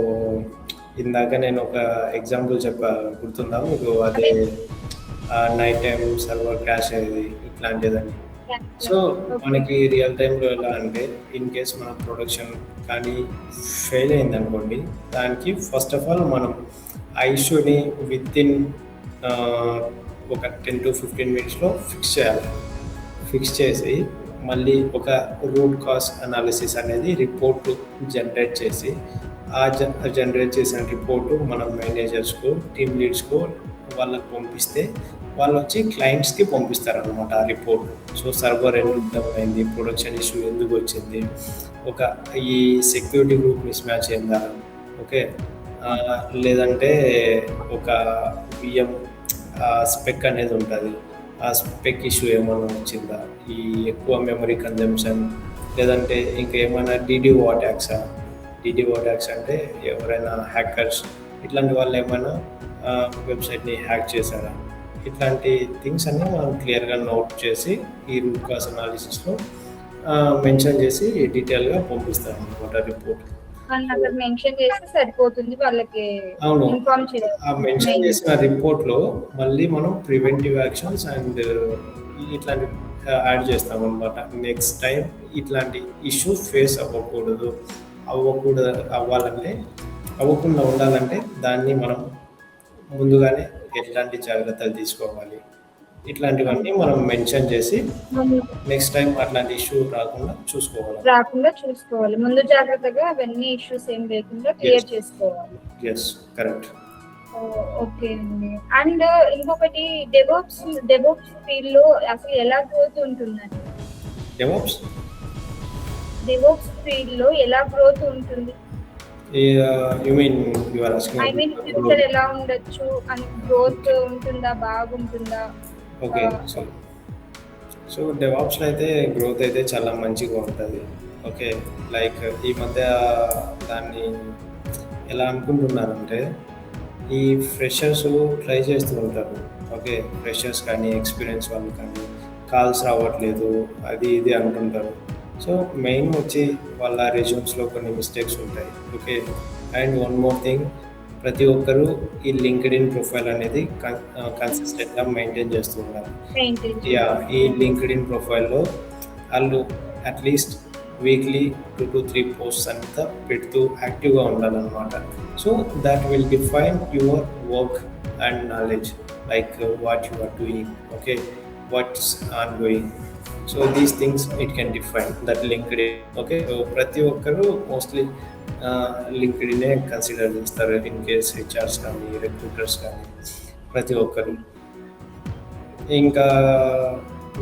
ఇందాక నేను ఒక ఎగ్జాంపుల్ గుర్తుందా మీకు? అదే నైట్ టైం సర్వర్ క్రాష్ అయ్యేది ఇట్లాంటిదని. సో మనకి రియల్ టైంలో ఎలా అంటే ఇన్ కేస్ మన ప్రొడక్షన్ కానీ ఫెయిల్ అయింది అనుకోండి, దానికి ఫస్ట్ ఆఫ్ ఆల్ మనం ఆ ఇష్యూని విత్ ఇన్ ఒక 10 to 15 minutesలో ఫిక్స్ చేయాలి. ఫిక్స్ చేసి మళ్ళీ ఒక రూట్ కాజ్ అనాలిసిస్ అనేది రిపోర్ట్ జనరేట్ చేసి, ఆ జనరేట్ చేసిన రిపోర్టు మనం మేనేజర్స్కు, టీమ్ లీడ్స్కు వాళ్ళకి పంపిస్తే వాళ్ళు వచ్చి క్లయింట్స్కి పంపిస్తారనమాట ఆ రిపోర్ట్. సో సర్వర్ ఎందుకు డౌన్ అయింది, ప్రొడక్షన్ ఇష్యూ ఎందుకు వచ్చింది, ఒక ఈ సెక్యూరిటీ గ్రూప్ మిస్ మ్యాచ్ అయిందా, ఓకే, లేదంటే ఒక బిఎం స్పెక్ అనేది ఉంటుంది, ఆ స్పెక్ ఇష్యూ ఏమైనా వచ్చిందా, ఈ ఎక్కువ మెమరీ కన్జంప్షన్, లేదంటే ఇంకేమైనా డీడీఓ అటాక్సా. డీడీఓ అటాక్స్ అంటే ఎవరైనా హ్యాకర్స్ ఇట్లాంటి వాళ్ళు ఏమైనా వెబ్సైట్ని హ్యాక్ చేశారా, ఇట్లాంటి థింగ్స్ అన్ని మనం క్లియర్గా నోట్ చేసి ఈ రూట్ కాజ్ అనాలిసిస్లో మెన్షన్ చేసి డీటెయిల్గా పంపిస్తాం అనమాట రిపోర్ట్. మనం అక్కడ మెన్షన్ చేస్తే సరిపోతుంది వాళ్ళకి అవును, ఇన్ఫార్మ్ ఆ మెన్షన్ చేయాలి. చేసిన రిపోర్ట్లో మళ్ళీ మనం ప్రివెంటివ్ యాక్షన్స్ అండ్ ఇట్లాంటి యాడ్ చేస్తాం అనమాట. నెక్స్ట్ టైం ఇట్లాంటి ఇష్యూస్ ఫేస్ అవ్వాలంటే అవ్వకుండా ఉండాలంటే దాన్ని మనం ముందుగానే ఎట్లాంటి జాగ్రత్తలు తీసుకోవాలి, ఇట్లాంటివన్నీ మనం మెన్షన్ చేసి నెక్స్ట్ టైం అట్లాంటి ఇష్యూ రాకుండా చూసుకోవాలి. ముందు జాగ్రత్తగా అవన్నీ ఇష్యూస్ ఏం లేకుండా క్లియర్ చేసుకోవాలి. Yes, correct. ఓకే అండి. అండ్ ఇంకొకటి డెవోప్స్ ఫీల్డ్ లో అసలు ఎలా గ్రోత్ ఉంటుందండి? డెవోప్స్ ఫీల్డ్ లో ఎలా గ్రోత్ ఉంటుంది? You mean you are asking I mean future ఎలా ఉండొచ్చు అండ్ గ్రోత్ ఉంటుందా, బాగుంటుందా? ఓకే, సో డెవాప్స్లో అయితే గ్రోత్ అయితే చాలా మంచిగా ఉంటుంది. ఓకే, లైక్ ఈ మధ్య దాన్ని ఎలా అనుకుంటున్నారంటే ఈ ఫ్రెషర్స్ ట్రై చేస్తూ ఉంటారు. ఓకే, ఫ్రెషర్స్ కానీ ఎక్స్పీరియన్స్ వాళ్ళు కానీ కాల్స్ రావట్లేదు అది ఇది అంటుంటారు. సో మెయిన్ వచ్చి వాళ్ళ రెజ్యూమ్స్లో కొన్ని మిస్టేక్స్ ఉంటాయి. Okay, and one more thing, ప్రతి ఒక్కరూ ఈ లింక్డ్ఇన్ ప్రొఫైల్ అనేది కన్సిస్టెంట్గా మెయింటైన్ చేస్తూ ఉండాలి. ఈ లింక్డ్ఇన్ ప్రొఫైల్లో వాళ్ళు అట్లీస్ట్ వీక్లీ 2 to 3 పోస్ట్స్ అంతా పెడుతూ యాక్టివ్గా ఉండాలన్నమాట. So that will define your work and knowledge, like what you are doing, okay, what's on going. So these things it can define that LinkedIn. Okay, so ప్రతి ఒక్కరు మోస్ట్లీ లింక్డ్ఇన్నే కన్సిడర్ చేస్తారు, ఇన్ కేస్ హెచ్ఆర్స్ కానీ రిక్రూటర్స్ కానీ ప్రతి ఒక్కరు. ఇంకా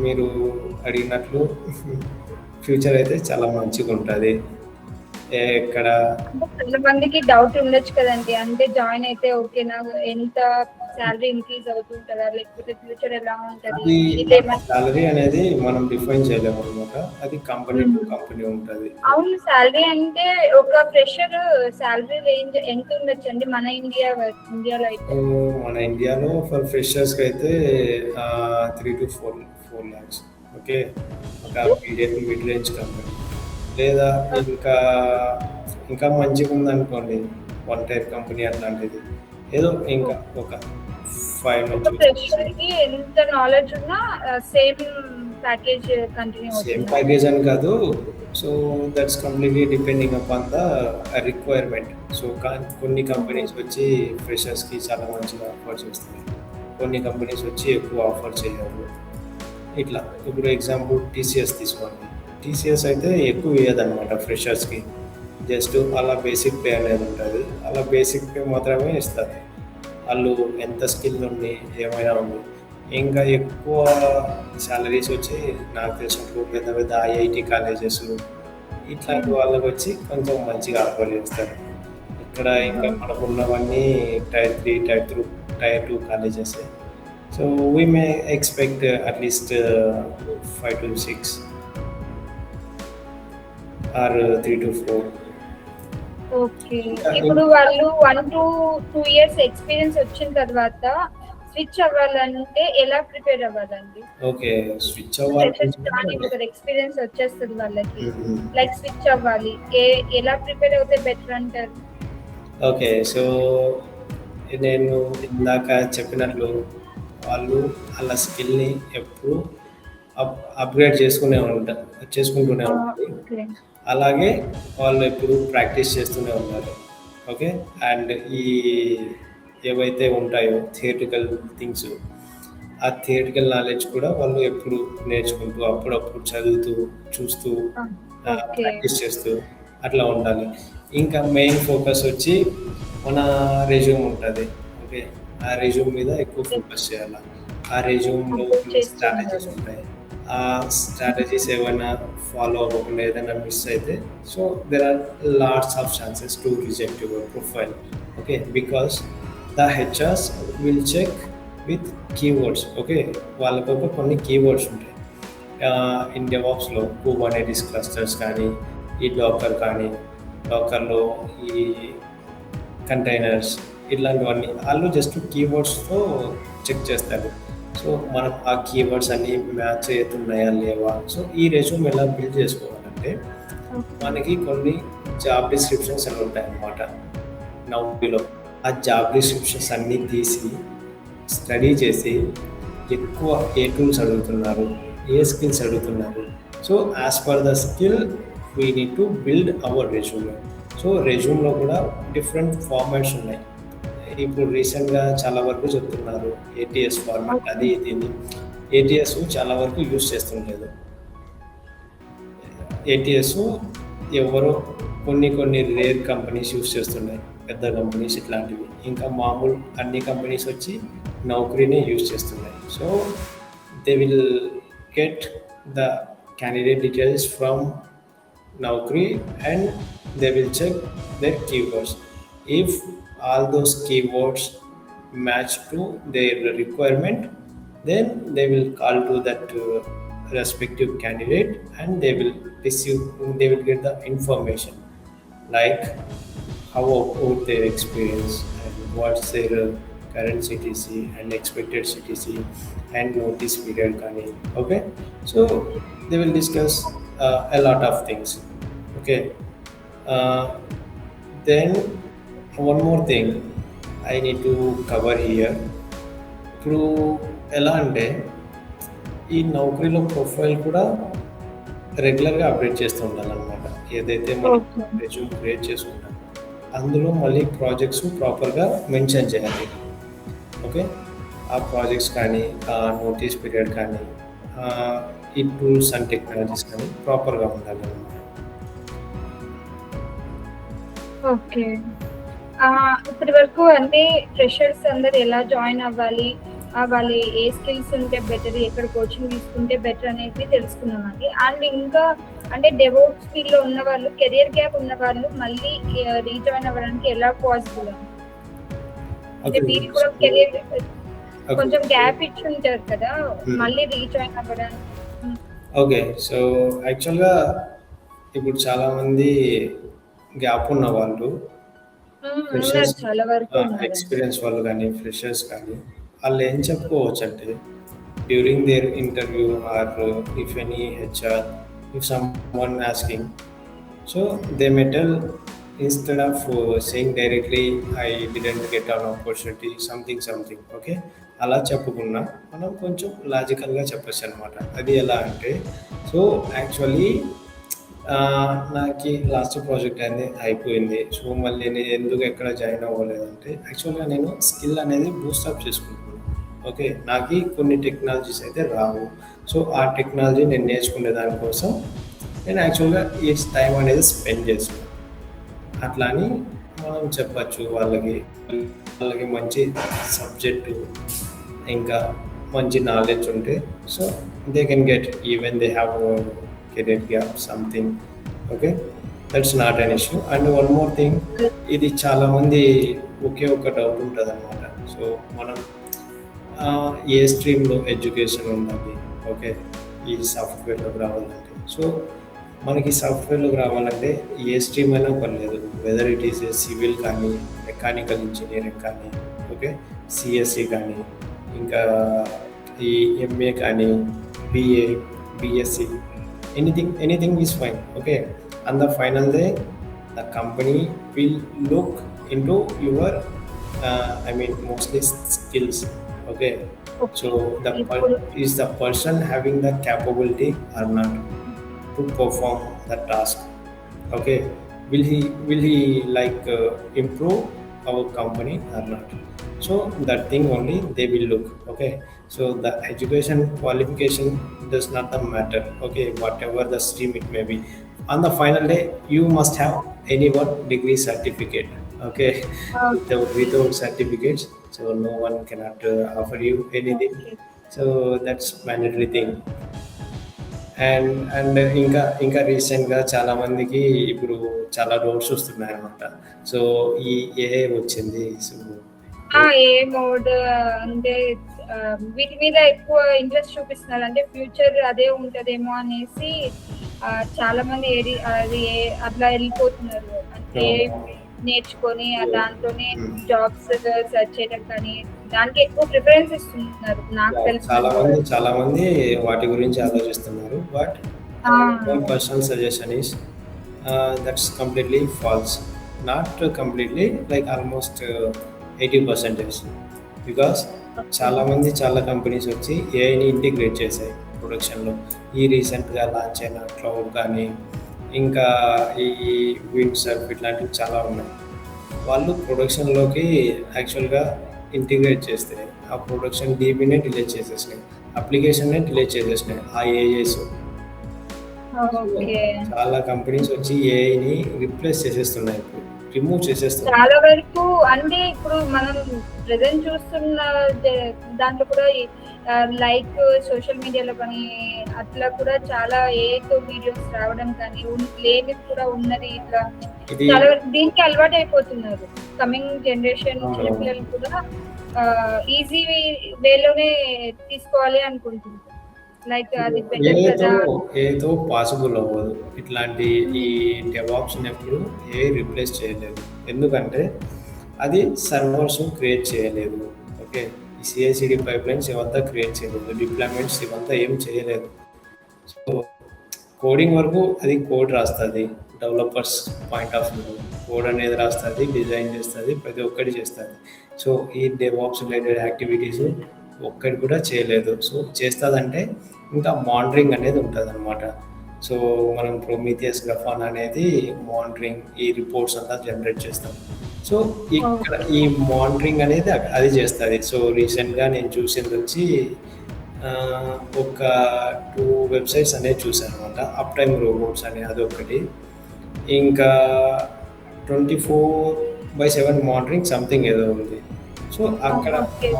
మీరు అడిగినట్లు ఫ్యూచర్ అయితే చాలా మంచిగా ఉంటుంది. ఎక్కడ చాలా మందికి డౌట్ ఉండొచ్చు కదండి, అంటే జాయిన్ అయితే ఓకే నాకు ఎంత సాలరీ ఇంక్రీజ్ అవుతుంటుందా, లేకపోతే ఫ్యూచర్ ఎలా ఉంటుంది? సాలరీ అనేది మనం డిఫైన్ చేయలేము అనమాట, అది కంపెనీ టు కంపెనీ ఉంటుంది. అవును, సాలరీ అంటే ఒక ఫ్రెషర్ సాలరీ రేంజ్ ఎంత ఉండొచ్చు అండి మన ఇండియాలో అయితే? మన ఇండియాలో ఫర్ ఫ్రెషర్స్కి అయితే 3 to 4 lakhs. ఓకే, ఒక మిడ్ రేంజ్ కంపెనీ, లేదా ఇంకా మంచిగా ఉందనుకోండి 1 tier కంపెనీ అట్లాంటిది, ఏదో ఇంకా ఒక 5 నుంచి. ఫ్రెషర్కి ఎంత నాలెడ్జ్ ఉన్నా సేమ్ ప్యాకేజ్ కంటిన్యూ అవుతుంది? సేమ్ ప్యాకేజ్ అని కాదు, so that's completely depending upon the requirement. So కొన్ని కంపెనీస్ వచ్చి ఫ్రెషర్స్కి చాలా మంచిగా ఆఫర్ చేస్తాయి, కొన్ని కంపెనీస్ వచ్చి ఎక్కువ ఆఫర్ చేయరు. ఇట్లా ఇప్పుడు ఎగ్జాంపుల్ టీసీఎస్ తీసుకోండి. టీసీఎస్ అయితే ఎక్కువ ఇవ్వదన్నమాట ఫ్రెషర్స్కి, జస్ట్ అలా బేసిక్ పే అనేది ఉంటుంది, అలా బేసిక్ పే మాత్రమే ఇస్తారు. వాళ్ళు ఎంత స్కిల్ ఉంది ఏమైనా ఉంది. ఇంకా ఎక్కువ శాలరీస్ వచ్చి నాకు తెలిసినప్పుడు పెద్ద పెద్ద ఐఐటి కాలేజెస్ ఇట్లాంటి వాళ్ళకి వచ్చి కొంచెం మంచిగా ఆఫర్ చేస్తారు. ఇక్కడ ఇంకా మనకు ఉన్నవన్నీ Tier 3, Tier 2 colleges. So we may expect at least 5 to 6 or 3 to 4. Okay, ఇప్పుడు వాళ్ళు 1 to 2 years ఎక్స్పీరియన్స్ వచ్చిన తర్వాత స్విచ్ అవ్వాలంటే ఎలా ప్రిపేర్ అవ్వాలండి? ఓకే, స్విచ్ అవ్వాలి, ఎక్స్పీరియన్స్ వచ్చేస్తుంది వాళ్ళకి, లైక్ స్విచ్ అవ్వాలి, ఎలా ప్రిపేర్ అవుతే బెటర్ అంటారు? ఓకే, సో నేను ఇందాక చెప్పినట్లు వాళ్ళు వాళ్ళ స్కిల్ని ఎప్పుడు అప్గ్రేడ్ చేసుకుంటూనే ఉంటారు. అలాగే వాళ్ళు ఎప్పుడు ప్రాక్టీస్ చేస్తూనే ఉన్నారు. ఓకే, అండ్ ఈ ఏవైతే ఉంటాయో థియరిటికల్ థింగ్స్, ఆ థియరిటికల్ నాలెడ్జ్ కూడా వాళ్ళు ఎప్పుడు నేర్చుకుంటూ అప్పుడప్పుడు చదువుతూ చూస్తూ ప్రాక్టీస్ చేస్తూ అట్లా ఉండాలి. ఇంకా మెయిన్ ఫోకస్ వచ్చి మన రెజ్యూమ్ ఉంటుంది. ఓకే, ఆ రెజ్యూమ్ మీద ఎక్కువ ఫోకస్ చేయాలి. ఆ రెజ్యూమ్లో స్ట్రాటజీస్ ఉంటాయి, ఆ స్ట్రాటజీస్ ఏమైనా ఫాలో అవ్వకుండా ఏదైనా మిస్ అయితే, so there are lots of chances to reject your profile. Okay, because the HRs will check with keywords. Okay, వాళ్ళకు ఒక కొన్ని కీవర్డ్స్ ఉంటాయి. ఇన్ డెవాప్స్లో కుబర్నెటిస్ క్లస్టర్స్ కానీ, ఈ డాకర్ కానీ, డాకర్లో ఈ కంటైనర్స్, ఇట్లాంటివన్నీ వాళ్ళు జస్ట్ కీవర్డ్స్తో చెక్ చేస్తారు. సో మనం ఆ కీవర్డ్స్ అన్ని మ్యాచ్ అవుతున్నాయా లేవా. సో ఈ రెజ్యూమ్ ఎలా బిల్డ్ చేసుకోవాలంటే మనకి కొన్ని జాబ్ డిస్క్రిప్షన్స్ అని ఉంటాయి అన్నమాట నౌకరీలో. ఆ జాబ్ డిస్క్రిప్షన్స్ అన్నీ తీసి స్టడీ చేసి ఎక్కువ ఏ టూల్స్ అడుగుతున్నారు, ఏ స్కిల్స్ అడుగుతున్నారు. So as per the skill we need to build our resume. So రెజ్యూమ్లో కూడా డిఫరెంట్ ఫార్మాట్స్ ఉన్నాయి. ఇప్పుడు రీసెంట్గా చాలా వరకు చెప్తున్నారు ఏటీఎస్ ఫార్మాట్, అది ఇది. ఏటీఎస్ చాలా వరకు యూజ్ చేస్తుండలేదు. ఏటీఎస్ ఎవరో కొన్ని రేర్ కంపెనీస్ యూజ్ చేస్తున్నాయి, పెద్ద కంపెనీస్ ఇట్లాంటివి. ఇంకా మామూలు అన్ని కంపెనీస్ వచ్చి నౌకరీనే యూజ్ చేస్తున్నాయి. So they will get the candidate details from Naukri and they will check their keywords. If all those keywords match to their requirement, then they will call to that respective candidate and they will get the information like how about their experience and what's their current CTC and expected CTC and notice period kani. Okay, so they will discuss a lot of things. Okay, uh, then one more thing I need to cover here. ఇప్పుడు ఎలా అంటే ఈ నౌకరీలో ప్రొఫైల్ కూడా రెగ్యులర్గా అప్డేట్ చేస్తూ ఉండాలన్నమాట. ఏదైతే మనం రెజ్యూమ్ క్రియేట్ చేసుకుంటాం అందులో మళ్ళీ ప్రాజెక్ట్స్ ప్రాపర్గా మెన్షన్ చేయాలి. ఓకే, ఆ ప్రాజెక్ట్స్ కానీ, ఆ నోటీస్ పీరియడ్ కానీ, ఈ టూల్స్ అండ్ టెక్నాలజీస్ కానీ ప్రాపర్గా ఉండాలన్నమాట. ఓకే. ఇప్పటి వరకు అంటే ఫ్రెషర్స్ అందరు ఎలా జాయిన్ అవ్వాలి, వాళ్ళు ఏ స్కిల్స్ ఉంటే బెటర్, ఎక్కడ కోచింగ్ తీసుకుంటే బెటర్ అనేది తెలుసుకున్నామండి. అండ్ ఇంకా అంటే డెవోప్స్ ఫీల్డ్ లో ఉన్న వాళ్ళు, కెరియర్ గ్యాప్ ఉన్న వాళ్ళు మళ్ళీ రీజాయిన్ అవ్వడానికి ఎలా పాసిబుల్ అంటే మీరు కూడా కెరియర్ కొంచెం గ్యాప్ ఇచ్చి ఉంటారు కదా, మళ్ళీ రీజాయిన్ అవ్వడానికి. ఓకే, సో యాక్చువల్గా ఇప్పుడు చాలా మంది గ్యాప్ ఉన్న వాళ్ళు, ఫ్రెషర్స్, చాలా వరకు ఎక్స్పీరియన్స్ వాళ్ళు కానీ, ఫ్రెషర్స్ కానీ, వాళ్ళు ఏం చెప్పుకోవచ్చు అంటే during their interview or if any HR if someone asking, so they may tell instead of saying directly I didn't get an opportunity something. Okay, అలా చెప్పకుండా మనం కొంచెం లాజికల్గా చెప్పచ్చు అనమాట. అది ఎలా అంటే, సో యాక్చువల్లీ నాకు లాస్ట్ ప్రాజెక్ట్ అనేది అయిపోయింది. సో మళ్ళీ నేను ఎందుకు ఎక్కడ జాయిన్ అవ్వలేదంటే యాక్చువల్గా నేను స్కిల్ అనేది బూస్టప్ చేసుకుంటున్నాను. ఓకే, నాకు కొన్ని టెక్నాలజీస్ అయితే రావు. సో ఆ టెక్నాలజీ నేను నేర్చుకునే దానికోసం నేను యాక్చువల్గా ఈ టైం అనేది స్పెండ్ చేస్తాను. అట్లా అని మనం చెప్పచ్చు. వాళ్ళకి మంచి సబ్జెక్టు ఇంకా మంచి నాలెడ్జ్ ఉంటే so they can get even they have career gap something. Okay, that's not an issue. And one more thing, ఇది చాలామంది ఒకే ఒక డౌట్ ఉంటుంది అనమాట. సో మనం ఏ స్ట్రీమ్లో ఎడ్యుకేషన్ ఉండాలి, ఓకే, ఈ సాఫ్ట్వేర్లోకి రావాలంటే. సో మనకి సాఫ్ట్వేర్లోకి రావాలంటే ఏ స్ట్రీమ్ అయినా పర్లేదు, whether it is a civil కానీ, మెకానికల్ ఇంజనీరింగ్ కానీ, ఓకే, సిఎస్సి కానీ, ఇంకా ఈ ఎంఏ కానీ, BA, BSc, anything is fine. Okay, on the final day the company will look into your mostly skills. Okay, so is the person having the capability or not to perform the task. Okay, will he like improve our company or not. So that thing only they will look. Okay, so the education qualification does not matter. Okay, whatever the stream it may be, on the final day you must have any one degree certificate. Okay, without certificates so no one cannot offer you anything. So that's mandatory thing. And ఇంకా రీసెంట్గా చాలామందికి ఇప్పుడు చాలా డౌట్స్ వస్తున్నాయి అనమాట. సో ఈ ఏఐ వచ్చింది. సో ఏ మోడ్ అంటే వీటి మీద ఎక్కువ ఇంట్రెస్ట్ చూపిస్తున్నారు, అంటే ఫ్యూచర్ అదే ఉంటదేమో అనేసి చాలా మంది అట్లా వెళ్ళిపోతున్నారు, అంటే నేర్చుకొని దాంతోనే జాబ్స్ సెర్చ్ చేయడం కానీ దానికి ఎక్కువ ప్రిఫరెన్స్ ఇస్తున్నారు నాకు చాలా మంది వాటి గురించి ఆలోచిస్తున్నారు. But personal suggestion is that's completely falls. Not completely, like almost 80%. Because చాలా కంపెనీస్ వచ్చి ఏఐని ఇంటిగ్రేట్ చేశాయి ప్రొడక్షన్లో. ఈ రీసెంట్గా లాంచ్ అయిన క్లౌడ్ కానీ ఇంకా ఈ విండ్ సర్ఫ్ ఇట్లాంటివి చాలా ఉన్నాయి. వాళ్ళు ప్రొడక్షన్లోకి యాక్చువల్గా ఇంటిగ్రేట్ చేస్తే ఆ ప్రొడక్షన్ డీబీనే డిలీట్ చేసేసినాయి, అప్లికేషన్నే డిలీట్ చేసేసినాయి ఆ ఏఐస్. చాలా కంపెనీస్ వచ్చి ఏఐని రిప్లేస్ చేసేస్తున్నాయి, ఇప్పుడు రిమూవ్ చేసేస్తున్నాయి చాలా వరకు. అంటే ఇప్పుడు మనం ప్రెసెంట్ చూస్తున్న దాంట్లో కూడా లైక్ సోషల్ మీడియాలో కానీ అట్లా కూడా చాలా ఏఐతో వీడియోస్ రావడం కానీ లేని కూడా ఉన్నది, ఇట్లా చాలా వరకు దీనికి అలవాటు అయిపోతున్నారు. కమింగ్ జనరేషన్ చిన్నపిల్లలు కూడా ఈజీ వేలోనే తీసుకోవాలి అనుకుంటున్నారు. లైక్ అది ఏదో పాసిబుల్ అవ్వదు. ఇట్లాంటి ఈ డెవాప్స్ ఎప్పుడు ఏ రిప్లేస్ చేయలేదు, ఎందుకంటే అది సర్వర్స్ క్రియేట్ చేయలేదు. ఓకే, ఈ సిఐసిడి పైప్ లైన్స్ ఇవంతా క్రియేట్ చేయలేదు, డిప్లాయ్మెంట్స్ ఇవంతా ఏం చేయలేదు. సో కోడింగ్ వరకు అది కోడ్ రాస్తుంది, developers point of view code అనేది రాస్తుంది, డిజైన్ చేస్తుంది, ప్రతి ఒక్కటి చేస్తుంది. సో ఈ డెవాప్స్ రిలేటెడ్ యాక్టివిటీస్ ఒక్కటి కూడా చేయలేదు. సో చేస్తుందంటే ఇంకా మానిటరింగ్ అనేది ఉంటుంది అనమాట. సో మనం ప్రొమీథియస్ గ్రాఫాన్ అనేది మానిటరింగ్ ఈ రిపోర్ట్స్ అంతా జనరేట్ చేస్తాం. సో ఇక్కడ ఈ మానిటరింగ్ అనేది అది చేస్తుంది. సో రీసెంట్గా నేను చూసింది వచ్చి ఒక 2 వెబ్సైట్స్ అనేది చూసాను అనమాట. అప్ టైమ్ రోబోట్స్ అని అదొకటి, ఇంకా 24/7 మానిటరింగ్ సంథింగ్ ఏదో ఉంది. సో అక్కడ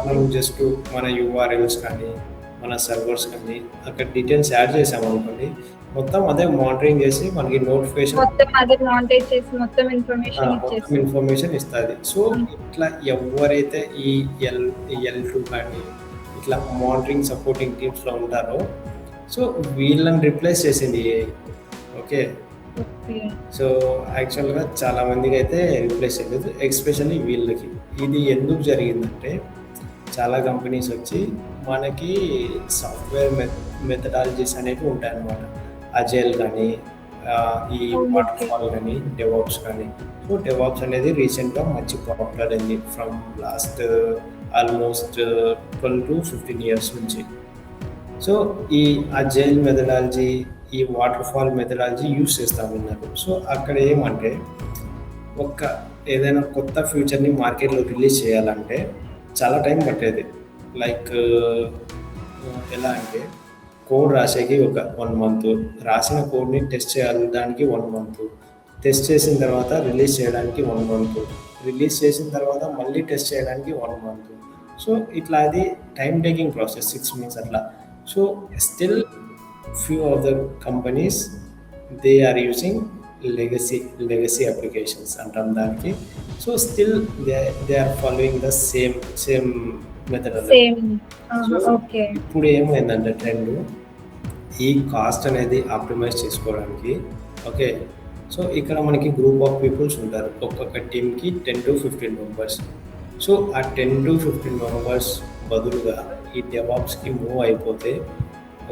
మనం జస్ట్ మన యూఆర్ఎల్స్ కానీ మన సర్వర్స్ కానీ అక్కడ డీటెయిల్స్ యాడ్ చేసామనుకోండి, మొత్తం అదే మానిటరింగ్ చేసి మనకి నోటిఫికేషన్ మొత్తం ఇన్ఫర్మేషన్ ఇస్తుంది. సో ఇట్లా ఎవరైతే ఈ L2 కానీ ఇట్లా మానిటరింగ్ సపోర్టింగ్ టీమ్స్లో ఉంటారో, సో వీళ్ళని రిప్లేస్ చేసింది ఏఐ. ఓకే, సో యాక్చువల్గా చాలా మందికి అయితే రిప్లేస్ చేయలేదు, ఎస్పెషల్లీ వీళ్ళకి. ఇది ఎందుకు జరిగిందంటే చాలా కంపెనీస్ వచ్చి మనకి సాఫ్ట్వేర్ మెథడాలజీస్ అనేవి ఉంటాయన్నమాట. అజైల్ కానీ ఈ వాటర్ ఫాల్ కానీ డెవాప్స్ కానీ. సో డెవాప్స్ అనేది రీసెంట్గా మంచి పాపులర్ అయింది from last almost 12 to 15 years నుంచి. సో ఈ అజైల్ మెథడాలజీ, ఈ వాటర్ ఫాల్ మెథడాలజీ యూజ్ చేస్తూ ఉన్నారు. సో అక్కడ ఏమంటే ఏదైనా కొత్త ఫ్యూచర్ని మార్కెట్లో రిలీజ్ చేయాలంటే చాలా టైం పట్టేది. లైక్ ఎలా అంటే కోడ్ రాసేకి ఒక 1 month, రాసిన కోడ్ని టెస్ట్ చేయడానికి 1 month, టెస్ట్ చేసిన తర్వాత రిలీజ్ చేయడానికి 1 month, రిలీజ్ చేసిన తర్వాత మళ్ళీ టెస్ట్ చేయడానికి 1 month. సో ఇట్లా అది టైం టేకింగ్ ప్రాసెస్, 6 months అట్లా. So still few of the companies they are using legacy applications అంటాం దానికి. So still they are following the same methodology. ఇప్పుడు ఏమైందంటే ట్రెండ్, ఈ కాస్ట్ అనేది ఆప్టిమైజ్ చేసుకోవడానికి. ఓకే, సో ఇక్కడ మనకి గ్రూప్ ఆఫ్ పీపుల్స్ ఉంటారు, ఒక్కొక్క టీమ్కి 10 to 15 members. సో ఆ 10 to 15 members బదులుగా ఈ డెవాప్స్కి మూవ్ అయిపోతే,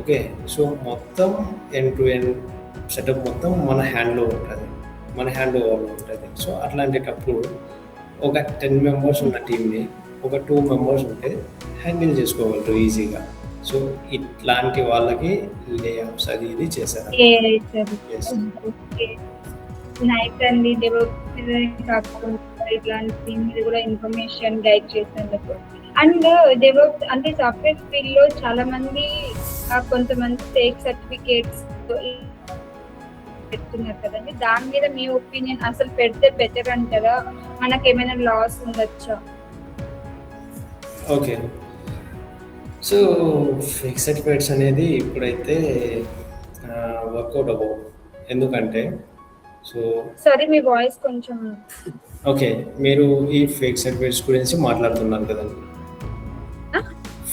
ఓకే, సో మొత్తం ఎండ్ టు ఎండ్ సెటప్ మొత్తం మన హ్యాండ్లో ఉంటుంది, మన హ్యాండ్ ఓవర్లో ఉంటుంది. సో అట్లాంటప్పుడు ఒక 10 members ఉన్న టీమ్ని ఒక 2 members ఉంటే హ్యాండిల్ చేసుకోగలరు ఈజీగా. సో ఇట్లాంటి వాళ్ళకి లేఅప్స్ అది ఇది చేశారు. నైస్ అండి, ఇట్లాంటి మీరు కూడా ఇన్ఫర్మేషన్ గైడ్ చేసేందుకు. అండ్ డెవలప్ అంటే సాఫ్ట్వేర్ ఫీల్డ్ లో చాలా మంది కొంతమంది ఫేక్ సర్టిఫికేట్స్ పెడుతున్నారు కదండి, దాని మీద మీ ఒపీనియన్? అసలు పెడితే బెటర్ అంటారా? మనకి ఏమైనా లాస్ ఉండొచ్చా? ఓకే, సో ఫేక్ సర్టిఫికేట్స్ అనేది ఇప్పుడైతే వర్కౌట్ అవ్వవు. ఎందుకంటే సో సారీ మీ వాయిస్ కొంచెం. ఓకే, మీరు ఈ ఫేక్ సర్టిఫికేట్స్ గురించి మాట్లాడుతున్నారు కదండి.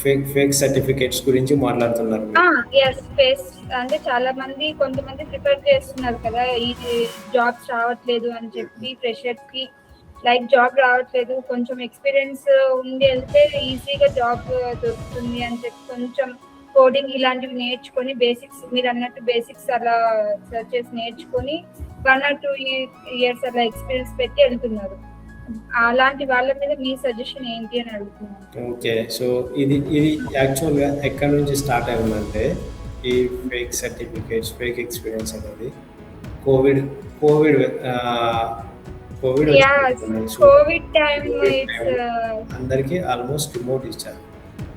ఫేక్ సర్టిఫికేట్స్ గురించి మాట్లాడుతున్నారు మీరు. ఎస్ ఫేస్ అంటే చాలా మంది కొంతమంది ప్రిపేర్ చేస్తున్నారు కదా ఇది జాబ్స్ రావట్లేదు అని చెప్పి ఫ్రెషర్స్ కి లైక్ జాబ్ రావట్లేదు కొంచెం ఎక్స్పీరియన్స్ ఉండి వెళ్తే ఈజీగా జాబ్ దొరుకుతుంది అని చెప్పి కొంచెం కోడింగ్ ఇలాంటివి నేర్చుకొని బేసిక్స్ మీరు అన్నట్టు బేసిక్స్ అలా సెర్చ్ చేసి నేర్చుకొని 1 or 2 years అలా ఎక్స్పీరియన్స్ పెట్టి వెళ్తున్నారు అలాంటి వాళ్ళ మీద మీ సజెషన్ ఏంటి అని అడుగుతున్నాను. ఓకే. సో ఇది యాక్చువల్‌గా ఎక్కడి నుంచి స్టార్ట్ అయిందంటే, ఈ ఫేక్ సర్టిఫికేట్స్, ఫేక్ ఎక్స్‌పీరియన్స్ అనేది Covid Covid Covid yeah! Covid time it's అందరికీ ఆల్మోస్ట్ రిమోట్ ఇచ్చారు.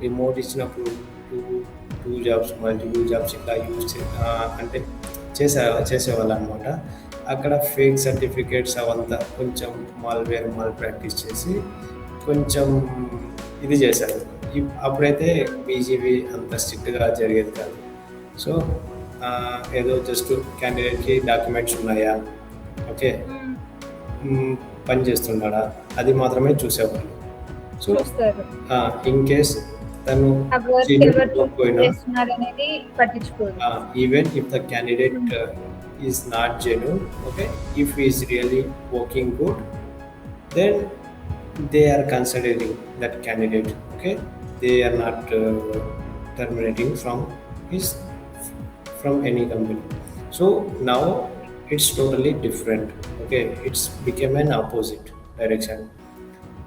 రిమోట్ ఇచ్చినప్పుడు 2 జాబ్స్, మల్టిపుల్ జాబ్స్ ఇట్లా అంటే చేసేవాళ్ళనమాట. అక్కడ ఫేక్ సర్టిఫికేట్స్ అవంతా కొంచెం మాల్ ప్రాక్టీస్ చేసి కొంచెం ఇది చేశారు. అప్పుడైతే బీజీవీ అంత స్ట్రిక్ట్‌గా జరిగేది కాదు. సో ఏదో జస్ట్ క్యాండిడేట్‌కి డాక్యుమెంట్స్ ఉన్నాయా? ఓకే. పని చేస్తున్నాడా? అది మాత్రమే చూసేవాళ్ళు. సో చూస్తారు. ఇన్ కేస్ తను ఆ వర్క్ ఎవరు చేయకపోయినా చేస్తున్నారనేది పట్టించుకోరు. even if the candidate is not genuine, okay, if he is really working good, then they are considering that candidate, okay, they are not terminating from any company. So now it's totally different, okay, it's become an opposite direction.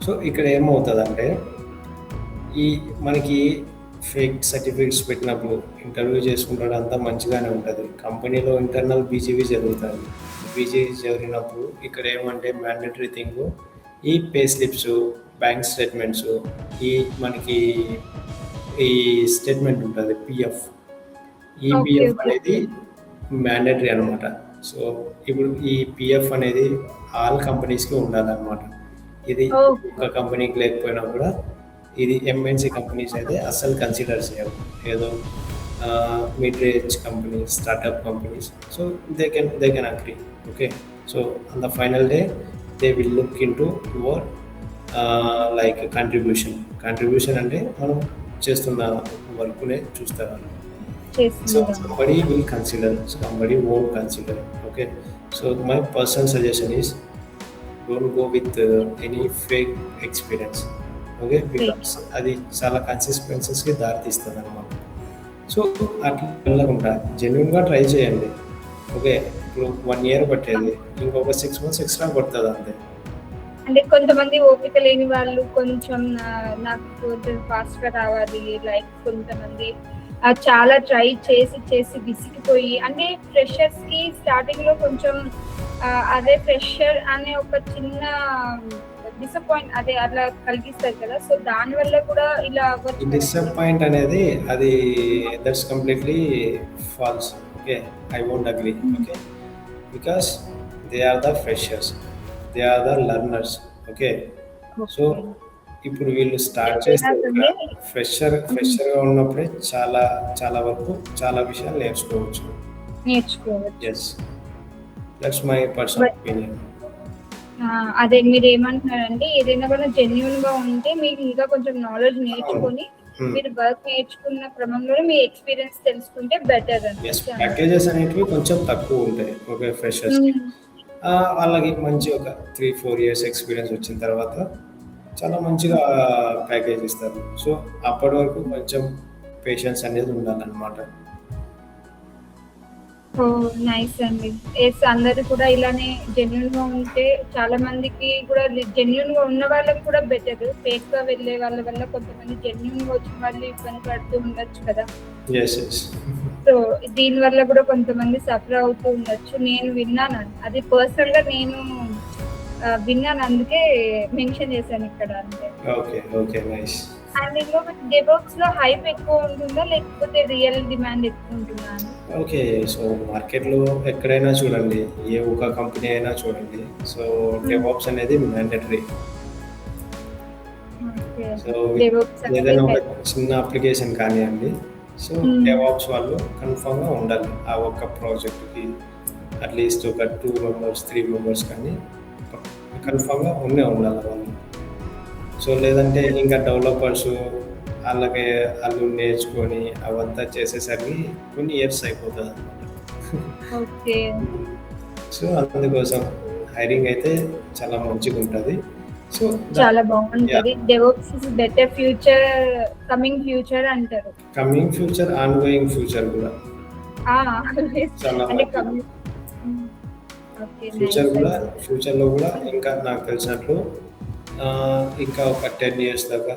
So ఇక్కడ ఏమవుతుందంటే ఈ మనకి ఫేక్ సర్టిఫికేట్స్ పెట్టినప్పుడు ఇంటర్వ్యూ చేసుకుంటాడు అంతా మంచిగానే ఉంటుంది. కంపెనీలో ఇంటర్నల్ బీజీవీ జరుగుతుంది. బీజీవీ జరిగినప్పుడు ఇక్కడ ఏమంటే మ్యాండేటరీ థింగ్ ఈ పే స్లిప్స్, బ్యాంక్ స్టేట్మెంట్స్, ఈ మనకి ఈ స్టేట్మెంట్ ఉంటుంది పిఎఫ్, ఈ Okay, పిఎఫ్ okay. అనేది మ్యాండేటరీ అనమాట. సో ఇప్పుడు ఈ పిఎఫ్ అనేది ఆల్ కంపెనీస్కి ఉండాలన్నమాట. ఇది Oh. ఒక కంపెనీకి లేకపోయినా కూడా ఇది ఎంఎన్సీ కంపెనీస్ అయితే అస్సలు కన్సిడర్ చేయవు. ఏదో mid range companies, startup companies, so they can agree. Okay. So on the final day they will look in to your like contribution అంటే మనం చేస్తున్న వర్క్నే చూస్తారు. So చేస్తున్నారు. somebody will consider, somebody won't consider. Okay. So my personal suggestion is don't go with any fake experience. Okay, because అది చాలా కన్సిక్వెన్సెస్కి దారితీస్తుంది అనమాట. సో అట్లా వెళ్ళకుండా జెన్యున్గా ట్రై చేయండి. ఓకే. ఇప్పుడు 1 year పట్టేది ఇంకొక 6 months ఎక్స్ట్రా పడుతుంది అంతే. అంటే కొంతమంది ఓపిక లేని వాళ్ళు కొంచెం నాకు కొంచెం ఫాస్ట్ గా రావాలి లైక్ కొంతమంది చాలా ట్రై చేసి విసిగిపోయి అంటే ఫ్రెషర్స్ కి స్టార్టింగ్ లో కొంచెం అదే ఫ్రెషర్ అనే ఒక చిన్న డిసప్పాయింట్ అదే అట్లా కలిగిస్తారు కదా సో దాని వల్ల కూడా ఇలా అవ్వచ్చు. డిసప్పాయింట్ అనేది అది that's completely false. Okay, I won't agree. Okay, because they are the freshers, they are the learners. Okay. So ఇప్పుడు వీళ్ళు స్టార్ట్ చేస్తే ఫ్రెషర్గా ఉన్నప్పుడే చాలా వరకు చాలా విషయాలు నేర్చుకోవచ్చు. Yes, that's my personal opinion. అదే మీరు ఏమంటున్నారంటే ఏదైనా కూడా జెన్యున్ గా ఉంటే మీకు ఇంకా కొంచెం నాలెడ్జ్ నేర్చుకొని మీరు వర్క్ నేర్చుకున్న క్రమంలో మీ ఎక్స్పీరియన్స్ తెలుసుకుంటే బెటర్ అని. ప్యాకేజెస్ అనేటివి కొంచెం తక్కువ ఉంటాయి. ఓకే, ఫ్రెషర్స్ వాళ్ళకి మంచి ఒక 3-4 years ఎక్స్పీరియన్స్ వచ్చిన తర్వాత చాలా మంచిగా ప్యాకేజ్ ఇస్తారు. సో అప్పటి వరకు కొంచెం పేషెన్స్ అనేది ఉండాలన్నమాట. నైస్ అండి. ఎస్, అందరు కూడా ఇలానే జెన్యున్ గా ఉంటే చాలా మందికి కూడా జెన్యున్ గా ఉన్న వాళ్ళకి కూడా బెటర్. ఫేక్ గా వెళ్ళే వాళ్ళ వల్ల కొంతమంది జెన్యున్ గా వచ్చిన వాళ్ళు ఇబ్బంది పడుతూ ఉండొచ్చు కదా. సో దీని వల్ల కూడా కొంతమంది సఫర్ అవుతూ ఉండొచ్చు. నేను విన్నాను, అది పర్సనల్ గా నేను విన్నాను, అందుకే మెన్షన్ చేశాను ఇక్కడ. అంటే ఓకే, నైస్. అండ్ ఇంకొక డెవోప్స్ లో హైప్ ఎక్కువ ఉంటుందా లేకపోతే రియల్ డిమాండ్ ఎక్కువ ఉంటుందా? ఓకే, సో మార్కెట్లో ఎక్కడైనా చూడండి, ఏ ఒక కంపెనీ అయినా చూడండి, సో డెవాప్స్ అనేది మ్యాండేటరీ. సో ఏదైనా ఒక చిన్న అప్లికేషన్ కానివ్వండి, సో డెవాప్స్ వాళ్ళు కన్ఫర్మ్గా ఉండాలి ఆ ఒక్క ప్రాజెక్ట్కి. అట్లీస్ట్ ఒక 2 members 3 members కానీ కన్ఫర్మ్గా ఉండాలి వాళ్ళు. సో లేదంటే ఇంకా డెవలపర్స్ వాళ్ళకి వాళ్ళు నేర్చుకొని అవంతా చేసేసరికి కొన్ని ఇయర్స్ అయిపోతుంది అనమాట. ఓకే. సో అందుకోసం హైరింగ్ అయితే చాలా మంచిగా ఉంటుంది. సో చాలా బాగుంటది. DevOps is better future, coming future అంటారు. Coming future, ongoing future కూడా చాలా అంటే మంచిది. ఫ్యూచర్లో కూడా ఇంకా నాకు తెలిసినట్లు ఇంకా ఒక 10 years దాకా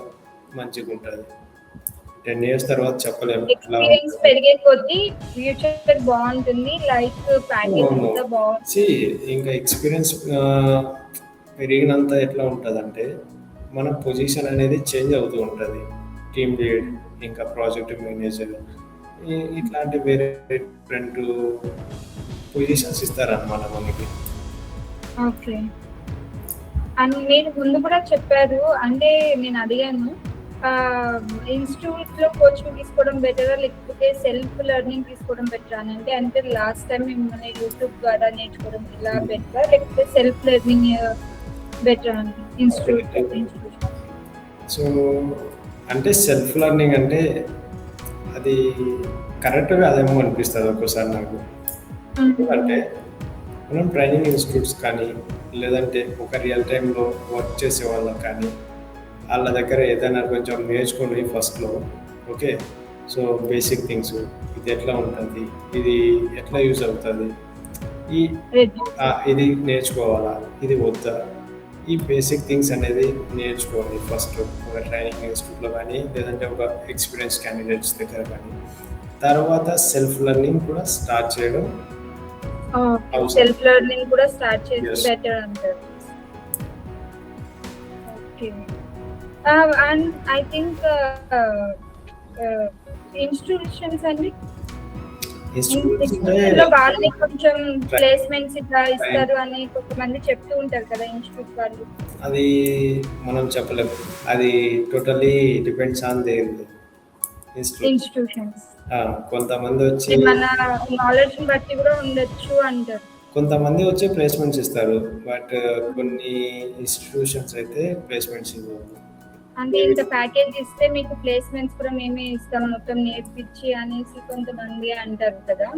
మంచిగా ఉంటుంది. 10 years తర్వాత చెప్పలేము ఎక్స్పీరియన్స్ పెరిగే కొద్దీ ఫ్యూచర్ బాగుంటుంది. లైక్ ప్యాకేజ్ అంతా బాగుంటుంది. ఇంకా ఎక్స్పీరియన్స్ పెరిగినంత ఎట్లా ఉంటుందంటే మన పొజిషన్ అనేది చేంజ్ అవుతూ ఉంటుంది. టీమ్ లీడ్, ఇంకా ప్రాజెక్ట్ మేనేజర్, ఇట్లాంటి వేరే డిఫరెంట్ పొజిషన్స్ ఇస్తారన్నమాట మనకి. ఓకే. అండ్ మీరు ముందు కూడా చెప్పారు, అంటే నేను అడిగాను, ఇన్స్టిట్యూట్ లో కోచింగ్ తీసుకోవడం బెటరా లేకపోతే సెల్ఫ్ లెర్నింగ్ తీసుకోవడం బెటరా అని. అంటే లాస్ట్ టైం మిమ్మల్ని యూట్యూబ్ ద్వారా నేర్చుకోవడం ఇలా బెటరా లేకపోతే సెల్ఫ్ లెర్నింగ్ బెటరా అని ఇన్స్టిట్యూట్? సో అంటే సెల్ఫ్ లెర్నింగ్ అంటే అది కరెక్ట్గా అదేమో అనిపిస్తుంది ఒక్కోసారి నాకు. ఎందుకంటే మనం ట్రైనింగ్ ఇన్స్టిట్యూట్స్ కానీ లేదంటే ఒక రియల్ టైంలో వర్క్ చేసే వాళ్ళకి కానీ వాళ్ళ దగ్గర ఏదైనా కొంచెం నేర్చుకోండి ఫస్ట్లో. ఓకే, సో బేసిక్ థింగ్స్, ఇది ఎట్లా ఉంటుంది, ఇది ఎట్లా యూజ్ అవుతుంది, ఇది నేర్చుకోవాలా, ఇది వద్దా, ఈ బేసిక్ థింగ్స్ అనేది నేర్చుకోవాలి ఫస్ట్ ఒక ట్రైనింగ్ ఇన్స్టిట్యూట్లో కానీ లేదంటే ఒక ఎక్స్పీరియన్స్ క్యాండిడేట్స్ దగ్గర కానీ. తర్వాత సెల్ఫ్ లెర్నింగ్ కూడా స్టార్ట్ చేయడం, సెల్ఫ్ లెర్నింగ్ కూడా స్టార్ట్ చేసి బెటర్ అంటారు. Okay. And I think institutions అండి వాళ్ళని కొంచెం ప్లేస్మెంట్స్ ఇట్లా ఇస్తారు అని కొంతమంది చెప్తూ ఉంటారు కదా ఇన్స్టిట్యూట్ వాళ్ళు. అది మనం చెప్పలేము, అది totally depends on their institutions. కొంతమంది వచ్చి మన నాలెడ్జ్ బట్టి కూడా ఉండొచ్చు అంటారు. కొంతమంది వచ్చి ప్లేస్మెంట్స్ ఇస్తారు, బట్ కొన్ని ఇన్స్టిట్యూషన్స్ అయితే ప్లేస్మెంట్స్ ఇవ్వరు. అంటే ఇంత ప్యాకేజ్ ఇస్తే మీకు ప్లేస్మెంట్స్ కూడా మేమే ఇస్తాం మొత్తం నేర్పించి అనేసి కొంతమంది అంటారు కదా.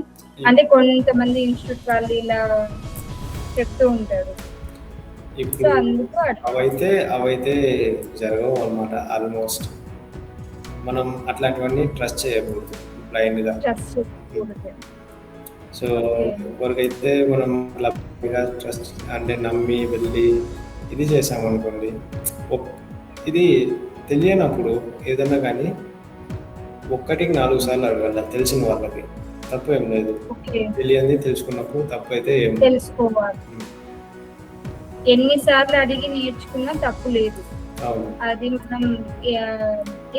అంటే కొంతమంది ఇన్స్టిట్యూట్ వాళ్ళు ఇలా చెప్తూ ఉంటారు. ఇప్పుడు అవైతే జరగవు అన్నమాట. ఆల్మోస్ట్ మనం అట్లాంటివన్నీ ట్రస్ట్ చేయకూడదు బ్లైండ్గా. సో ఎవరికైతే మనం అట్లా ట్రస్ట్ అంటే నమ్మి వెళ్ళి ఇది చేసామనుకోండి, ఇది తెలియనప్పుడు ఏదైనా కానీ 1-4 సార్లు అడగాల తెలిసిన వాళ్ళకి. తప్పు ఏం లేదు, తెలియంది తెలుసుకున్నప్పుడు తప్పు అయితే ఏం తెలుసుకోవాలి. ఎన్నిసార్లు అడిగి నేర్చుకున్నా తప్పు లేదు. అది మనం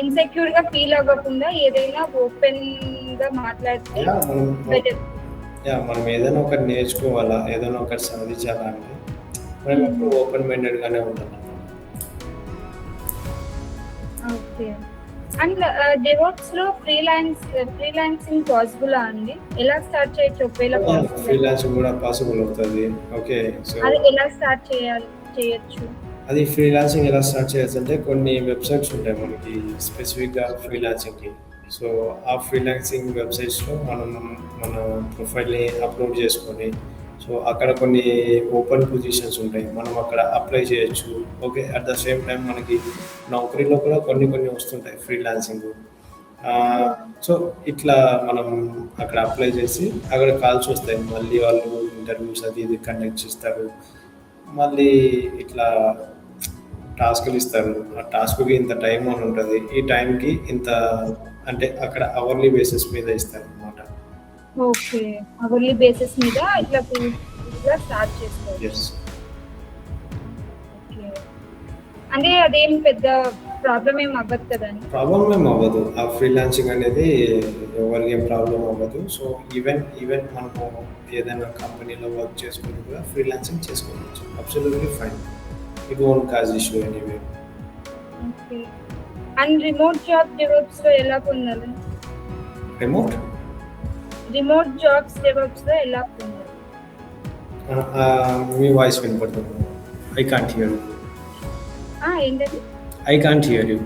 ఇన్సెక్యూర్ గా ఫీల్ అవ్వకుండా ఏదైనా ఓపెన్ గా మాట్లాడితే మనం ఏదైనా ఒకటి నేర్చుకోవాలా, ఏదైనా ఒకటి సాధించాలా అంటే మనం ఎప్పుడు ఓపెన్ మైండెడ్ గానే ఉండాలి. ఓకే. అండ్ డెవోప్స్ లో ఫ్రీలాన్సింగ్ పాసిబుల్ అండి? ఎలా స్టార్ట్ చేయొచ్చు ఒకవేళ ఫ్రీలాన్సింగ్ కూడా పాసిబుల్ అవుతుంది. ఓకే, సో అది ఎలా స్టార్ట్ చేయొచ్చు? అది ఫ్రీలాన్సింగ్ ఎలా స్టార్ట్ చేయొచ్చు అంటే కొన్ని వెబ్సైట్స్ ఉంటాయి మనకి స్పెసిఫిక్గా ఫ్రీలాన్సింగ్కి. సో ఆ ఫ్రీలాన్సింగ్ వెబ్సైట్స్లో మనం మన ప్రొఫైల్ని అప్లోడ్ చేసుకొని, సో అక్కడ కొన్ని ఓపెన్ పొజిషన్స్ ఉంటాయి, మనం అక్కడ అప్లై చేయొచ్చు. Okay, at the same time మనకి నౌకరీలో కూడా కొన్ని వస్తుంటాయి ఫ్రీలాన్సింగ్. సో ఇట్లా మనం అక్కడ అప్లై చేసి అక్కడ కాల్స్ వస్తాయి, మళ్ళీ వాళ్ళు ఇంటర్వ్యూస్ అది ఇది కండక్ట్ చేస్తారు, మళ్ళీ ఇట్లా టాస్క్లు ఇస్తారు. ఆ టాస్క్కి ఇంత టైం అని ఉంటుంది, ఈ టైంకి ఇంత అంటే అక్కడ అవర్లీ బేసిస్ మీద ఇస్తారు అన్నమాట. ఓకే, అవర్లీ బేసిస్ మీద ఇట్లా స్టార్ట్ చేసుకోవచ్చు. ఓకే, అంటే అదేం పెద్ద ప్రాబ్లం ఏం అవ్వదు కదండి? ప్రాబ్లం ఏం అవ్వదు, ఆ ఫ్రీలాన్సింగ్ అనేది ఎవరికి ఏం ప్రాబ్లం అవ్వదు. సో ఈవెన్ మనము ఏదైనా కంపెనీలో వర్క్ చేసుకుంటూ కూడా ఫ్రీలాన్సింగ్ చేసుకోవచ్చు. Absolutely fine, it won't cause issue anyway. Okay. And remote job develops లో ఎలా పొందాలి? రిమోట్ జాబ్స్ డెవలప్స్ లో ఎలా పొందాలి? మీ వాయిస్ వినపడుతుంది. I can't hear you. ఏంటది? I can't hear you.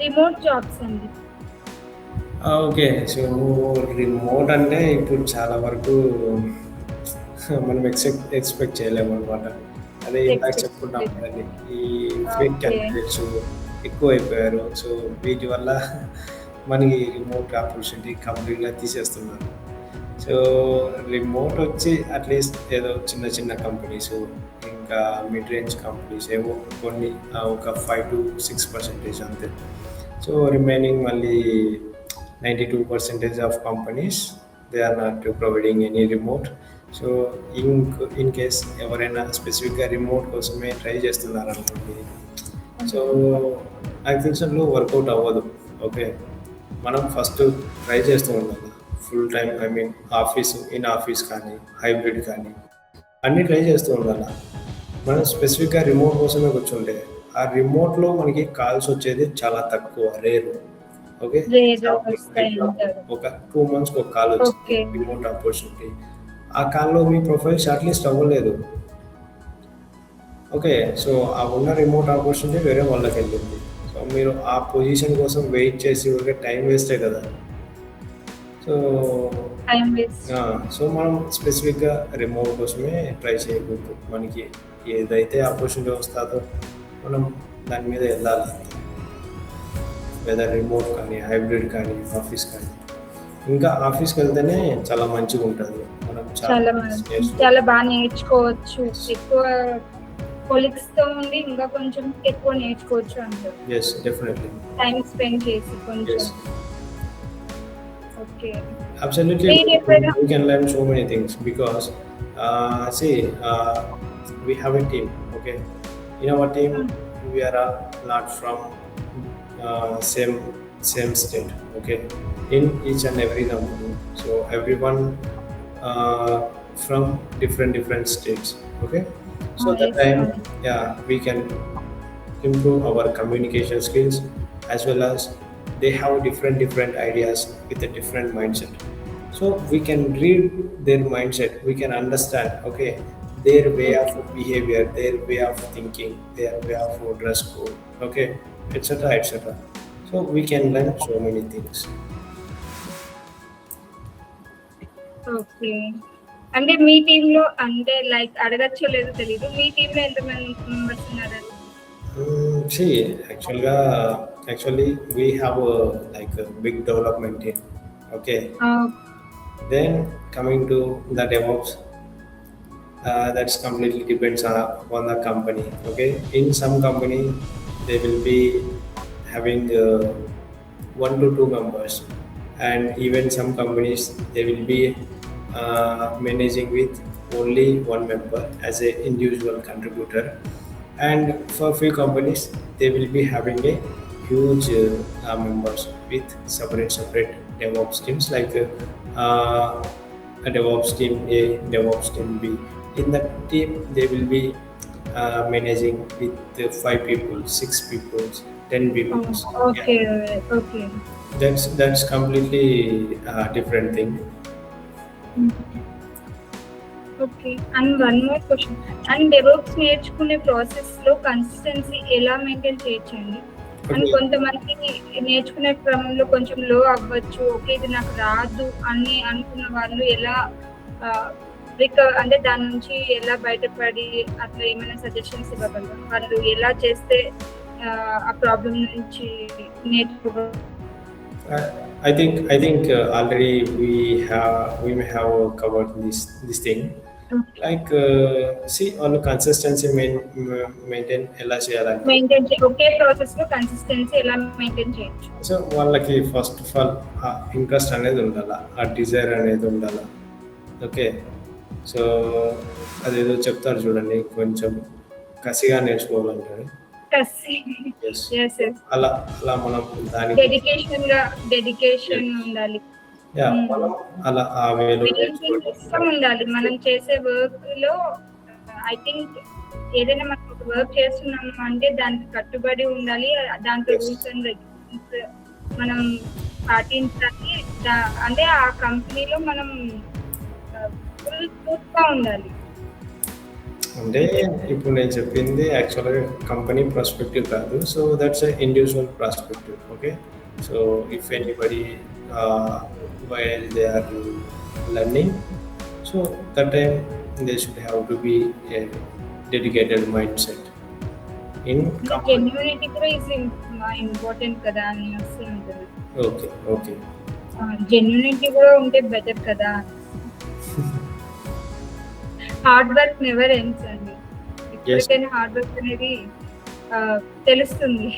Remote jobs అండి. ఓకే. సో, రిమోట్ అంటే ఇప్పుడు చాలా వరకు మనం ఎక్స్‌పెక్ట్ చేయలేమనమాట. అదే ఇందాక చెప్పుకున్నాం ఎక్స్‌పెక్ట్ కదండీ! ఈ ఫేక్ ఓకే. క్యాండిడేట్స్ ఎక్కువైపోయారు. సో, వీటి వల్ల మనకి రిమోట్ ఆపర్చునిటీ కంప్లీట్‌గా తీసేస్తున్నారు. సో, రిమోట్ వచ్చి అట్‌లీస్ట్ ఏదో చిన్న చిన్న కంపెనీసు, ఇంకా మిడ్ రేంజ్ కంపెనీస్ ఏవో కొన్ని ఒక 5-6% అంతే. సో, రిమైనింగ్ మళ్ళీ 92% of companies they are not providing any remote. So, in case ఎవరైనా స్పెసిఫిక్‌గా రిమోట్ కోసమే ట్రై చేస్తున్నారనుకోండి. సో, నాకు తెలిసినట్లు వర్కౌట్ అవ్వదు. ఓకే. మనం ఫస్ట్ ట్రై చేస్తూ ఉండాలి. Full time I mean in office కానీ, హైబ్రిడ్ కానీ అన్నీ ట్రై చేస్తూ ఉండాల. మనం స్పెసిఫిక్‌గా రిమోట్ కోసమే కూర్చుంటే, ఆ రిమోట్‌లో మనకి కాల్స్ వచ్చేది చాలా తక్కువ, రేరు. ఓకే. రేర్ వస్తాయంటారు. ఒక 2 మంత్స్‌కి ఒక కాల్ వచ్చింది. ఓకే. Remote opportunity. ఆ కాల్‌లో మీ ప్రొఫైల్ షార్ట్ లిస్ట్ అవ్వలేదు. ఓకే. సో, ఆ ఉన్న రిమోట్ ఆపర్చునిటీ వేరే వాళ్ళకెళ్ళింది. సో, మీరు ఆ పొజిషన్ కోసం వెయిట్ చేసి ఊరికే టైం వేస్టే కదా! So, time waste. సో మనం స్పెసిఫిక్‌గా రిమోట్ కోసమే ట్రై చేయకూడదు. మనకి ఏదైతే ఆపర్చునిటీ వస్తాదో మనం దాని మీద వెళ్ళాలి. వెదర్ రిమోట్ కానీ, హైబ్రిడ్ కానీ, ఆఫీస్ కానీ. ఇంకా ఆఫీస్‌కెళ్తేనే చాలా మంచిగుంటది. మనం చాలా నేర్చుకోవచ్చు. చాలా బాగా నేర్చుకోవచ్చు. ఎక్కువ కొలీగ్స్‌తో ఉండి ఇంకా కొంచెం ఎక్కువ నేర్చుకోవచ్చు అంటారు. యెస్. డెఫినెట్‌లీ. టైమ్ స్పెండ్ చేసి కొంచెం. యెస్. ఓకే. Absolutely. మీరు ఎప్పుడైనా We can learn so many things because, see, we have a team, okay? In our team, we are all not from same state, okay? In each and every company, so everyone from different states, okay? So that yes, time, yeah, we can improve our communication skills as well as they have different ideas with a different mindset. So we can read their mindset, we can understand, okay, their way of behavior, their way of thinking, their way of dress code, okay, etc. So we can learn so many things. Okay. అంటే మీ టీమ్‌లో అంటే లైక్ అడగచ్చో లేదో తెలీదు. మీ టీమ్‌లో ఎంతమంది మెంబర్స్ ఉన్నారండి? See, actually we have like a big development team, okay. Then coming to the DevOps, that's completely depends on the company, okay. In some company they will be having 1 to 2 members, and even some companies they will be managing with only one member as a individual contributor, and for few companies they will be having a huge members with separate DevOps teams, like a DevOps team A, DevOps team B. In that team they will be managing with 5 people, 6 people, 10 people. Okay. Okay. That's completely different thing. Okay. And one more question. And develops నేర్చుకునే ప్రాసెస్‌లో కన్సిస్టెన్సీ ఎలా మెయింటైన్ చేయొచ్చండి? And Okay. కొంతమంది నేర్చుకునే క్రమంలో కొంచెం లో అవ్వచ్చు. ఓకే. ఇది నాకు రాదు అని అనుకున్న వాళ్ళు ఎలా అంటే దాని నుంచి ఎలా బయటపడి అట్లా ఏమైనా సజెషన్స్ ఇవ్వగలరా? వాళ్ళు ఎలా చేస్తే ఆ ప్రాబ్లమ్ నుంచి నేర్చుకోగలరు? I think already we may have covered this thing. Like see, on consistency maintain ఎలా చేయాలంటే, మెయింటైన్ ఒకే ప్రాసెస్‌లో కన్సిస్టెన్సీ ఎలా మెయింటైన్ చేయొచ్చు? సో వాళ్ళకి ఫస్ట్ ఆఫ్ ఆల్ ఆ ఇంట్రెస్ట్ అనేది ఉండాల, ఆ డిజైర్ అనేది ఉండాల. ఓకే. సో అదేదో చెప్తారు చూడండి, కొంచెం కసిగా నేర్చుకోవాలంటారు. కసి. Yes. యెస్. యెస్. అలా మనం దానికి డెడికేషన్ ఉండాలి. మనం అలా ఆ వేలో ఇష్టం ఉండాలి. మనం చేసే వర్క్‌లో ఐ థింక్ ఏదైనా మనం ఒక వర్క్ చేస్తున్నాము అంటే దానికి కట్టుబడి ఉండాలి. దాంట్లో Yes. రూల్స్ అండ్ రెగ్యులేషన్స్ మనం పాటించాలి. అంటే ఆ కంపెనీలో మనం ఫుల్ ట్రూత్‌గా ఉండాలి. అంటే ఇప్పుడు నేను చెప్పింది యాక్చువల్‌గా కంపెనీ పర్స్పెక్టివ్ కాదు. So, that's a individual perspective. Okay. So, if anybody ah, while they are learning, so that time they should have to be a dedicated mindset in company. Genuinity కూడా ఈజ్ ఇంపార్టెంట్ కదా అని వస్తూ ఉంటుంది. ఓకే. ఓకే. జెన్యూనిటీ కూడా ఉంటే బెటర్ కదా. హార్డ్ వర్క్ నెవర్ ఎండ్స్ అండి. Yes. ఎప్పటికైనా హార్డ్ వర్క్ అనేది తెలుస్తుంది.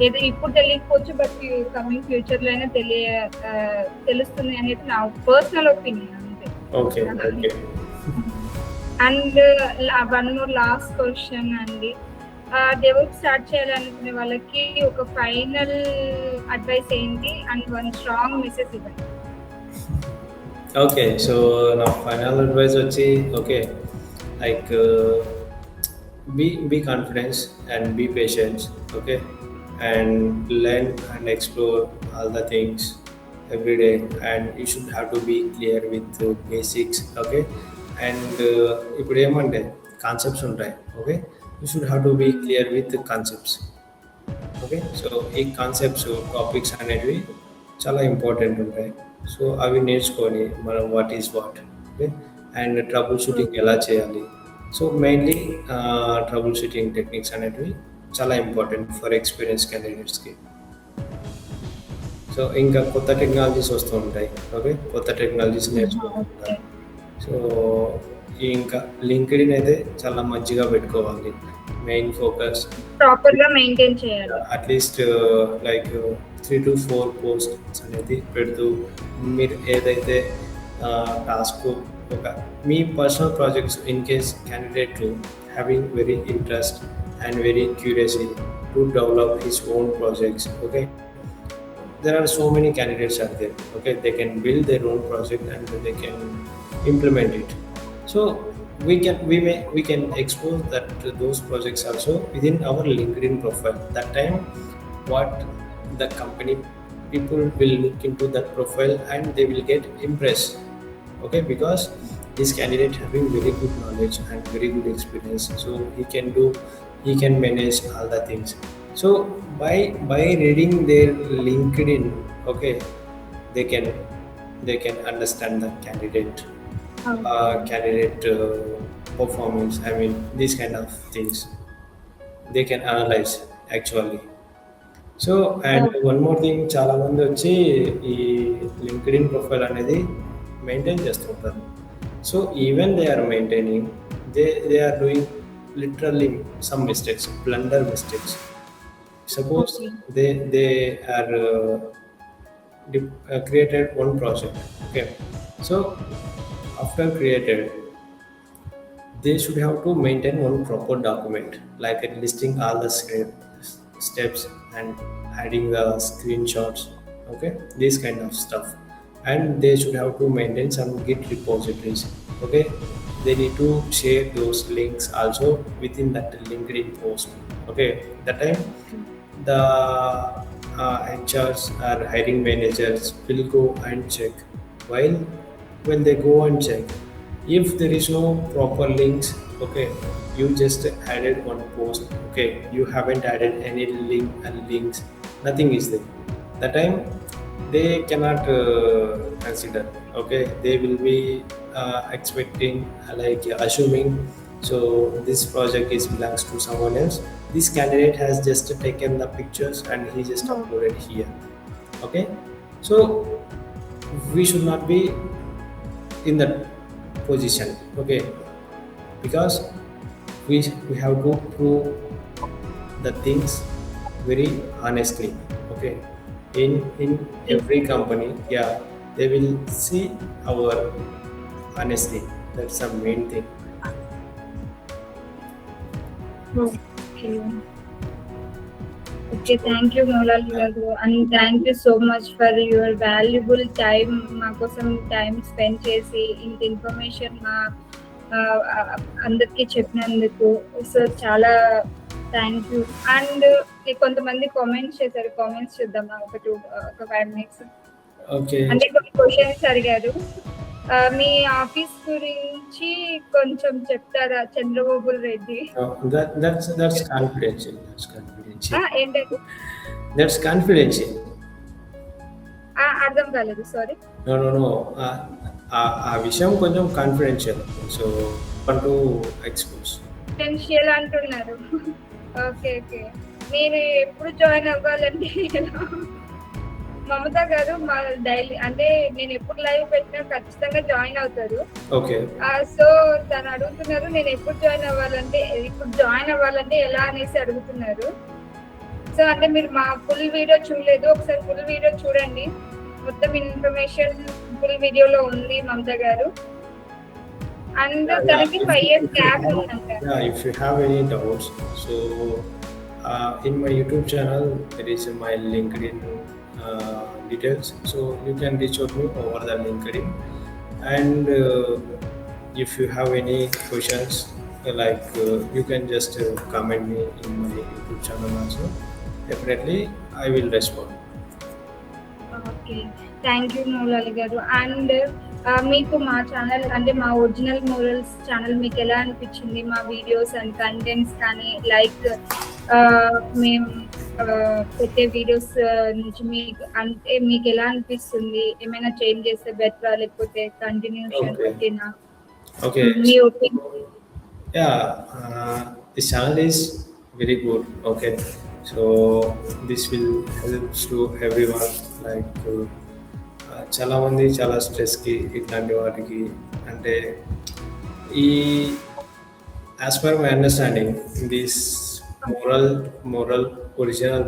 ఏదో ఇప్పుడు తెలియకపోవచ్చు, బట్ కమింగ్ ఫ్యూచర్ లో అయినా తెలుస్తుంది అనేది నా పర్సనల్ ఒపీనియన్ అంతే. Okay. Okay. And one more last question అండి. డెవలప్ స్టార్ట్ చేయాలనుకునే వాళ్ళకి ఒక ఫైనల్ అడ్వైస్ ఏంటి అండ్ వన్ స్ట్రాంగ్ మెసేజ్ ఇవ్వండి. ఓకే. సో, నా ఫైనల్ అడ్వైస్ వచ్చి okay. Like be confident and be patient. Okay. And learn and explore all the things every day, and you should have to be clear with the basics. Okay. And ఇప్పుడు ఏమంటే కాన్సెప్ట్స్ ఉంటాయి. Okay. You should have to be clear with concepts. Okay. So ఈ కాన్సెప్ట్స్ టాపిక్స్ అనేటివి చాలా ఇంపార్టెంట్ ఉంటాయి. సో అవి నేర్చుకొని మనం what is what. Okay. And trouble shooting ఎలా చేయాలి. So mainly trouble shooting techniques అనేటివి చాలా ఇంపార్టెంట్ ఫర్ ఎక్స్పీరియన్స్ క్యాండిడేట్స్కి. సో ఇంకా కొత్త టెక్నాలజీస్ వస్తూ ఉంటాయి. ఓకే. కొత్త టెక్నాలజీస్ నేర్చుకుంటారు. సో ఇంకా లింక్డ్ఇన్ అయితే చాలా మంచిగా పెట్టుకోవాలి. మెయిన్ ఫోకస్ ప్రాపర్ గా మెయింటైన్ చేయాలి. అట్లీస్ట్ లైక్ 3 to 4 పోస్ట్స్ అనేది పెడుతూ మీరు ఏదైతే టాస్క్ ఒక మీ personal projects in case candidate having very interest and very curiosity to develop his own projects. Okay. There are so many candidates out there. Okay. They can build their own project and they can implement it. So we can expose that to those projects also within our LinkedIn profile. That time what the company people will look into that profile and they will get impressed. Okay. Because this candidate having very good knowledge and very good experience, so he can manage all the things. So by reading their LinkedIn, okay, they can understand the candidate performance. I mean, these kind of things they can analyze actually. So and one more thing, చాలా మంది వచ్చి ఈ లింక్డ్ఇన్ ప్రొఫైల్ అనేది మెయింటైన్ చేస్తుంటారు. So even they are maintaining, they are doing literally some mistakes, blunder mistakes. Suppose they are created one project. Okay. So after created, they should have to maintain one proper document, like listing all the steps and adding the screenshots. Okay. This kind of stuff. And they should have to maintain some Git repositories. Okay. They need to share those links also within that LinkedIn post. Okay. That time the HRs or hiring managers will go and check. When they go and check, if there is no proper links, okay, you just added one post, okay, you haven't added any link and links, nothing is there. That time they cannot consider. Okay. They will be expecting, like assuming, so this project belongs to someone else. This candidate has just taken the pictures and he just uploaded here. Okay. So we should not be in that position. Okay. Because we have to prove the things very honestly. Okay. In every company, yeah, they will see our honesty. That's the main thing. Okay, thank you Moulal garu, and thank you so much for your valuable time. మా కోసం టైం స్పెండ్ చేసి ఇంత ఇన్ఫర్మేషన్ మా అందరికీ చెప్పినందుకు. సో చాలా థ్యాంక్ యూ. అండ్ కొంతమంది కామెంట్స్ చేశారు, కామెంట్స్ చూద్దామా? ఒక 5 minutes. ఓకే. అంటే కొన్ని క్వశ్చన్స్ అడిగారు. మీ ఆఫీస్ గురించి కొంచెం చెప్తారా? Chandrababu Reddy. That's confidential. That's confidential. ఏంటండి? That's confidential. అర్థం కాలేదు. సారీ. No. ఆ విషయం కొంచెం confidential. So to expose. Potential అంటున్నారు. ఓకే. నేను ఎప్పుడు జాయిన్ అవ్వాలంటే మమత గారు మా డైలీ అంటే నేను ఎప్పుడు లైవ్ పెట్టినా ఖచ్చితంగా జాయిన్ అవుతారు. ఓకే. సో తను అడుగుతున్నారు నేను ఎప్పుడు జాయిన్ అవ్వాలంటే, ఇప్పుడు జాయిన్ అవ్వాలంటే ఎలా అనేసి అడుగుతున్నారు. సో అంటే మీరు మా ఫుల్ వీడియో చూడలేదు, ఒకసారి ఫుల్ వీడియో చూడండి. మొత్తం ఇన్ఫర్మేషన్ ఫుల్ వీడియోలో ఉంది మమత గారు. అండ్ తనకి 5 years గ్యాప్ ఉందంట. If you have any doubts, so in my YouTube channel there is my LinkedIn details, so you can reach out me over the LinkedIn. And if you have any questions, you can just comment me in my YouTube channel also. Definitely I will respond. Okay. Thank you Moula Ali గారు. అండ్ మీకు మా ఛానల్ అంటే మా ఒరిజినల్ మోరల్స్ ఛానల్ మీకు ఎలా అనిపించింది? మా వీడియోస్ అండ్ కంటెంట్స్ కానీ మేము పెట్టే వీడియోస్ నుంచి మీకు ఎలా అనిపిస్తుంది? ఏమైనా చేంజ్ చేస్తే బెటరా లేకపోతే కంటిన్యూషన్ పెట్టినా? Okay. Me opinion. This channel is very good. Okay, so this will helps to everyone. చాలా మంది చాలా స్ట్రెస్కి ఇట్లాంటి వాటికి అంటే ఈ as per my understanding this original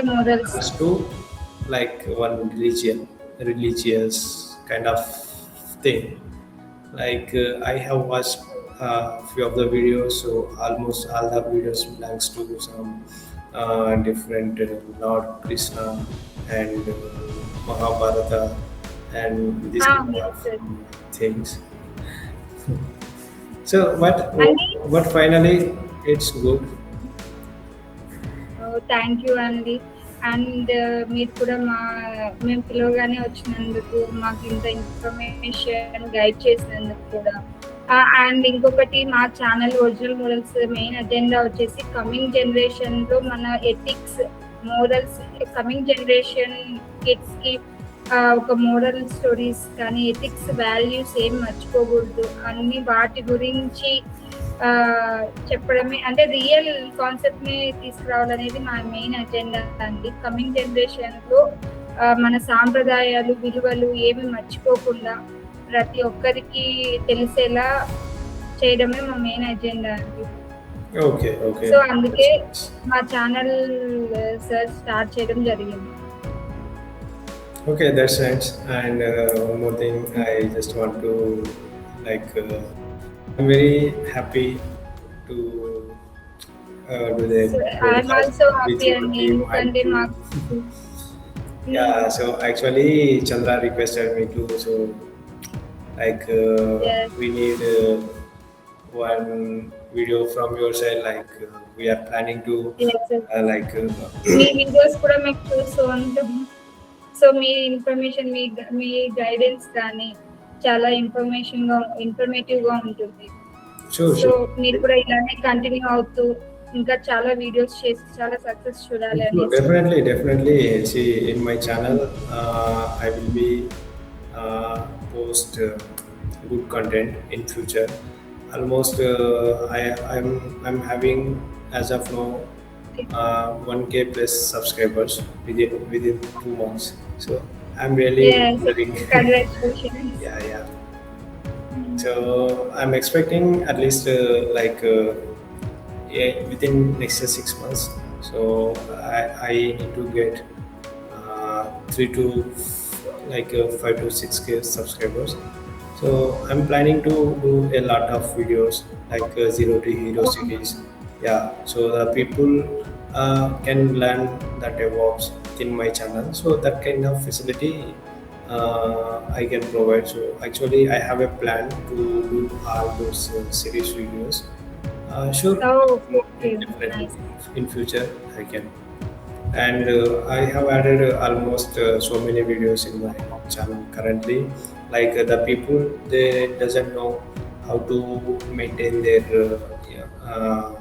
morals to one religious kind of thing. I have watched few of the videos, so almost all the videos belongs to some different Lord Krishna and Mahabharata and this kind of things. So but finally it's good. Thank you అండి. అండ్ మీరు కూడా మేము పిలవగానే వచ్చినందుకు, మాకు ఇంత ఇన్ఫర్మేషన్ గైడ్ చేసినందుకు కూడా. అండ్ ఇంకొకటి మా channel original morals main agenda వచ్చేసి కమింగ్ జనరేషన్లో మన ఎథిక్స్ మోరల్స్, కమింగ్ జనరేషన్ కిడ్స్కి ఒక మోరల్ స్టోరీస్ కానీ ఎథిక్స్ వాల్యూస్ ఏం మర్చిపోకూడదు అన్ని వాటి గురించి చెప్పడమే, అంటే రియల్ కాన్సెప్ట్ ని తీసుకురావాలనేది మా మెయిన్ అజెండా అండి. కమింగ్ జనరేషన్ లో మన సాంప్రదాయాలు విలువలు ఏమి మర్చిపోకుండా ప్రతి ఒక్కరికి తెలిసేలా చేయడమే మా మెయిన్ అజెండా అండి. సో అందుకే మా ఛానల్ సార్ స్టార్ట్ చేయడం జరిగింది. Okay, that's nice. And one more thing, I just want to I'm very happy to do the. I'm also happy and yeah. So actually, Chandra requested me to. So yes. We need one video from your side. We are planning to. Yes, me videos కూడా మీకు చూస్తూ ఉంటాం. సో మీ ఇన్ఫర్మేషన్ మీ గైడెన్స్ కానీ చాలా ఇన్ఫర్మేటివ్ గా ఉంటుంది. సో మీరు కూడా ఇలానే కంటిన్యూ అవుతూ ఇంకా చాలా వీడియోస్ చేసి చాలా సక్సెస్ చూడాలి అని. Definitely. See, in my channel, I will be post good content in future. Almost I'm having as of now 1K plus subscribers within 2 months. So I'm really congratulations. Yeah. So I'm expecting at least within next 6 months. So I need to get 5 to 6K subscribers. So I'm planning to do a lot of videos Zero to Hero Cities. Yeah, so the people can learn the DevOps in my channel. So that kind of facility I can provide. So actually I have a plan to do all those series videos. Sure. Okay. Definitely. Nice. In future I can. and I have added almost so many videos in my channel currently. Like the people, they doesn't know how to maintain their yeah,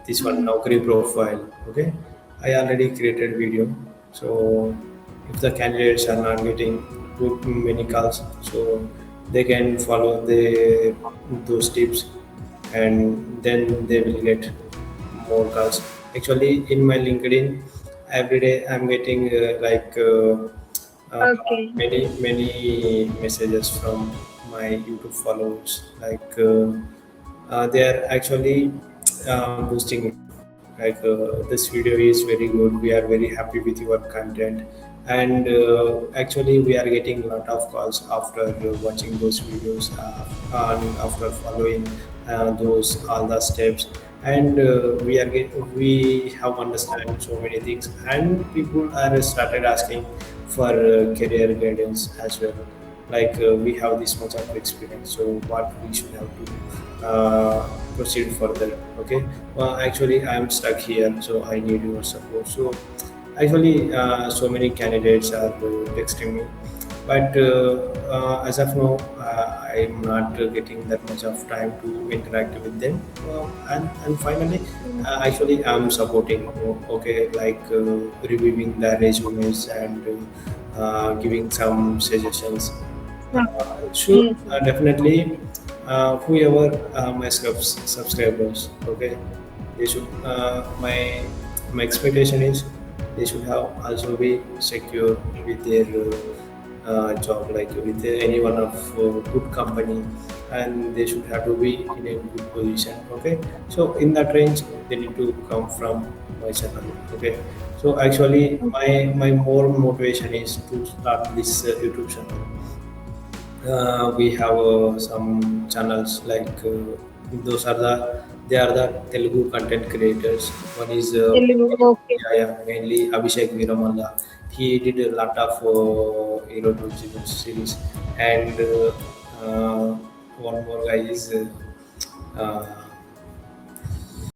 this one Naukri profile. Okay, I already created video. So if the candidates are not getting too many calls, so they can follow the those tips, and then they will get more calls. Actually, in my LinkedIn, every day I'm getting uh, Okay. many messages from my YouTube followers. They are actually boosting me. This video is very good. We are very happy with your content, and actually we are getting a lot of calls after watching those videos and after following those all the steps, and we have understand so many things, and people are started asking for career guidance as well. We have this much of experience, so what we should have to proceed further. Okay, well, actually I'm stuck here, so I need your support. So actually so many candidates are texting me, but as of now I'm not getting that much of time to interact with them. And finally actually I'm supporting, okay, reviewing the resumes and giving some suggestions. Yeah. Sure, Yes. definitely. Whoever my subscribers, okay, they should. My expectation is they should have also be secure with their job, like with any one of good company, and they should have to be in a good position. Okay, so in that range, they need to come from my channel. Okay, so actually, my more motivation is to start this YouTube channel. We have some channels those are they are the Telugu content creators. One is Telugu. Okay. yeah, yeah, mainly Abhishek Viramalla. He did a lot of Hero to Zero series, and one more guy is